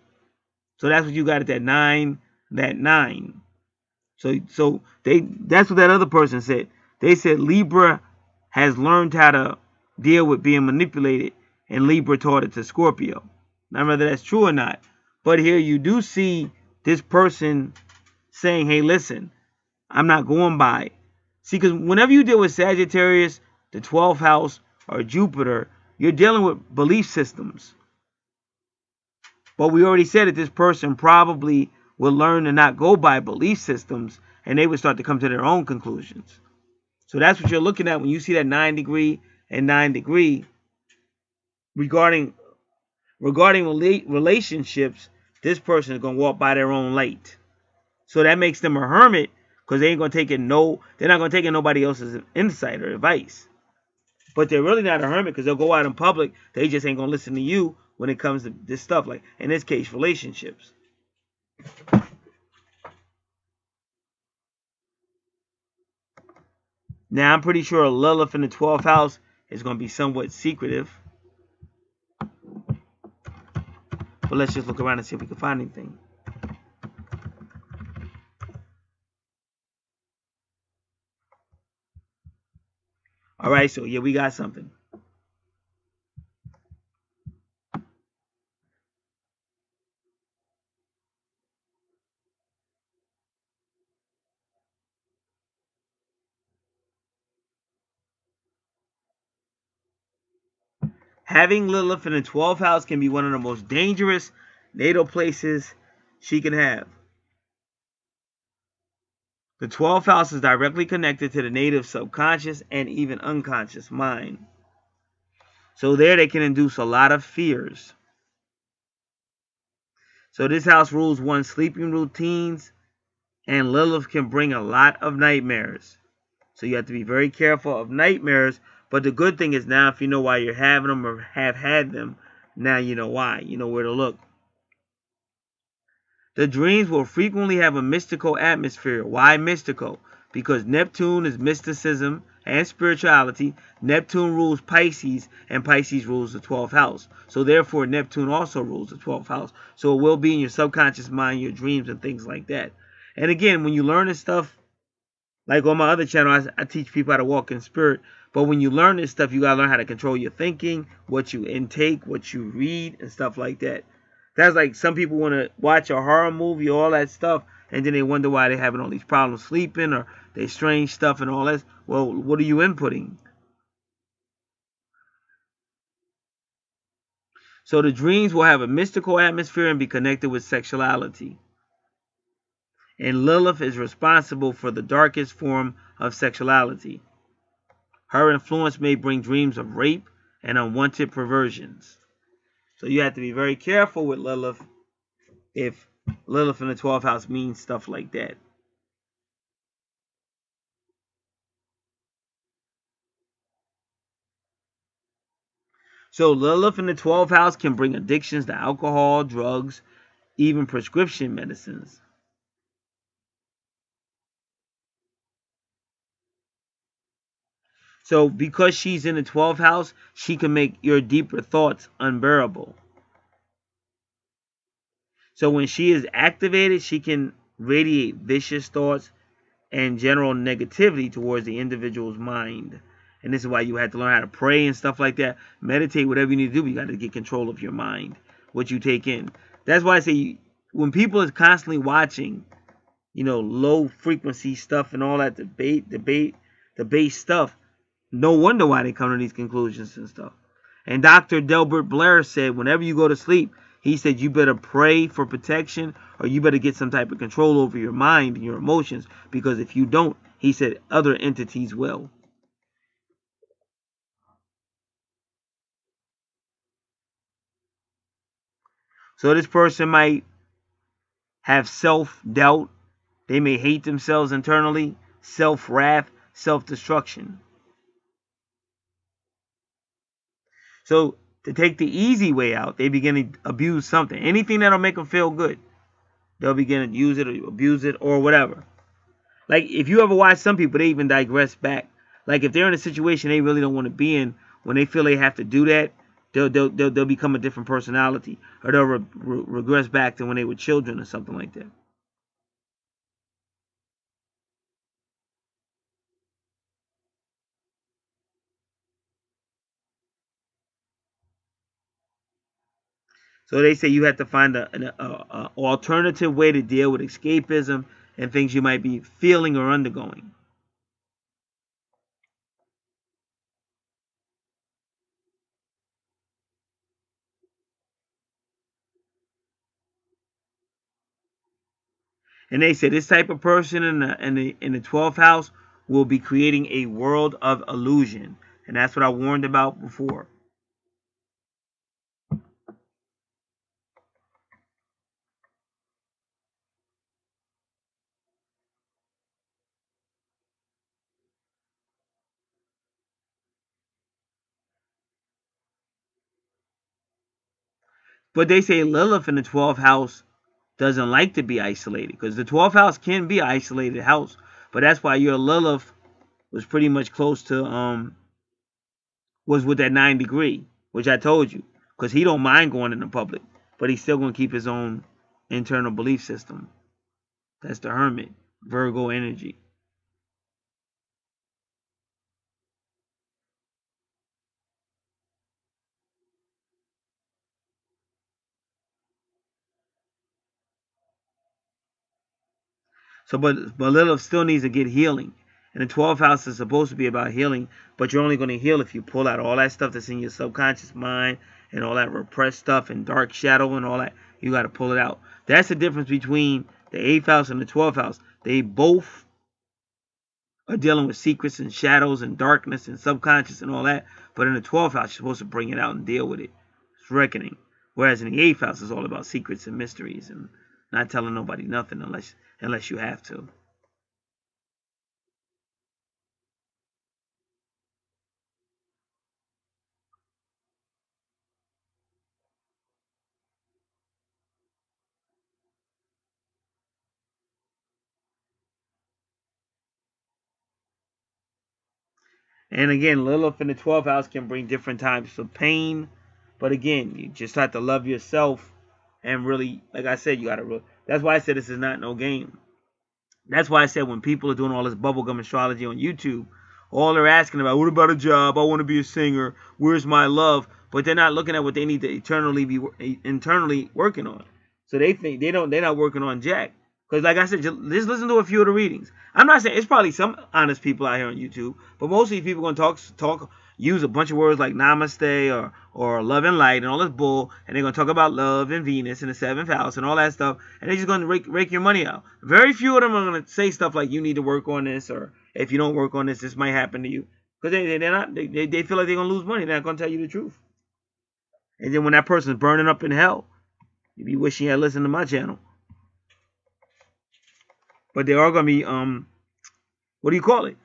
A: So that's what you got at that 9, that 9. So that's what that other person said. They said Libra has learned how to deal with being manipulated, and Libra taught it to Scorpio. Now, whether that's true or not, but here you do see this person saying, hey, listen, I'm not going by. See, because whenever you deal with Sagittarius, the 12th house, or Jupiter, you're dealing with belief systems. But we already said that this person probably will learn to not go by belief systems, and they would start to come to their own conclusions. So that's what you're looking at when you see that 9-degree and 9-degree regarding relationships. This person is going to walk by their own light. So that makes them a hermit, because they ain't going to take it they're not going to take in nobody else's insight or advice. But they're really not a hermit, because they'll go out in public. They just ain't going to listen to you when it comes to this stuff, like in this case, relationships. Now, I'm pretty sure Lilith in the 12th house is going to be somewhat secretive. But let's just look around and see if we can find anything. All right, so yeah, we got something. Having Lilith in the 12th house can be one of the most dangerous natal places she can have. The 12th house is directly connected to the native subconscious and even unconscious mind. So there they can induce a lot of fears. So this house rules one's sleeping routines, and Lilith can bring a lot of nightmares. So you have to be very careful of nightmares. But the good thing is, now if you know why you're having them or have had them, now you know why. You know where to look. The dreams will frequently have a mystical atmosphere. Why mystical? Because Neptune is mysticism and spirituality. Neptune rules Pisces, and Pisces rules the 12th house. So therefore, Neptune also rules the 12th house. So it will be in your subconscious mind, your dreams, and things like that. And again, when you learn this stuff, like on my other channel, I teach people how to walk in spirit. But when you learn this stuff, you got to learn how to control your thinking, what you intake, what you read, and stuff like that. That's like some people want to watch a horror movie, all that stuff, and then they wonder why they're having all these problems sleeping, or they strange stuff and all that. Well, what are you inputting? So the dreams will have a mystical atmosphere and be connected with sexuality. And Lilith is responsible for the darkest form of sexuality. Her influence may bring dreams of rape and unwanted perversions. So you have to be very careful with Lilith if Lilith in the 12th house means stuff like that. So Lilith in the 12th house can bring addictions to alcohol, drugs, even prescription medicines. So because she's in the 12th house, she can make your deeper thoughts unbearable. So when she is activated, she can radiate vicious thoughts and general negativity towards the individual's mind. And this is why you have to learn how to pray and stuff like that. Meditate, whatever you need to do, but you got to get control of your mind, what you take in. That's why I say when people is constantly watching, low frequency stuff and all that debate stuff, no wonder why they come to these conclusions and stuff. And Dr. Delbert Blair said, whenever you go to sleep, he said you better pray for protection, or you better get some type of control over your mind and your emotions, because if you don't, he said other entities will. So this person might have self-doubt. They may hate themselves internally, self-wrath, self-destruction. So to take the easy way out, they begin to abuse something. Anything that'll make them feel good, they'll begin to use it or abuse it or whatever. Like if you ever watch some people, they even digress back. Like if they're in a situation they really don't want to be in, when they feel they have to do that, they'll become a different personality, or they'll regress back to when they were children or something like that. So they say you have to find an alternative way to deal with escapism and things you might be feeling or undergoing. And they say this type of person in the 12th house will be creating a world of illusion. And that's what I warned about before. But they say Lilith in the 12th house doesn't like to be isolated, because the 12th house can be an isolated house. But that's why your Lilith was pretty much close to was with that 9 degree, which I told you, because he don't mind going in the public, but he's still going to keep his own internal belief system. That's the Hermit, Virgo energy. So, but Lilith still needs to get healing. And the 12th house is supposed to be about healing, but you're only going to heal if you pull out all that stuff that's in your subconscious mind and all that repressed stuff and dark shadow and all that. You got to pull it out. That's the difference between the 8th house and the 12th house. They both are dealing with secrets and shadows and darkness and subconscious and all that. But in the 12th house, you're supposed to bring it out and deal with it. It's reckoning. Whereas in the 8th house, it's all about secrets and mysteries and not telling nobody nothing unless you have to. And again, Lilith in the 12th house can bring different types of pain. But again, you just have to love yourself and really, like I said, you got to. That's why I said this is not no game. That's why I said when people are doing all this bubblegum astrology on YouTube, all they're asking about, what about a job? I want to be a singer. Where's my love? But they're not looking at what they need to internally working on. So they think they're not working on jack. Because like I said, just listen to a few of the readings. I'm not saying it's probably some honest people out here on YouTube, but mostly people going to talk, use a bunch of words like namaste or love and light and all this bull, and they're going to talk about love and Venus in the 7th house and all that stuff, and they're just going to rake your money out. Very few of them are going to say stuff like you need to work on this, or if you don't work on this, this might happen to you. Because they feel like they're going to lose money. They're not going to tell you the truth. And then when that person's burning up in hell, you be wishing you had listened to my channel. But they are going to be, what do you call it?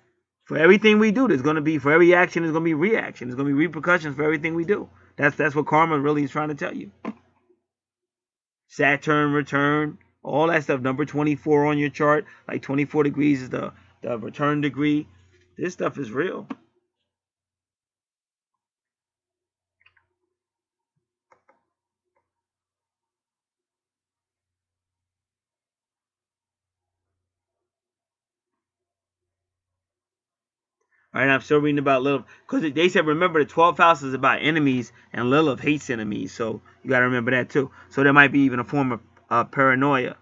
A: For everything we do, there's going to be, for every action, there's going to be reaction. There's going to be repercussions for everything we do. That's what karma really is trying to tell you. Saturn return, all that stuff. Number 24 on your chart, like 24 degrees is the return degree. This stuff is real. All right, I'm still reading about Lilith. Because they said, remember, the 12th house is about enemies, and Lilith hates enemies. So you got to remember that, too. So there might be even a form of paranoia.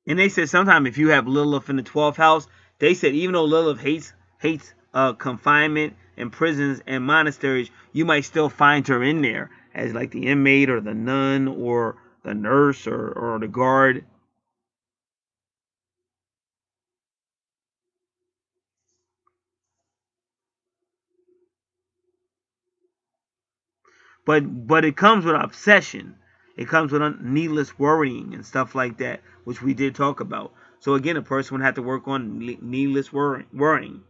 A: And they said sometimes if you have Lilith in the 12th house, they said even though Lilith hates confinement and prisons and monasteries, you might still find her in there as like the inmate or the nun or the nurse or the guard. But it comes with obsession. It comes with needless worrying and stuff like that, which we did talk about. So again, a person would have to work on needless worrying.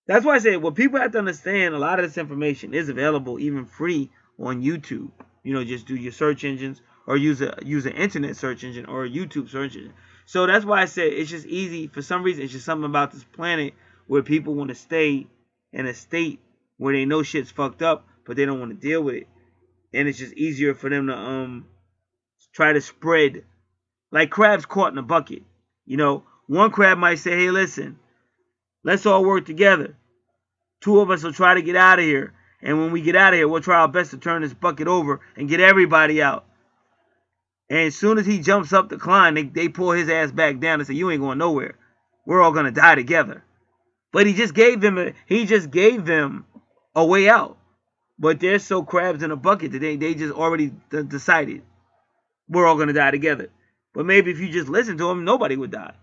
A: That's why I say what people have to understand. A lot of this information is available even free on YouTube. You know, just do your search engines or use an internet search engine or a YouTube search engine. So that's why I said it's just easy. For some reason, it's just something about this planet where people want to stay in a state where they know shit's fucked up, but they don't want to deal with it. And it's just easier for them to try to spread like crabs caught in a bucket. You know, one crab might say, hey, listen, Let's all work together. 2 of us will try to get out of here. And when we get out of here, we'll try our best to turn this bucket over and get everybody out. And as soon as he jumps up the climb, they pull his ass back down and say, you ain't going nowhere. We're all going to die together. But he just gave them a way out. But they're so crabs in a bucket that they just already decided we're all going to die together. But maybe if you just listen to them, nobody would die.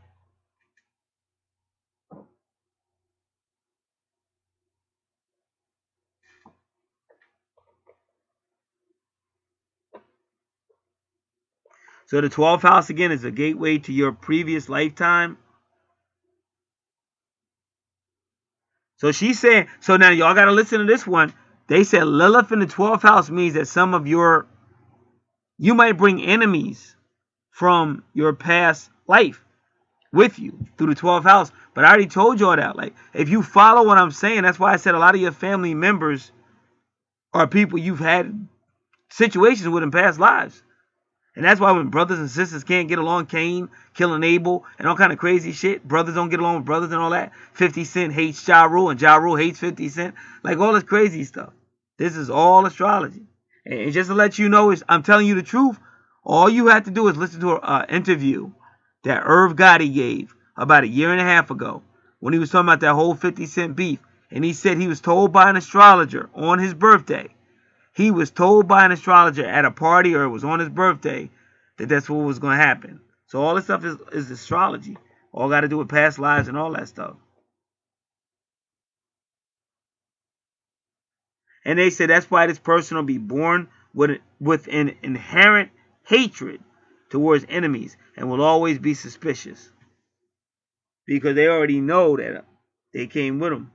A: So the 12th house, again, is a gateway to your previous lifetime. So she's saying, so now y'all got to listen to this one. They said Lilith in the 12th house means that some of you might bring enemies from your past life with you through the 12th house. But I already told y'all that. Like, if you follow what I'm saying, that's why I said a lot of your family members are people you've had situations with in past lives. And that's why when brothers and sisters can't get along, Cain killing Abel and all kind of crazy shit, brothers don't get along with brothers and all that. 50 Cent hates Ja Rule and Ja Rule hates 50 Cent. Like all this crazy stuff. This is all astrology. And just to let you know, I'm telling you the truth. All you have to do is listen to an interview that Irv Gotti gave about 1.5 years ago when he was talking about that whole 50 Cent beef. And he said he was told by an astrologer on his birthday. He was told by an astrologer at a party or it was on his birthday that that's what was going to happen. So all this stuff is astrology. All got to do with past lives and all that stuff. And they said that's why this person will be born with an inherent hatred towards enemies and will always be suspicious. Because they already know that they came with them.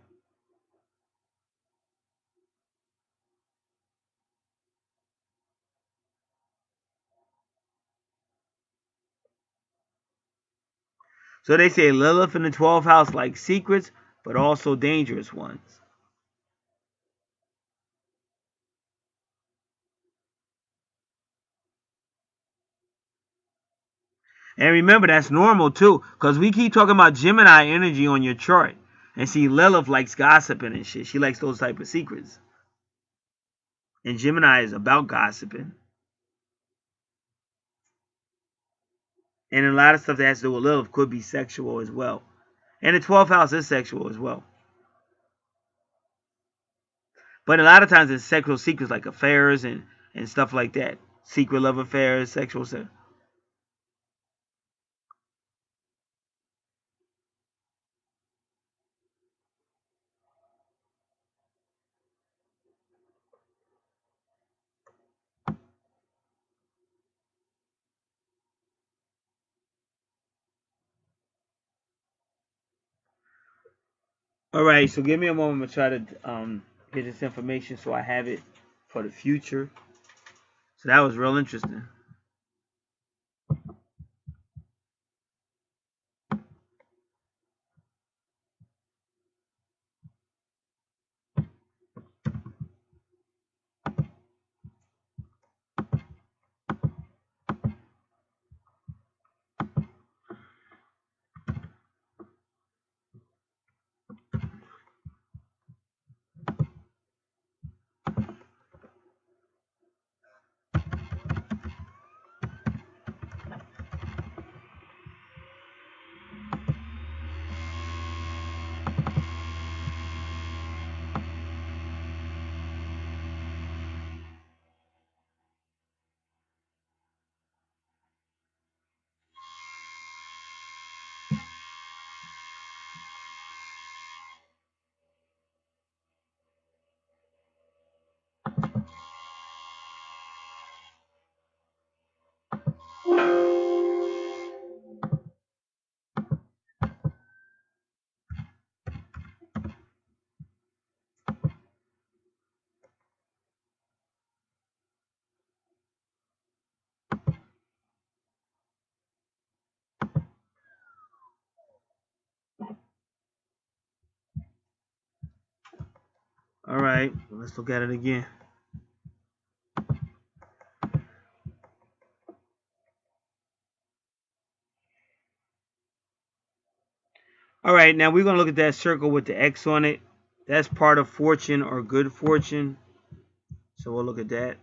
A: So they say Lilith in the 12th house likes secrets, but also dangerous ones. And remember, that's normal too, because we keep talking about Gemini energy on your chart. And see, Lilith likes gossiping and shit. She likes those type of secrets. And Gemini is about gossiping. And a lot of stuff that has to do with Lilith could be sexual as well. And the 12th house is sexual as well. But a lot of times it's sexual secrets like affairs and stuff like that. Secret love affairs, sexual sex. All right, so give me a moment to try to get this information so I have it for the future. So that was real interesting. All right, let's look at it again. All right, now we're going to look at that circle with the X on it. That's part of fortune or good fortune. So we'll look at that.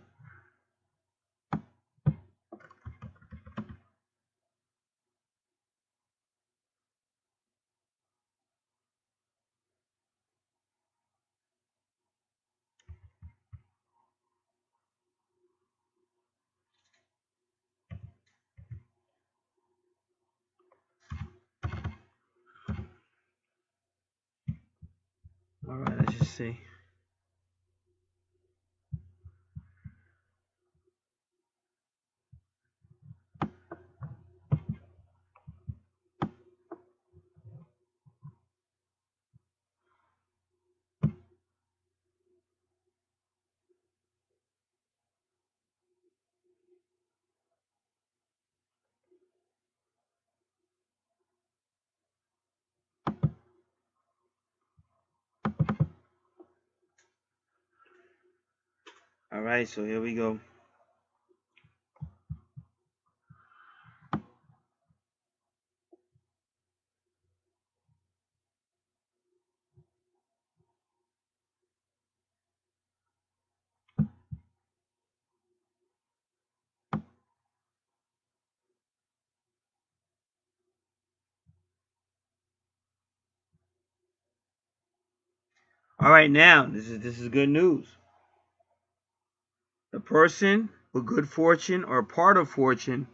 A: All right, let's just see. All right, so here we go. All right, now this is good news. The person with good fortune or part of fortune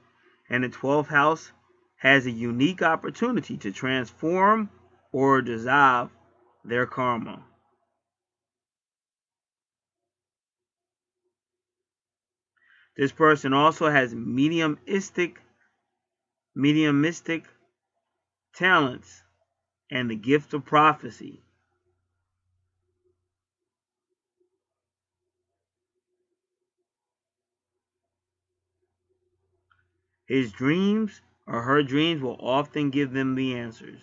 A: in the 12th house has a unique opportunity to transform or dissolve their karma. This person also has mediumistic talents and the gift of prophecy. His dreams or her dreams will often give them the answers.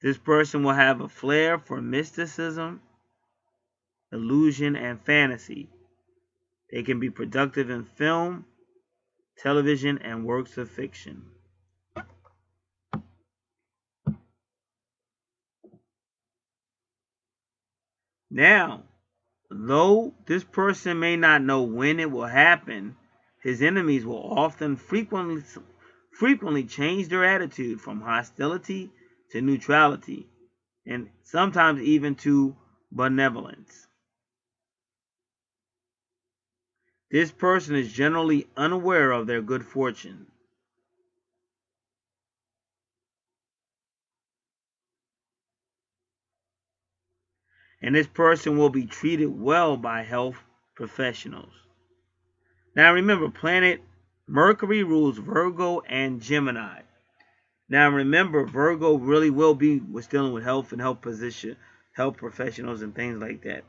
A: This person will have a flair for mysticism, illusion, and fantasy. They can be productive in film, television, and works of fiction. Now, though this person may not know when it will happen, his enemies will often frequently change their attitude from hostility to neutrality, and sometimes even to benevolence. This person is generally unaware of their good fortune. And this person will be treated well by health professionals. Now remember, planet Mercury rules Virgo and Gemini. Now remember, Virgo really will be was dealing with health and health professionals and things like that.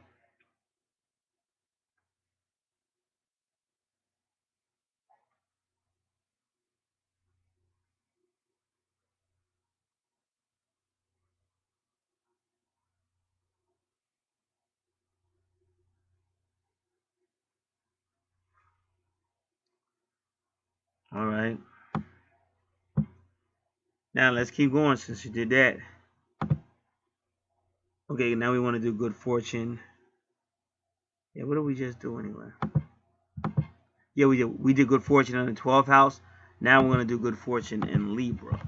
A: All right. Now let's keep going since you did that. Okay, now we want to do good fortune. Yeah, what did we just do anyway? Yeah, we did good fortune in the 12th house. Now we're going to do good fortune in Libra.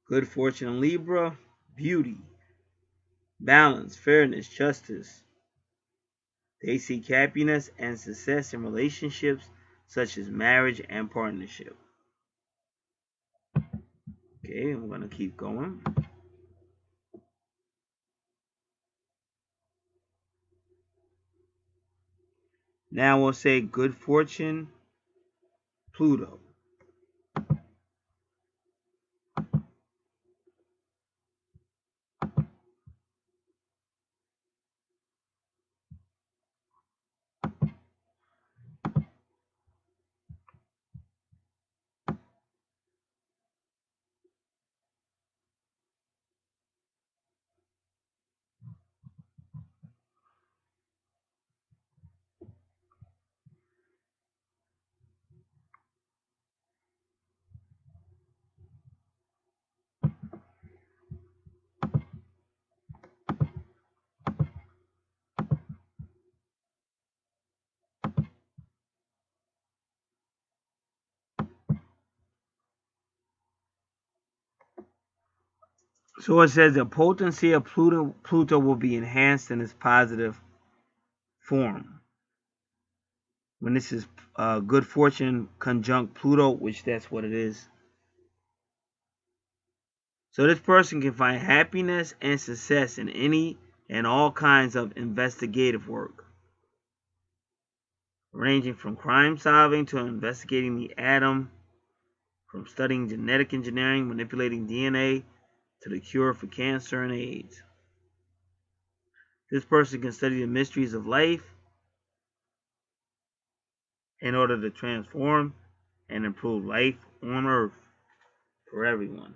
A: Good fortune in Libra, beauty, balance, fairness, justice. They seek happiness and success in relationships such as marriage and partnership. Okay, I'm going to keep going. Now we'll say good fortune, Pluto. So it says the potency of Pluto will be enhanced in its positive form. When this is good fortune conjunct Pluto, which that's what it is. So this person can find happiness and success in any and all kinds of investigative work, ranging from crime solving to investigating the atom, from studying genetic engineering, manipulating DNA, to the cure for cancer and AIDS. This person can study the mysteries of life in order to transform and improve life on Earth for everyone.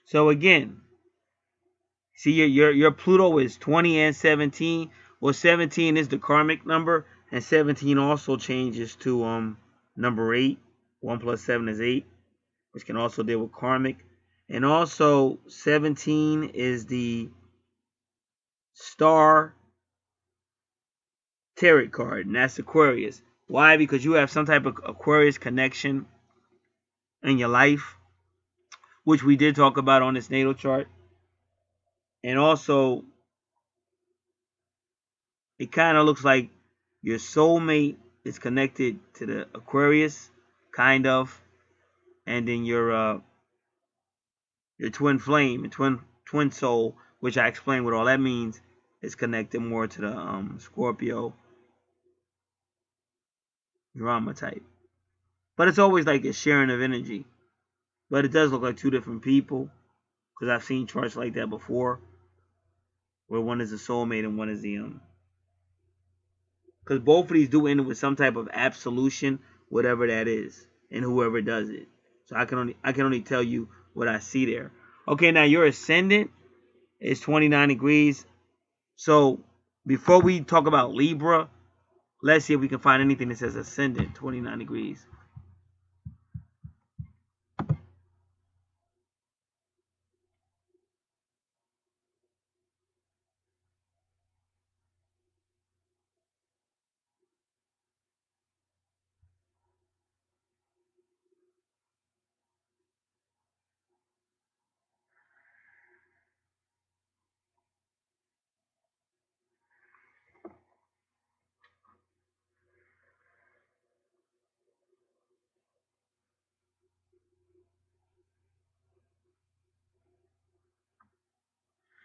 A: So again, see your Pluto is 20 and 17. Well, 17 is the karmic number, and 17 also changes to number 8. 1 plus 7 is 8, which can also deal with karmic. And also 17 is the star tarot card, and that's Aquarius. Why? Because you have some type of Aquarius connection in your life, which we did talk about on this natal chart. And also, it kind of looks like your soulmate is connected to the Aquarius, kind of, and then your twin flame, your twin soul, which I explained what all that means, is connected more to the Scorpio drama type. But it's always like a sharing of energy. But it does look like two different people, because I've seen charts like that before, where one is a soulmate and one is the because both of these do end with some type of absolution, whatever that is, and whoever does it. So I can only tell you what I see there. Okay, now your ascendant is 29 degrees. So before we talk about Libra, let's see if we can find anything that says ascendant 29 degrees.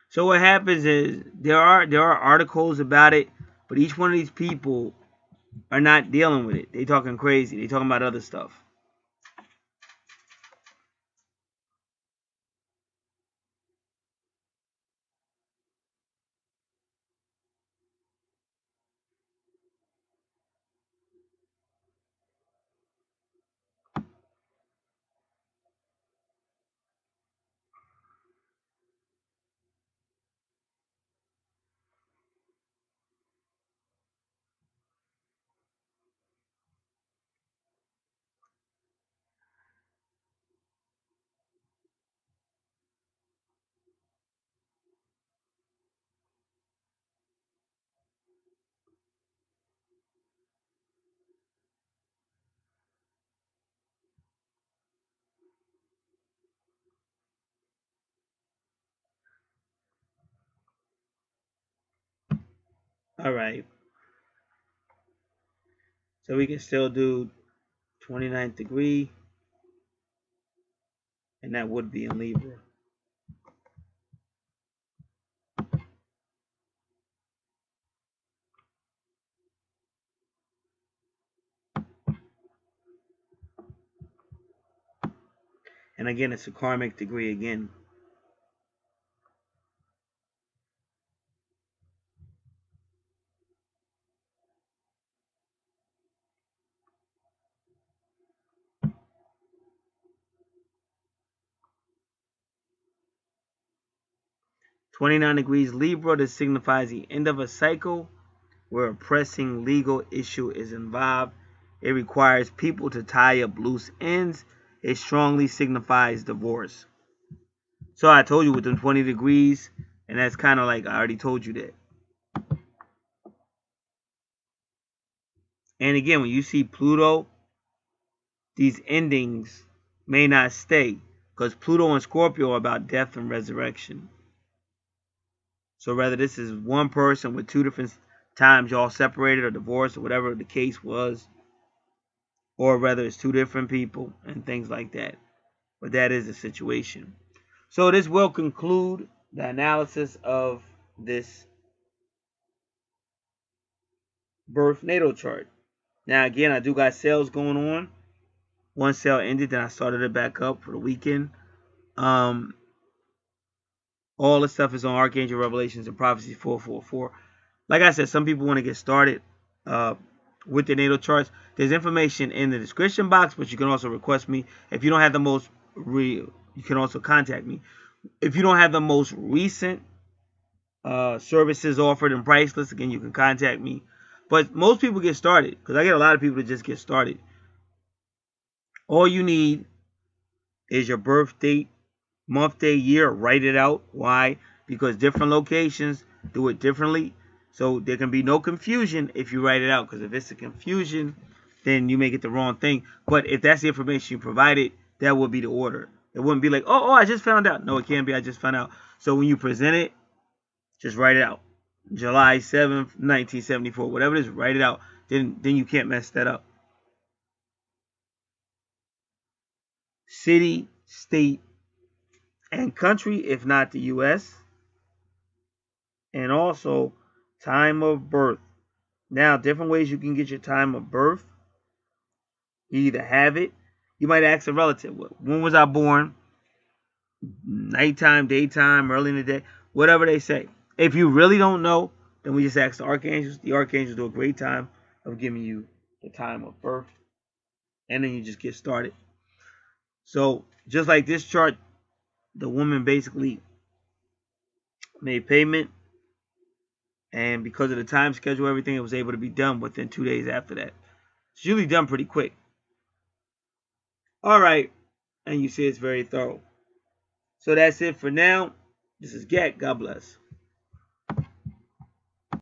A: So what happens is there are articles about it, but each one of these people are not dealing with it. They talking crazy. They talking about other stuff. All right. So we can still do 29th degree, and that would be in Libra. And again, it's a karmic degree again. '29 degrees Libra. This signifies the end of a cycle where a pressing legal issue is involved. It requires people to tie up loose ends. It strongly signifies divorce. So I told you within 20 degrees, and that's kind of like I already told you that. And again, when you see Pluto, these endings may not stay, because Pluto and Scorpio are about death and resurrection. So whether this is one person with two different times y'all separated or divorced or whatever the case was, or whether it's two different people and things like that. But that is the situation. So this will conclude the analysis of this birth natal chart. Now again, I do got sales going on. One sale ended, then I started it back up for the weekend. All the stuff is on Archangel Revelations and Prophecy 444. Like I said, some people want to get started with the natal charts. There's information in the description box, but you can also request me. If you don't have the most real, you can also contact me. If you don't have the most recent services offered and price list, again, you can contact me. But most people get started, because I get a lot of people that just get started. All you need is your birth date, month, day, year. Write it out. Why? Because different locations do it differently. So there can be no confusion if you write it out. Because if it's a confusion, then you may get the wrong thing. But if that's the information you provided, that would be the order. It wouldn't be like, oh, I just found out. No, it can't be, I just found out. So when you present it, just write it out. July 7th, 1974. Whatever it is, write it out. Then you can't mess that up. City, state, and country, if not the U.S. And also time of birth. Now, different ways you can get your time of birth. You either have it. You might ask a relative, when was I born? Nighttime, daytime, early in the day, whatever they say. If you really don't know, then we just ask the archangels. The archangels do a great time of giving you the time of birth. And then you just get started. So, just like this chart, the woman basically made payment. And because of the time schedule, everything, it was able to be done within 2 days after that. It's usually done pretty quick. All right. And you see it's very thorough. So that's it for now. This is Gat. God bless.